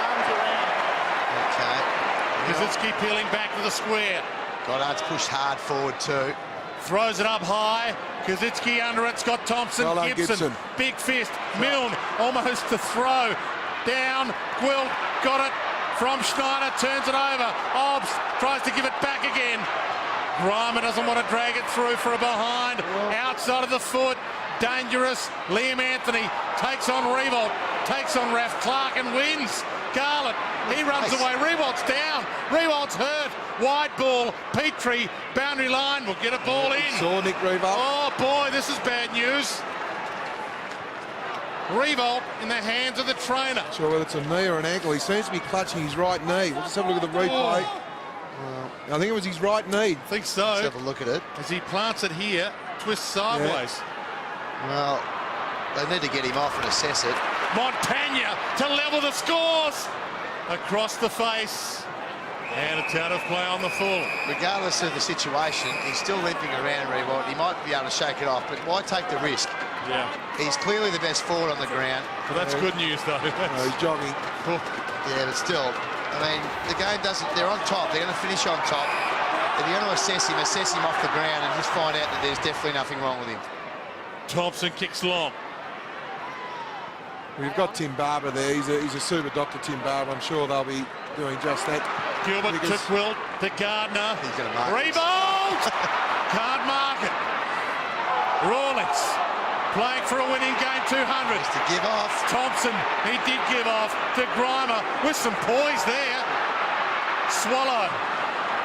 Okay. Kaczynski peeling back to the square. Goddard's pushed hard forward too. Throws it up high. Kaczynski under it. Scott Thompson. Well done, Gibson. Big fist. Milne almost to throw. Down. Gwilt got it from Schneider. Turns it over. Obbs tries to give it back again. Grimer doesn't want to drag it through for a behind. Outside of the foot. Dangerous. Liam Anthony takes on Revolt. Takes on Raf Clark and wins. Garlett, he runs away. Revolt's down. Revolt's hurt. Wide ball. Petrie, boundary line, will get a ball in. Saw Nick Revolt. Oh boy, this is bad news. Revolt in the hands of the trainer. Not sure whether it's a knee or an ankle. He seems to be clutching his right knee. We'll just have a look at the replay. I think it was his right knee. I think so. Let's have a look at it. As he plants it here, twists sideways. Well, they need to get him off and assess it. Montagna to level the scores. Across the face. And it's out of play on the full. Regardless of the situation, he's still limping around, Revolt. He might be able to shake it off, but why take the risk? Yeah. He's clearly the best forward on the ground. Well, that's good news, though. He's jogging. Yeah, but still, I mean, the game doesn't... They're on top. They're going to finish on top. If you're going to assess him off the ground and just find out that there's definitely nothing wrong with him. Thompson kicks long. We've got Tim Barber there. He's a super doctor, Tim Barber. I'm sure they'll be doing just that. Gilbert to Gwilt to Gardner. He's going to mark it. Revolt! Can't mark it. Rawlings playing for a winning game 200. Just to give off. Thompson, he did give off to Grimer with some poise there. Swallow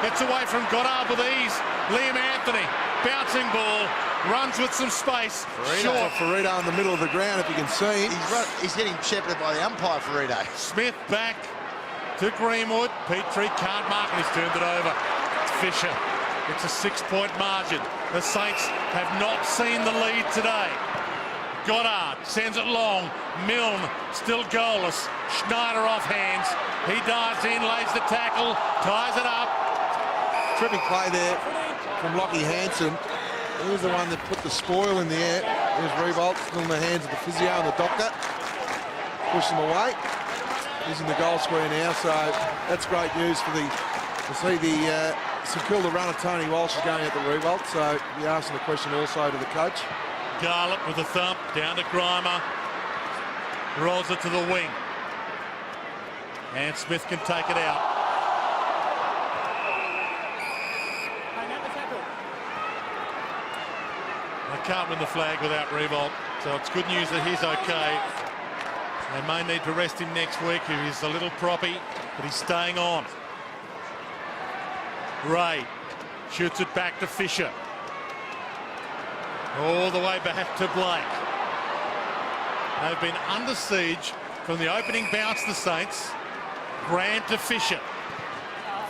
gets away from Goddard with ease. Liam Anthony, bouncing ball, runs with some space. Short. Ferrito in the middle of the ground, if you can see him. He's getting shepherded by the umpire, Ferrito. Smith back to Greenwood. Petrie can't mark it. He's turned it over. It's Fisher. It's a 6-point margin. The Saints have not seen the lead today. Goddard sends it long. Milne still goalless. Schneider off hands. He dives in, lays the tackle, ties it up. Tripping play there from Lockie Hansen. He was the one that put the spoil in the air. There's Revolt still in the hands of the physio and the doctor. Push them away. Using the goal square now, so that's great news for to see the St Kilda runner Tony Walsh is going at the Revolt. So you're asking the question also to the coach. Garlett with a thump down to Grimer. Rolls it to the wing. And Smith can take it out. They can't win the flag without Revolt, so it's good news that he's okay. They may need to rest him next week. He's a little proppy, but he's staying on. Ray shoots it back to Fisher. All the way back to Blake. They've been under siege from the opening bounce, the Saints. Grant to Fisher.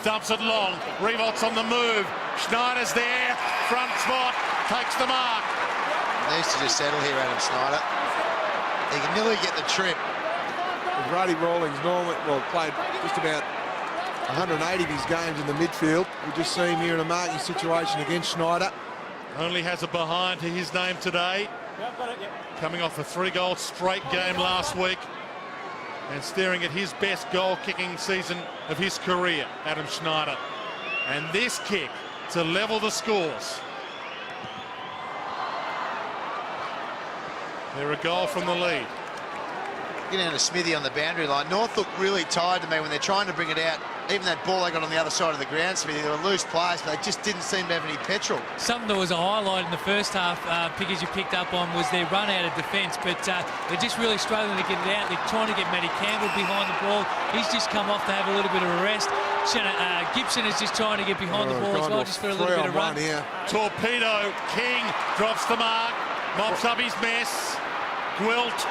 Dumps it long. Revolt's on the move. Schneider's there. Front spot. Takes the mark. Needs to just settle here, Adam Schneider. He can nearly get the trip. Brady Rawlings normally, played just about 180 of his games in the midfield. We just see him here in a marking situation against Schneider. Only has a behind to his name today. Coming off a 3-goal straight game last week. And staring at his best goal-kicking season of his career, Adam Schneider. And this kick to level the scores. They're a goal from the lead. Get down to Smithy on the boundary line. North look really tired to me when they're trying to bring it out. Even that ball they got on the other side of the ground, Smithy, they were loose players, but they just didn't seem to have any petrol. Something that was a highlight in the first half, Pickers, you picked up on, was their run out of defence, but they're just really struggling to get it out. They're trying to get Matty Campbell behind the ball. He's just come off to have a little bit of a rest. Gibson is just trying to get behind the ball as well, just for a little bit of run. Torpedo, King drops the mark, mops up his mess. Gwilt,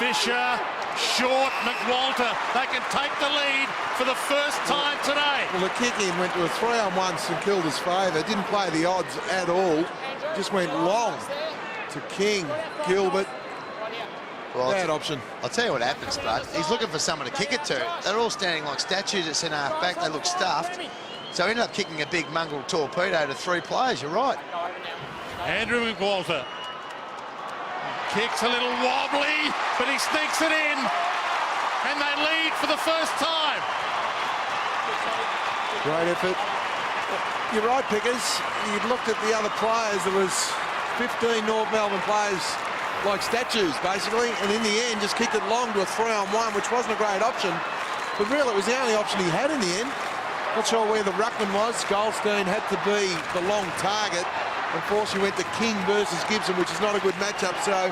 Fisher, Short, McWalter. They can take the lead for the first time today. Well, the kick-in went to a 3-on-1 St Kilda's favour. Didn't play the odds at all. Just went long to King, Gilbert, Well, Bad option. I'll tell you what happens, Bud. He's looking for someone to kick it to. They're all standing like statues at centre half back. They look stuffed. So he ended up kicking a big mongrel torpedo to 3 players. You're right. Andrew McWalter kicks a little wobbly, but he sneaks it in. And they lead for the first time. Great effort. You're right, Pickers. You looked at the other players. There was 15 North Melbourne players like statues, basically, and in the end just kicked it long to a 3-on-1, which wasn't a great option. But really, it was the only option he had in the end. Not sure where the ruckman was. Goldstein had to be the long target. Unfortunately, went to King versus Gibson, which is not a good matchup. So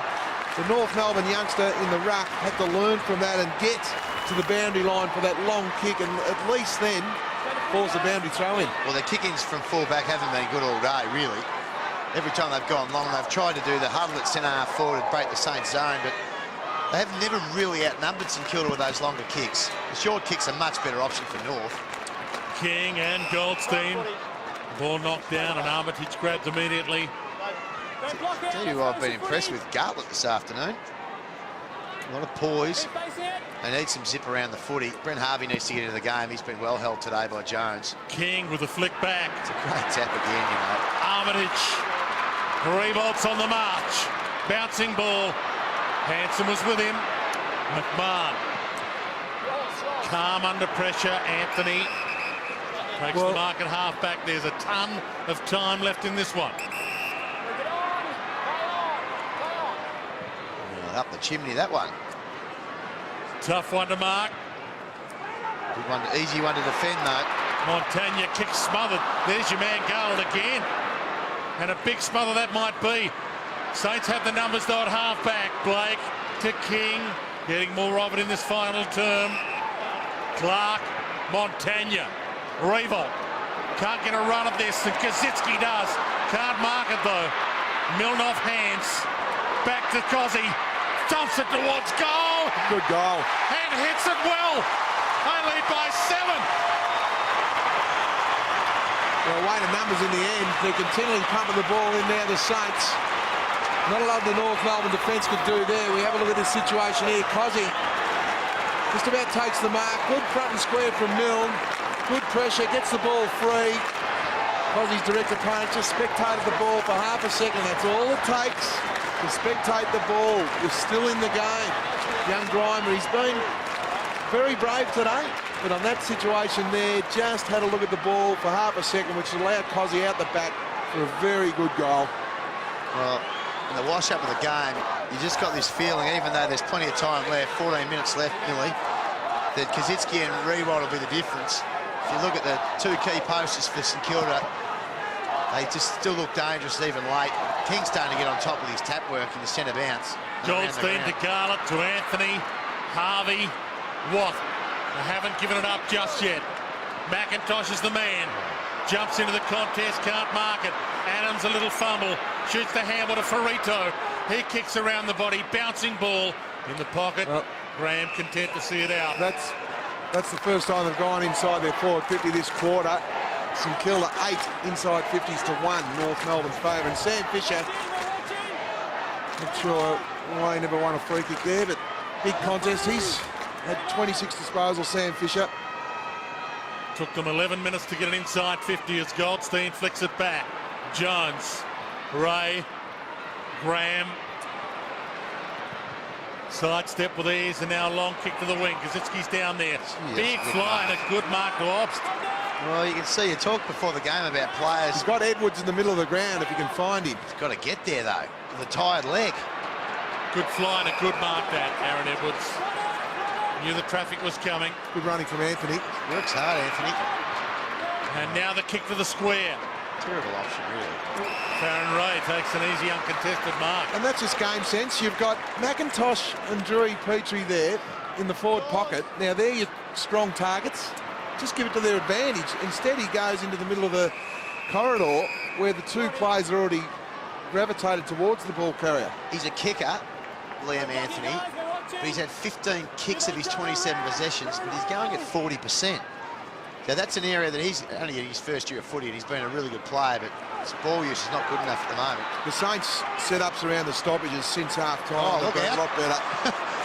the North Melbourne youngster in the ruck had to learn from that and get to the boundary line for that long kick, and at least then force the boundary throw in. Well, their kick-ins from full-back haven't been good all day, really. Every time they've gone long, they've tried to do the huddle at centre-half forward and break the Saints' zone, but they have never really outnumbered St Kilda with those longer kicks. The short kicks are a much better option for North. King and Goldstein. Ball knocked down and Armitage grabbed immediately. Tell you who I've been impressed with, Gartlett this afternoon. A lot of poise. They need some zip around the footy. Brent Harvey needs to get into the game. He's been well held today by Jones. King with a flick back. It's a great tap again, you know. Armitage revolts on the march. Bouncing ball. Hanson was with him. McMahon. Calm under pressure. Anthony takes the mark at half back. There's a ton of time left in this one. Up the chimney, that one. Tough one to mark. Good one, easy one to defend, though. Montagna kick smothered. There's your man Garland again. And a big smother that might be. Saints have the numbers though at half-back. Blake to King. Getting more of it in this final term. Clark, Montagna, Revolt. Can't get a run at this, and Kazitsky does. Can't mark it though. Milne off hands. Back to Cozzy. Dumps it towards goal. Good goal. And hits it well. They lead by 7. Well, weight of numbers in the end. They're continually pumping the ball in now, the Saints. Not a lot the North Melbourne defence could do there. We have a look at this situation here. Cozzy just about takes the mark. Good front and square from Milne. Good pressure, gets the ball free. Cozzy's direct opponent just spectated the ball for half a second. That's all it takes to spectate the ball. You're still in the game. Young Grimer, he's been very brave today, but on that situation there, just had a look at the ball for half a second, which allowed Cozzy out the back for a very good goal. Well, in the wash-up of the game, you just got this feeling, even though there's plenty of time left, 14 minutes left nearly, that Kazitsky and Rewald will be the difference. If you look at the 2 key posters for St Kilda, they just still look dangerous even late. King's starting to get on top with his tap work in the centre bounce. Goldstein to Garlett, to Anthony, Harvey, Watt. They haven't given it up just yet. McIntosh is the man. Jumps into the contest, can't mark it. Adams a little fumble, shoots the handball to Ferrito. He kicks around the body, bouncing ball in the pocket. Well, Graham content to see it out. That's the first time they've gone inside their forward 50 this quarter. St Kilda 8 inside 50s to 1, North Melbourne's favour. And Sam Fisher, not sure why he never won a free kick there, but big contest. He's had 26 disposals, Sam Fisher. Took them 11 minutes to get it inside 50 as Goldstein flicks it back. Jones, Ray, Graham. Sidestep with ease, and now a long kick to the wing. Kazitsky's down there. Yes, big fly and a good mark to Obst. Well, you can see, you talked before the game about players. He's got Edwards in the middle of the ground if you can find him. He's got to get there, though, with a tired leg. Good fly and a good mark that, Aaron Edwards. Knew the traffic was coming. Good running from Anthony. Works hard, Anthony. And now the kick to the square. Terrible option, really. Farron Ray takes an easy, uncontested mark. And that's just game sense. You've got McIntosh and Drew Petrie there in the forward pocket. Now, they're your strong targets. Just give it to their advantage. Instead, he goes into the middle of the corridor where the 2 players are already gravitated towards the ball carrier. He's a kicker, Liam Anthony, but he's had 15 kicks of his 27 possessions, but he's going at 40%. So that's an area that he's only in his first year of footy, and he's been a really good player, but His ball use is not good enough at the moment. The Saints set-ups around the stoppages since half-time. Oh, They've look been out. a lot better.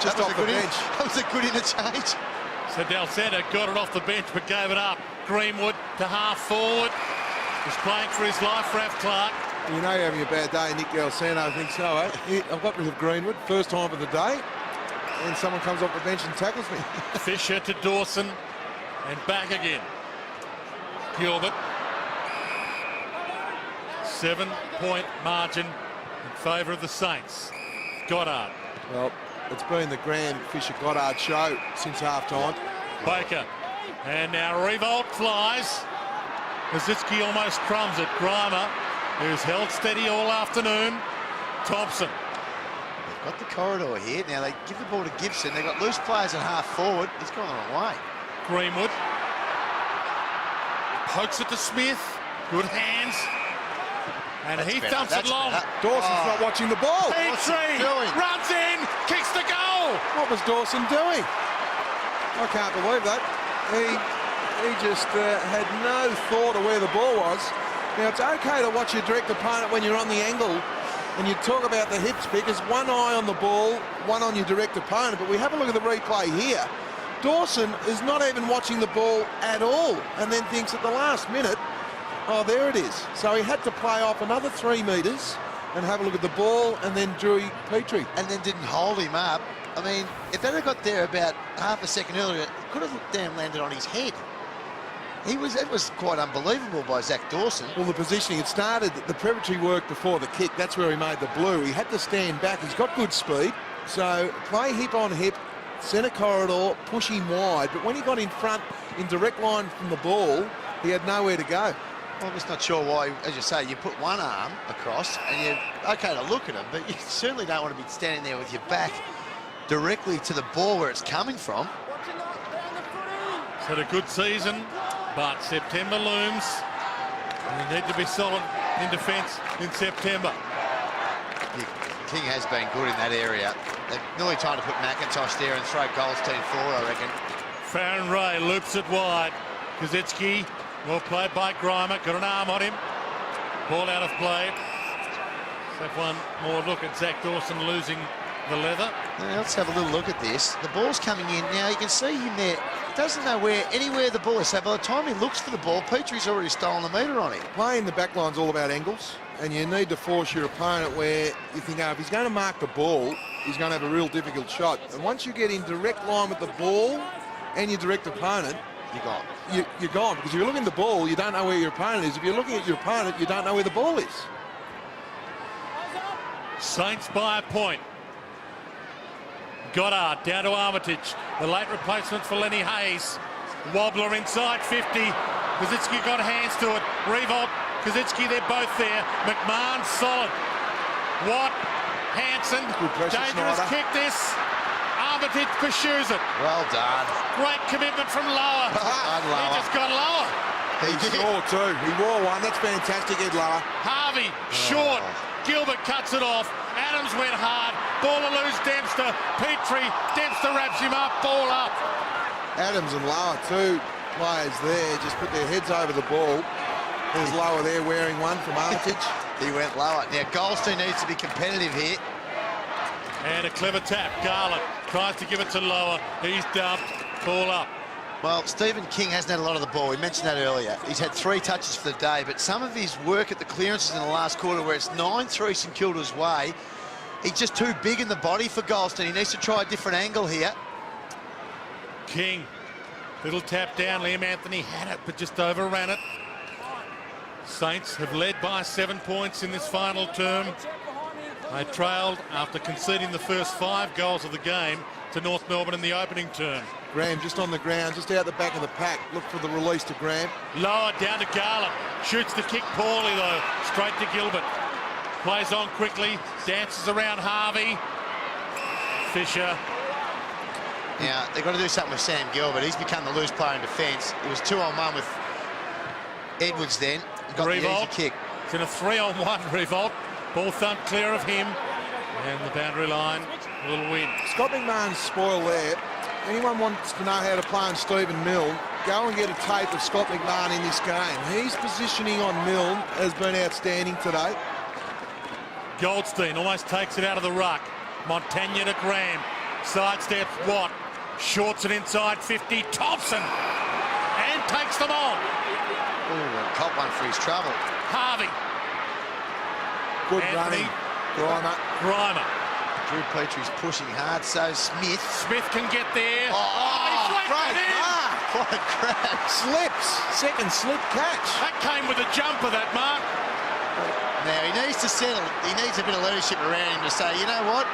Just off the bench. That was a good interchange. So Del Santo got it off the bench but gave it up. Greenwood to half forward. He's playing for his life, Ralph Clark. You know you're having a bad day, Nick Galsano thinks so, eh? I've got rid of Greenwood, first time of the day, and someone comes off the bench and tackles me. Fisher to Dawson and back again. Gilbert. 7-point margin in favour of the Saints. Goddard. Well, it's been the Graham Fisher-Goddard show since half-time. Baker. And now Revolt flies. Kazitsky almost crumbs it. Grimer, who's held steady all afternoon. Thompson. They've got the corridor here. Now they give the ball to Gibson. They've got loose players at half forward. He's gone the wrong way. Greenwood. Pokes it to Smith. Good hands. And he dumps it long. Dawson's not watching the ball. Petrie runs in, kicks the goal. What was Dawson doing? I can't believe that. He just had no thought of where the ball was. Now, it's okay to watch your direct opponent when you're on the angle, and you talk about the hips because one eye on the ball, one on your direct opponent, but we have a look at the replay here. Dawson is not even watching the ball at all, and then thinks at the last minute, oh, there it is. So he had to play off another 3 metres and have a look at the ball, and then drew Petrie. And then didn't hold him up. I mean, if that had got there about half a second earlier, it could have damn landed on his head. It was quite unbelievable by Zach Dawson. Well, the positioning, it started, the preparatory work before the kick, that's where he made the blue. He had to stand back. He's got good speed. So play hip on hip, centre corridor, push him wide. But when he got in front, in direct line from the ball, he had nowhere to go. Well, I'm just not sure why, as you say, you put one arm across and you're okay to look at him, but you certainly don't want to be standing there with your back directly to the ball where it's coming from. He's had a good season, but September looms. And you need to be solid in defence in September. King has been good in that area. They're nearly trying to put McIntosh there and throw Goldstein forward, I reckon. Farron Ray loops it wide. Kazitsky, well played by Grimer, got an arm on him. Ball out of play. Let's have one more look at Zach Dawson losing the leather. Now, let's have a little look at this. The ball's coming in. Now, you can see him there. Doesn't know anywhere the ball is. So by the time he looks for the ball, Petrie's already stolen the metre on him. Playing the back line's all about angles, and you need to force your opponent where you think, oh, if he's going to mark the ball, he's going to have a real difficult shot. And once you get in direct line with the ball and your direct opponent, You're gone. You're gone. Because if you're looking at the ball, you don't know where your opponent is. If you're looking at your opponent, you don't know where the ball is. Saints by a point. Goddard down to Armitage. The late replacement for Lenny Hayes. Wobbler inside 50. Kazitsky got hands to it. Revolt, Kazitsky, they're both there. McMahon solid. Watt, Hansen, dangerous Snyder. kick this. Armitage pursues it. Well done. Great commitment from Lower. He just got Lower. He scored too. He wore one. That's fantastic, Ed Lower. Harvey, short. Gilbert cuts it off. Adams went hard. Ball to lose Dempster. Petrie, Dempster wraps him up. Ball up. Adams and Lower, two players there, just put their heads over the ball. There's Lower there wearing one from Armitage. He went lower. Now, Goldstein needs to be competitive here. And a clever tap. Garland tries to give it to Lower. He's dumped. Ball up. Well, Stephen King hasn't had a lot of the ball. We mentioned that earlier. He's had 3 touches for the day, but some of his work at the clearances in the last quarter where it's 9-3 St Kilda's way, he's just too big in the body for Goldstein. He needs to try a different angle here. King. Little tap down. Liam Anthony had it, but just overran it. Saints have led by 7 points in this final term. They trailed after conceding the first 5 goals of the game to North Melbourne in the opening term. Graham just on the ground, just out the back of the pack. Look for the release to Graham. Lower down to Garland. Shoots the kick poorly though. Straight to Gilbert. Plays on quickly. Dances around Harvey. Fisher. Now, they've got to do something with Sam Gilbert. He's become the loose player in defence. It was 2-on-1 with Edwards then. Got the easy kick. It's in a 3-on-1 revolt. Ball thumped clear of him. And the boundary line, a little win. Scott McMahon's spoil there. Anyone wants to know how to play on Stephen Milne, go and get a tape of Scott McMahon in this game. His positioning on Milne has been outstanding today. Goldstein almost takes it out of the ruck. Montagna to Graham. Sidesteps Watt. Shorts it inside 50. Thompson. And takes them on. Ooh, and caught one for his trouble. Harvey. Good Anthony. running. Grimer. Drew Petrie's pushing hard, so Smith. Smith can get there. Oh, he's great it in. mark. What a crack. Slips. Second slip catch. That came with a jumper, that mark. Now, he needs to settle. He needs a bit of leadership around him to say, you know what?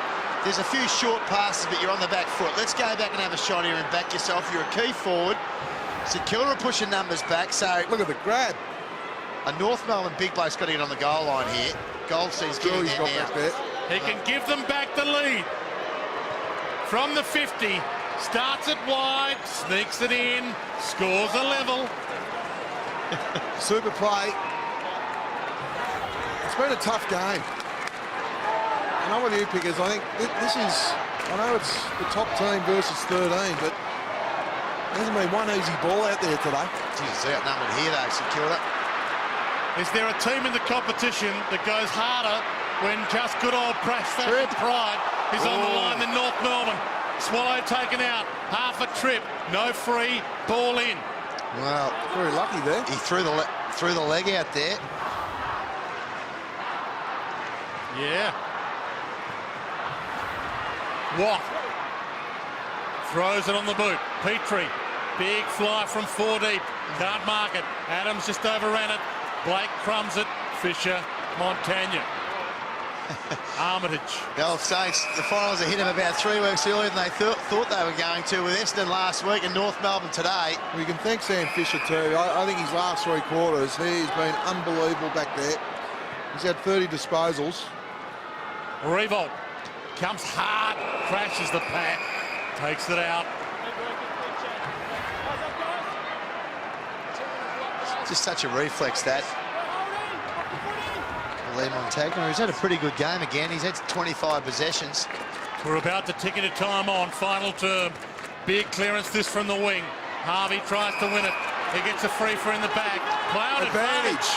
There's a few short passes, but you're on the back foot. Let's go back and have a shot here and back yourself. You're a key forward. St Kilda are pushing numbers back, so... Look at the grab. A North Melbourne big bloke's got to get on the goal line here. Goldstein's getting He's there got now. back there. He can give them back the lead. From the 50, starts it wide, sneaks it in, scores a level. Super play. It's been a tough game. I'm with you, Pickers. I think this is... I know it's the top team versus 13, but there hasn't been one easy ball out there today. Jesus, they're outnumbered here, though, St Kilda. Is there a team in the competition that goes harder when just good old pride is on the line than North Melbourne? Swallow taken out, half a trip, no free, ball in. Well, Very lucky there. he threw the leg out there. Yeah. Watt throws it on the boot. Petrie, big fly from 4 deep. Can't mark it. Adams just overran it. Blake crumbs it. Fisher, Montagna. Armitage. The old Saints, the finals have hit him about 3 weeks earlier than they thought they were going to, with Essendon last week and North Melbourne today. We can thank Sam Fisher too. I think his last 3 quarters, he's been unbelievable back there. He's had 30 disposals. Revolt comes hard, crashes the pad, takes it out. Just such a reflex, that. Lee Montagna, who's had a pretty good game again. He's had 25 possessions. We're about to tick into time on, final term. Big clearance this from the wing. Harvey tries to win it. He gets a free for in the back. Play on advantage.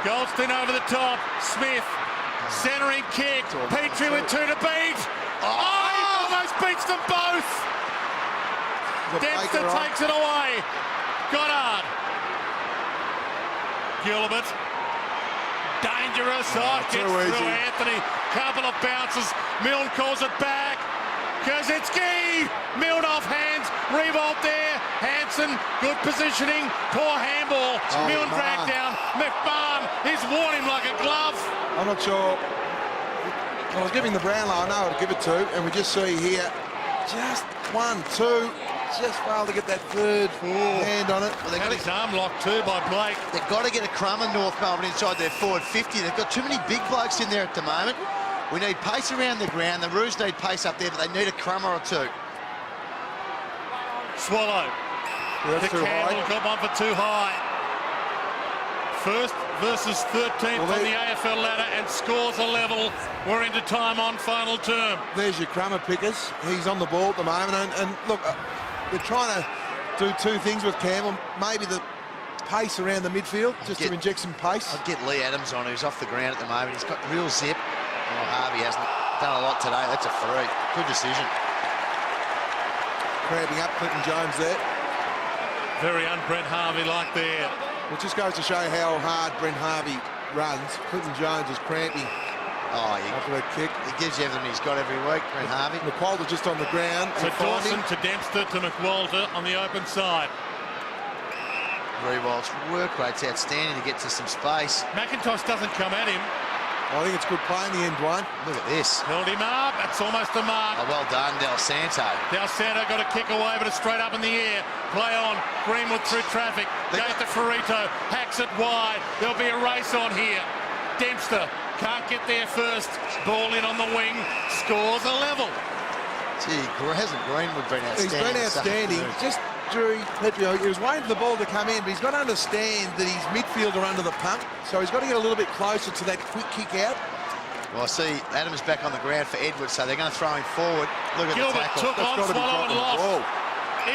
Goldstein over the top. Smith, centering kick. Petrie with 2 to beat. Oh, he almost beats them both. Dempster takes it away. Goddard. Gilbert. Dangerous. Oh, gets through Anthony. Couple of bounces. Milne calls it back. Kozinski. Milne off hands. Revolt there. Hansen. Good positioning. Poor handball. Milne dragged down. McMahon. He's worn him like a glove. I'm not sure. I was giving the Brownlow, I know I'd give it to, and we just see here, just 1, 2, just failed to get that third hand on it. Well, they Got his arm locked too by Blake. They've got to get a crumb in North Melbourne inside their forward 50. They've got too many big blokes in there at the moment. We need pace around the ground. The Roos need pace up there, but they need a crummer or 2. Swallow. Yeah, that's The too Campbell high. got one for too high. First versus 13th on the AFL ladder and scores a level. We're into time on final term. There's your crummer, Pickers. He's on the ball at the moment, and look, they're trying to do 2 things with Campbell. Maybe the pace around the midfield, just to inject some pace. I'd get Lee Adams on, who's off the ground at the moment. He's got real zip. Oh, Harvey hasn't done a lot today. That's a free. Good decision. Cramping up Clinton Jones there. Very un-Brent Harvey like there. It just goes to show how hard Brent Harvey runs. Clinton Jones is cramping Oh, after that kick. he gives you everything he's got every week, Brent Harvey. McWalter just on the ground. To and finding. Dawson, to Dempster, to McWalter on the open side. Rewald's work rate's outstanding to get to some space. McIntosh doesn't come at him. I think it's good play in the end, Dwayne. Look at this. Held him up. That's almost a mark. Oh, well done, Del Santo. Del Santo got a kick away, but it's straight up in the air. Play on. Greenwood through traffic. Goes to Ferrito. Hacks it wide. There'll be a race on here. Dempster can't get there first. Ball in on the wing. Scores a level. Gee, hasn't Greenwood been outstanding? He's been outstanding. Just Drew Petrio, he was waiting for the ball to come in, but he's got to understand that his midfielder under the pump, so he's got to get a little bit closer to that quick kick out. Well, I see Adams back on the ground for Edwards, so they're going to throw him forward. Look at Gilbert the tackle. took on That's got to be Swallow and dropping the lost. ball.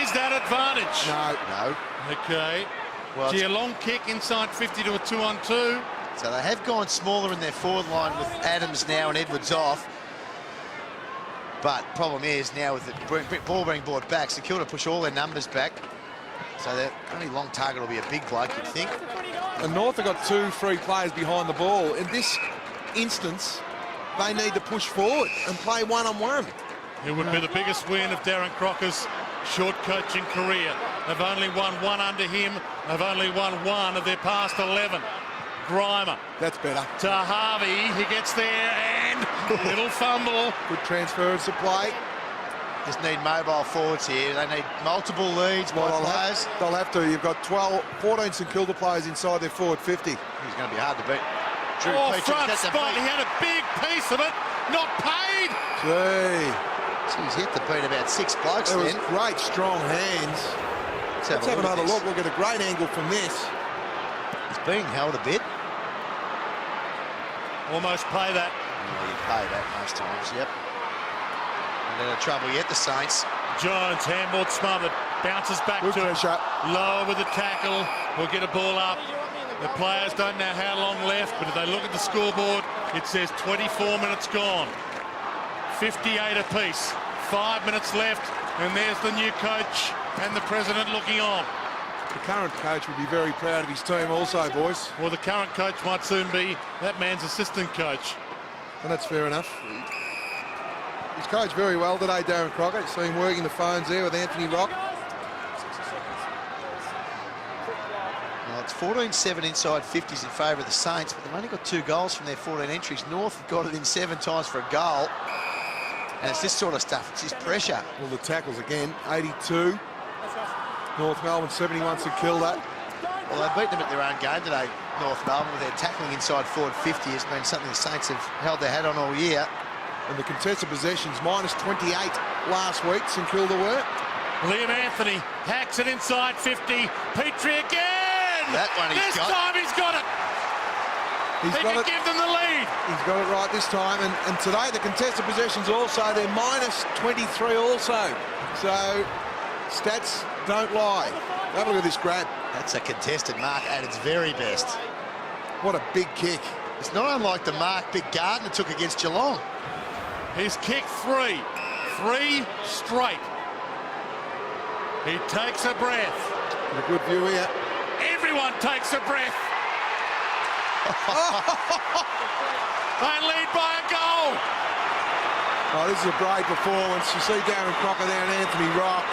Is that advantage? No. Okay. Well, Gee, a long kick inside 50 to a 2-on-2. so they have gone smaller in their forward line with Adams now and Edwards off. But problem is now with the ball being brought back, so Kilda push all their numbers back. So their only long target will be a big bloke, you'd think. And North have got 2 free players behind the ball. In this instance, they need to push forward and play one-on-one. It would be the biggest win of Darren Crocker's short coaching career. They've only won 1 under him. They've only won 1 of their past 11. Grimer That's better. to Harvey. He gets there and little fumble. Good transference of play. Just need mobile forwards here. They need multiple leads by players. They'll have to. You've got 14 St Kilda players inside their forward 50. He's going to be hard to beat. Drew Oh, Petrie front gets the spot. beat. He had a big piece of it. Not paid. Gee, He's hit the beat about 6 blokes that was then. great, strong hands. Let's have another look. We'll get a great angle from this. He's being held a bit. Almost pay that. Oh, you pay that most times, yep. Not out of trouble yet, the Saints. Jones, handball smothered. Bounces back Good to pressure. lower with the tackle. We'll get a ball up. The players don't know how long left, but if they look at the scoreboard, it says 24 minutes gone. 58 apiece. 5 minutes left, and there's the new coach and the president looking on. The current coach would be very proud of his team also, boys. Well, the current coach might soon be that man's assistant coach. And that's fair enough. He's coached very well today, Darren Crocker. See him working the phones there with Anthony Rock. Well, it's 14-7 inside 50s in favour of the Saints, but they've only got 2 goals from their 14 entries. North have got it in 7 times for a goal. And it's this sort of stuff. It's this pressure. Well, the tackles again, 82. North Melbourne, 71 St Kilda. Well, they've beaten them at their own game today, North Melbourne, with their tackling inside forward 50 has been something the Saints have held their hat on all year. And the contested possessions, minus 28 last week, St Kilda were. Liam Anthony hacks it inside 50. Petrie again! That one he's got. This time he's got it! He can give them the lead. He's got it right this time. And today, the contested possessions also, they're minus 23 also. So, stats don't lie. Have a look at this grab. That's a contested mark at its very best. What a big kick. It's not unlike the mark Big Gardner took against Geelong. He's kicked 3. 3 straight. He takes a breath. A good view here. Everyone takes a breath. They lead by a goal. Oh, this is a great performance. You see Darren Crocker there and Anthony Rock.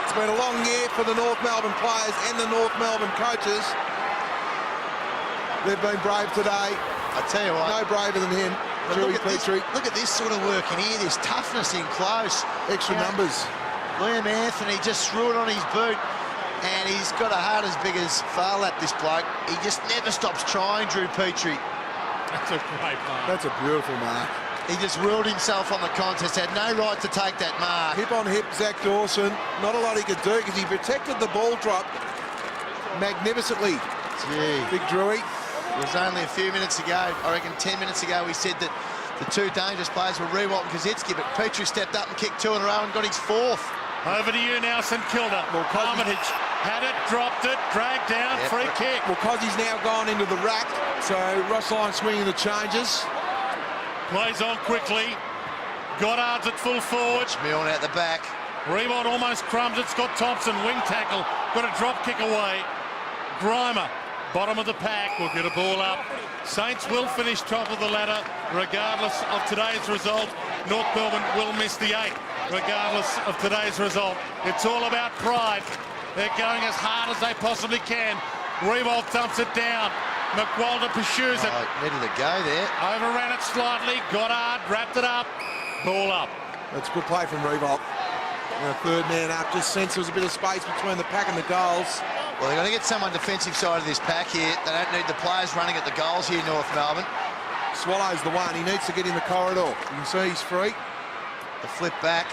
It's been a long year for the North Melbourne players and the North Melbourne coaches. They've been brave today. I tell you what. No braver than him. But Drew look Petrie. at this sort of work in here. There's toughness in close. Extra numbers. Liam Anthony just threw it on his boot. And he's got a heart as big as Farlap, this bloke. He just never stops trying, Drew Petrie. That's a great mark. That's a beautiful mark. He just ruled himself on the contest, had no right to take that mark. Hip on hip, Zach Dawson. Not a lot he could do because he protected the ball drop magnificently. Gee. Big Drewy. It was only a few minutes ago, I reckon 10 minutes ago, we said that the 2 dangerous players were Rewalt and Kaczynski, but Petrie stepped up and kicked 2 in a row and got his 4th. Over to you now, St Kilda. Armitage had it, dropped it, dragged down, Yep. free kick. Well, Cozzy's now gone into the rack, so Ross Lyon swinging the changes. Plays on quickly. Goddard's at full forward. Milne out the back. Rewalt almost crumbs it. Scott Thompson, wing tackle. Got a drop kick away. Grimer, bottom of the pack, will get a ball up. Saints will finish top of the ladder regardless of today's result. North Melbourne will miss the 8 regardless of today's result. It's all about pride. They're going as hard as they possibly can. Rewalt dumps it down. McWalter pursues it. Ready to go there. Overran it slightly. Goddard wrapped it up. Ball up. That's a good play from Rewalt. Third man up, just sense there was a bit of space between the pack and the goals. Well, they've got to get someone defensive side of this pack here. They don't need the players running at the goals here, North Melbourne. Swallows the one. He needs to get in the corridor. You can see he's free. The flip back.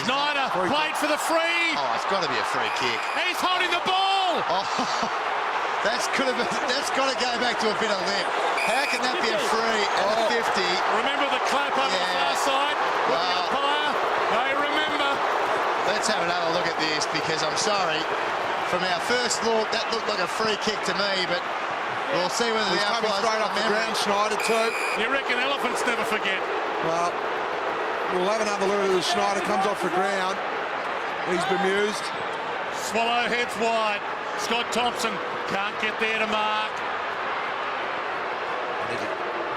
Schneider played for the free. Oh, it's got to be a free kick. He's holding the ball. Oh, that's got to go back to a bit of lip. How can that be a free at a 50? Remember the clap over the far side with the umpire? I remember. Let's have another look at this, because I'm sorry, from our first look, that looked like a free kick to me, but we'll see whether He's the coming umpire's straight got off a the memory. ground, Schneider too. You reckon elephants never forget? Well, we'll have another look at the Schneider, comes off the ground. He's bemused. Swallow heads wide. Scott Thompson can't get there to mark.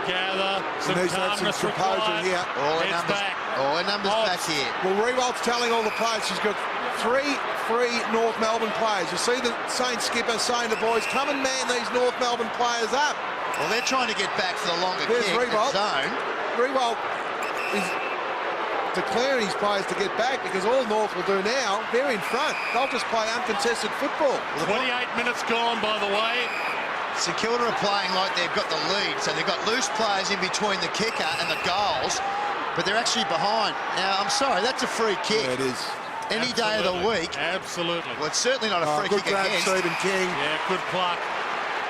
Gather, some Needs to have some calmness composure required. here. All the Heads numbers, back. all the numbers Oh. back here. Well, Rewald's telling all the players she's got 3 free North Melbourne players. You see the Saints skipper saying to boys, come and man these North Melbourne players up. Well, they're trying to get back for the longer There's kick Rewald. zone. Rewald is declaring his players to get back, because all North will do now, they're in front. They'll just play uncontested football. 28 minutes gone, by the way. St Kilda are playing like they've got the lead, so they've got loose players in between the kicker and the goals, but they're actually behind. Now, I'm sorry, that's a free kick. Yeah, it is. Any day of the Absolutely. week. Absolutely. Well, it's certainly not a free Good kick grab, against. Stephen King. Yeah, good pluck.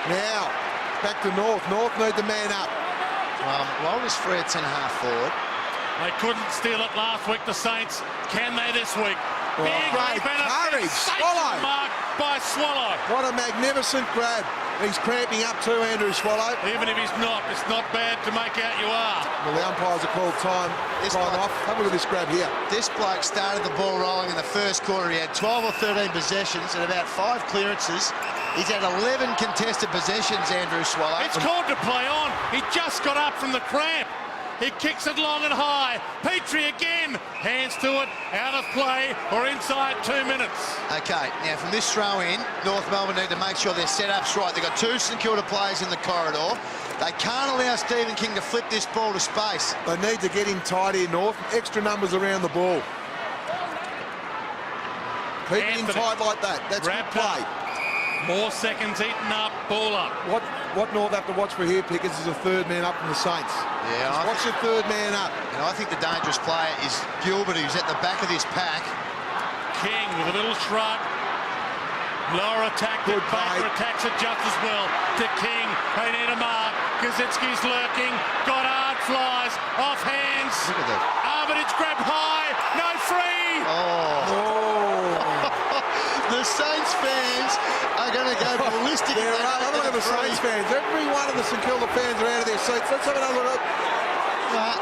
Now, back to North. North need the man up. Walder's free at centre-half forward. They couldn't steal it last week, the Saints. Can they this week? Oh, Big great leap and a courage. sensational Swallow. mark by Swallow. What a magnificent grab. He's cramping up too, Andrew Swallow. Even if he's not, it's not bad to make out you are. Well, the umpires have called time off. Have a look at this grab here. This bloke started the ball rolling in the first quarter. He had 12 or 13 possessions and about 5 clearances. He's had 11 contested possessions, Andrew Swallow. It's called to play on. He just got up from the cramp. He kicks it long and high. Petrie again. Hands to it. Out of play or inside 2 minutes. Okay, now from this throw in, North Melbourne need to make sure their setup's right. They've got 2 St Kilda players in the corridor. They can't allow Stephen King to flip this ball to space. They need to get him tight here, North. Extra numbers around the ball. Keep him Anthony. tight like that. That's good Wrapped play. up. More seconds eaten up. Ball up. What North have to watch for here, Pickers, is a third man up from the Saints. Yeah, Just watch the third man up. and I think the dangerous player is Gilbert, who's at the back of this pack. King with a little shrug. Lower attack. Good Baker play. attacks it just as well. To King. They need a mark. Kaczynski's lurking. Goddard flies. Off hands. Look at that. Armitage grabbed high. No free. Oh, Oh, the Saints fans are going to go ballistic. there if they are. don't Have a look get at the free. Saints fans. Every one of the St Kilda fans are out of their seats. Let's have another look.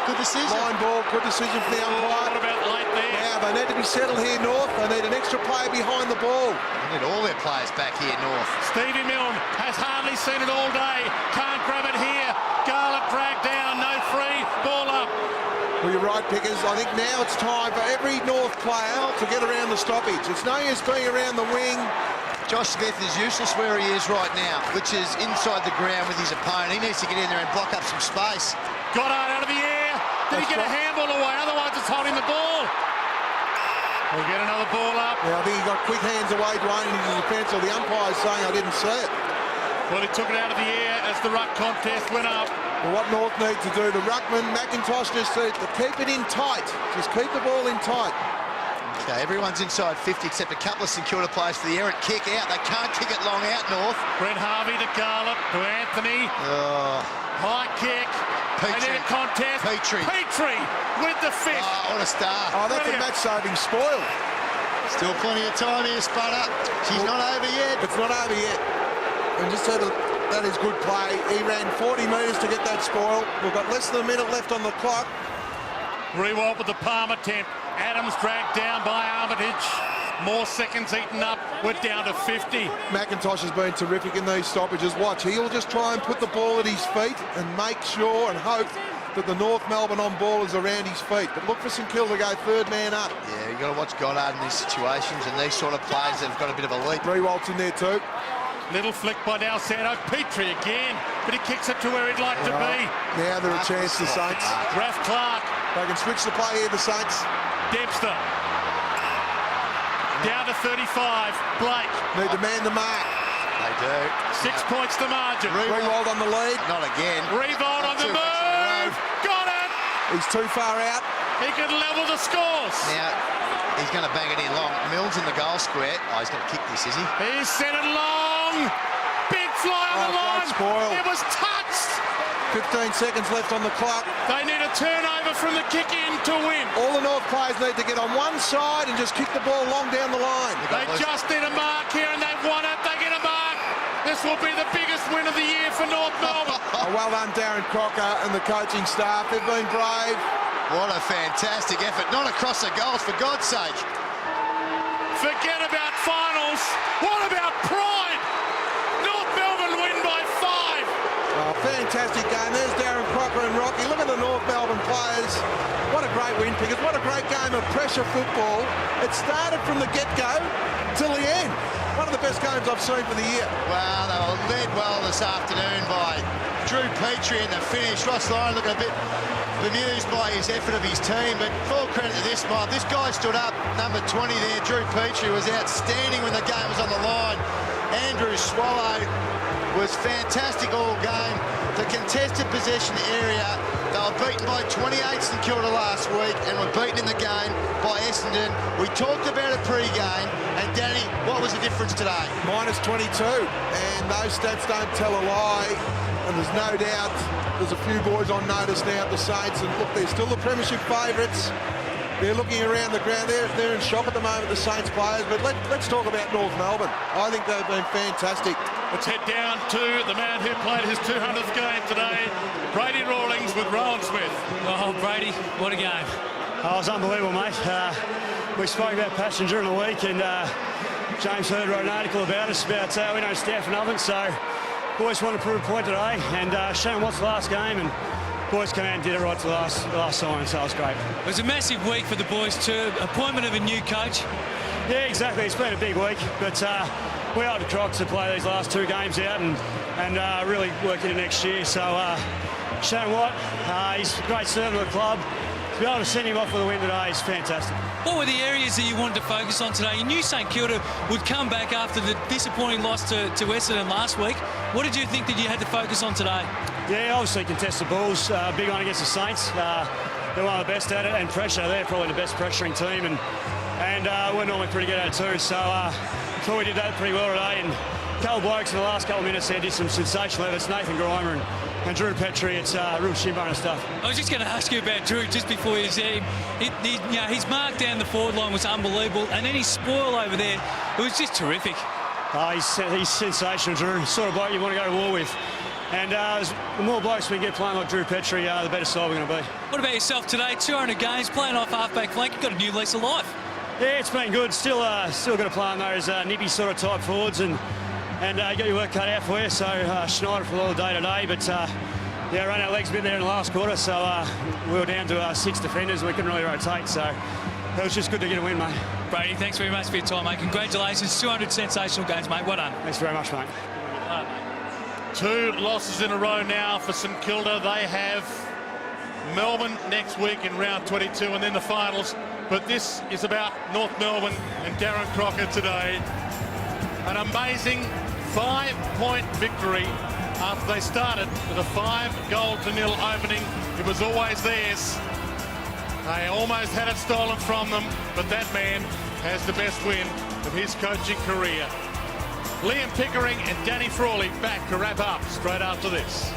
Good decision. Line ball. Good decision from the What umpire. about late there? Now they need to be settled here, North. They need an extra player behind the ball. They need all their players back here, North. Stevie Milne has hardly seen it all day. Can't grab it here. Garlick dragged down. No free. Ball up. Well, you're right, Pickers. I think now it's time for every North player to get around the stoppage. It's no use being around the wing. Josh Smith is useless where he is right now, which is inside the ground with his opponent. He needs to get in there and block up some space. Goddard out of the air. Did he That's get a right. handball away? Otherwise, it's holding the ball. We'll get another ball up. Yeah, I think he got quick hands away, Dwayne, into the defence, or the umpire's saying I didn't see it. Well, he took it out of the air as the ruck contest went up. Well, what North need to do, the ruckman, McIntosh, just to keep it in tight. Just keep the ball in tight. Okay, everyone's inside 50 except a couple of St Kilda players for the errant kick out. They can't kick it long out, North. Brent Harvey to Garlick to Anthony. Oh, High kick. Petrie. And then contest. Petrie. Petrie with the fifth. what a start. Oh, that's Brilliant. a match-saving spoil. Still plenty of time here, Sputter. She's not over yet. It's not over yet. And just so that is good play. He ran 40 metres to get that spoil. We've got less than a minute left on the clock. Rewalt with the palm attempt. Adams dragged down by Armitage. More seconds eaten up. We're down to 50. McIntosh has been terrific in these stoppages. Watch, he'll just try and put the ball at his feet and make sure and hope that the North Melbourne on ball is around his feet. But look for St Kilda to go third man up. Yeah, you've got to watch Goddard in these situations and these sort of players that have got a bit of a leap. Rewalt's in there too. Little flick by Dalsano. Petrie again, but he kicks it to where he'd like to be. Now they're a chance, the Saints. Raf Clark, They can switch the play here, the Saints. Dempster. Down to 35. Blake, Need to man the mark. They do. 6 points to margin. Rewald on the lead. Not again. Revolt on the Too much in a move. Got it. He's too far out. He can level the scores. Now, he's going to bang it in long. Mills in the goal square. Oh, he's going to kick this, is he? He's sent it long. Big fly on the Oh, great line. spoil. It was touched. 15 seconds left on the clock. They need a turnover from the kick in to win. All the North players need to get on one side and just kick the ball long down the line. They just need a mark here and they've won it. They get a mark. This will be the biggest win of the year for North Melbourne. Oh, well done, Darren Crocker and the coaching staff. They've been brave. What a fantastic effort. Not across the goals, for God's sake. Forget about finals. What about pride? North Melbourne win by 5. Oh, fantastic game. There's Darren Crocker and Rocky. Look at the North Melbourne players. What a great win, Pickers. What a great game of pressure football. It started from the get-go till the end. One of the best games I've seen for the year. Well, they were led well this afternoon by Drew Petrie in the finish. Ross Lyon looking a bit bemused by his effort of his team, but full credit to this mob. This guy stood up, number 20 there, Drew Petrie, was outstanding when the game was on the line. Andrew Swallow was fantastic all game. The contested possession area, they were beaten by 28 St Kilda last week and were beaten in the game by Essendon. We talked about it pre-game, and Danny, what was the difference today? Minus 22, and those stats don't tell a lie, and there's no doubt there's a few boys on notice now at the Saints, and look, they're still the premiership favourites. They're looking around the ground. They're in shock at the moment, the Saints players, but let's talk about North Melbourne. I think they've been fantastic. Let's head down to the man who played his 200th game today, Brady Rawlings with Rowan Smith. Oh, Brady, what a game. Oh, it was unbelievable, mate. We spoke about passion during the week, and James Heard wrote an article about us, about we don't staff and nothing, so boys wanted to prove a point today, and Shannon Watts' last game, and boys came out and did it right to the last sign, so it was great. It was a massive week for the boys too. Appointment of a new coach. Yeah, exactly. It's been a big week, but we are the Crocs to play these last 2 games out and really work into next year. So Shannon Watt, he's a great servant of the club. To be able to send him off with a win today is fantastic. What were the areas that you wanted to focus on today? You knew St Kilda would come back after the disappointing loss to Essendon last week. What did you think that you had to focus on today? Yeah, obviously contested balls, big one against the Saints. They're one of the best at it, and pressure. They're probably the best pressuring team, and we're normally pretty good at it too. So I thought we did that pretty well today. And a couple of blokes in the last couple of minutes there did some sensational efforts. Nathan Grimer and Drew Petrie, it's real shin bone stuff. I was just going to ask you about Drew just before you said his mark down the forward line was unbelievable, and then his spoil over there, it was just terrific. He's sensational, Drew. Sort of bloke you want to go to war with. And the more blokes we get playing like Drew Petrie, the better side we're going to be. What about yourself today? 200 games, playing off half-back flank. You've got a new lease of life. Yeah, it's been good. Still got to play on those nippy sort of type forwards, and got your work cut out for you. So Schneider for all the day today, but yeah, ran our legs a bit there in the last quarter. So we were down to 6 defenders. We couldn't really rotate. So it was just good to get a win, mate. Brady, thanks very much for your time, mate. Congratulations, 200 sensational games, mate. Well done. Thanks very much, mate. 2 losses in a row now for St Kilda. They have Melbourne next week in round 22 and then the finals. But this is about North Melbourne and Darren Crocker today. An amazing 5-point victory after they started with a 5-0 opening. It was always theirs. They almost had it stolen from them, but that man has the best win of his coaching career. Liam Pickering and Danny Frawley back to wrap up straight after this.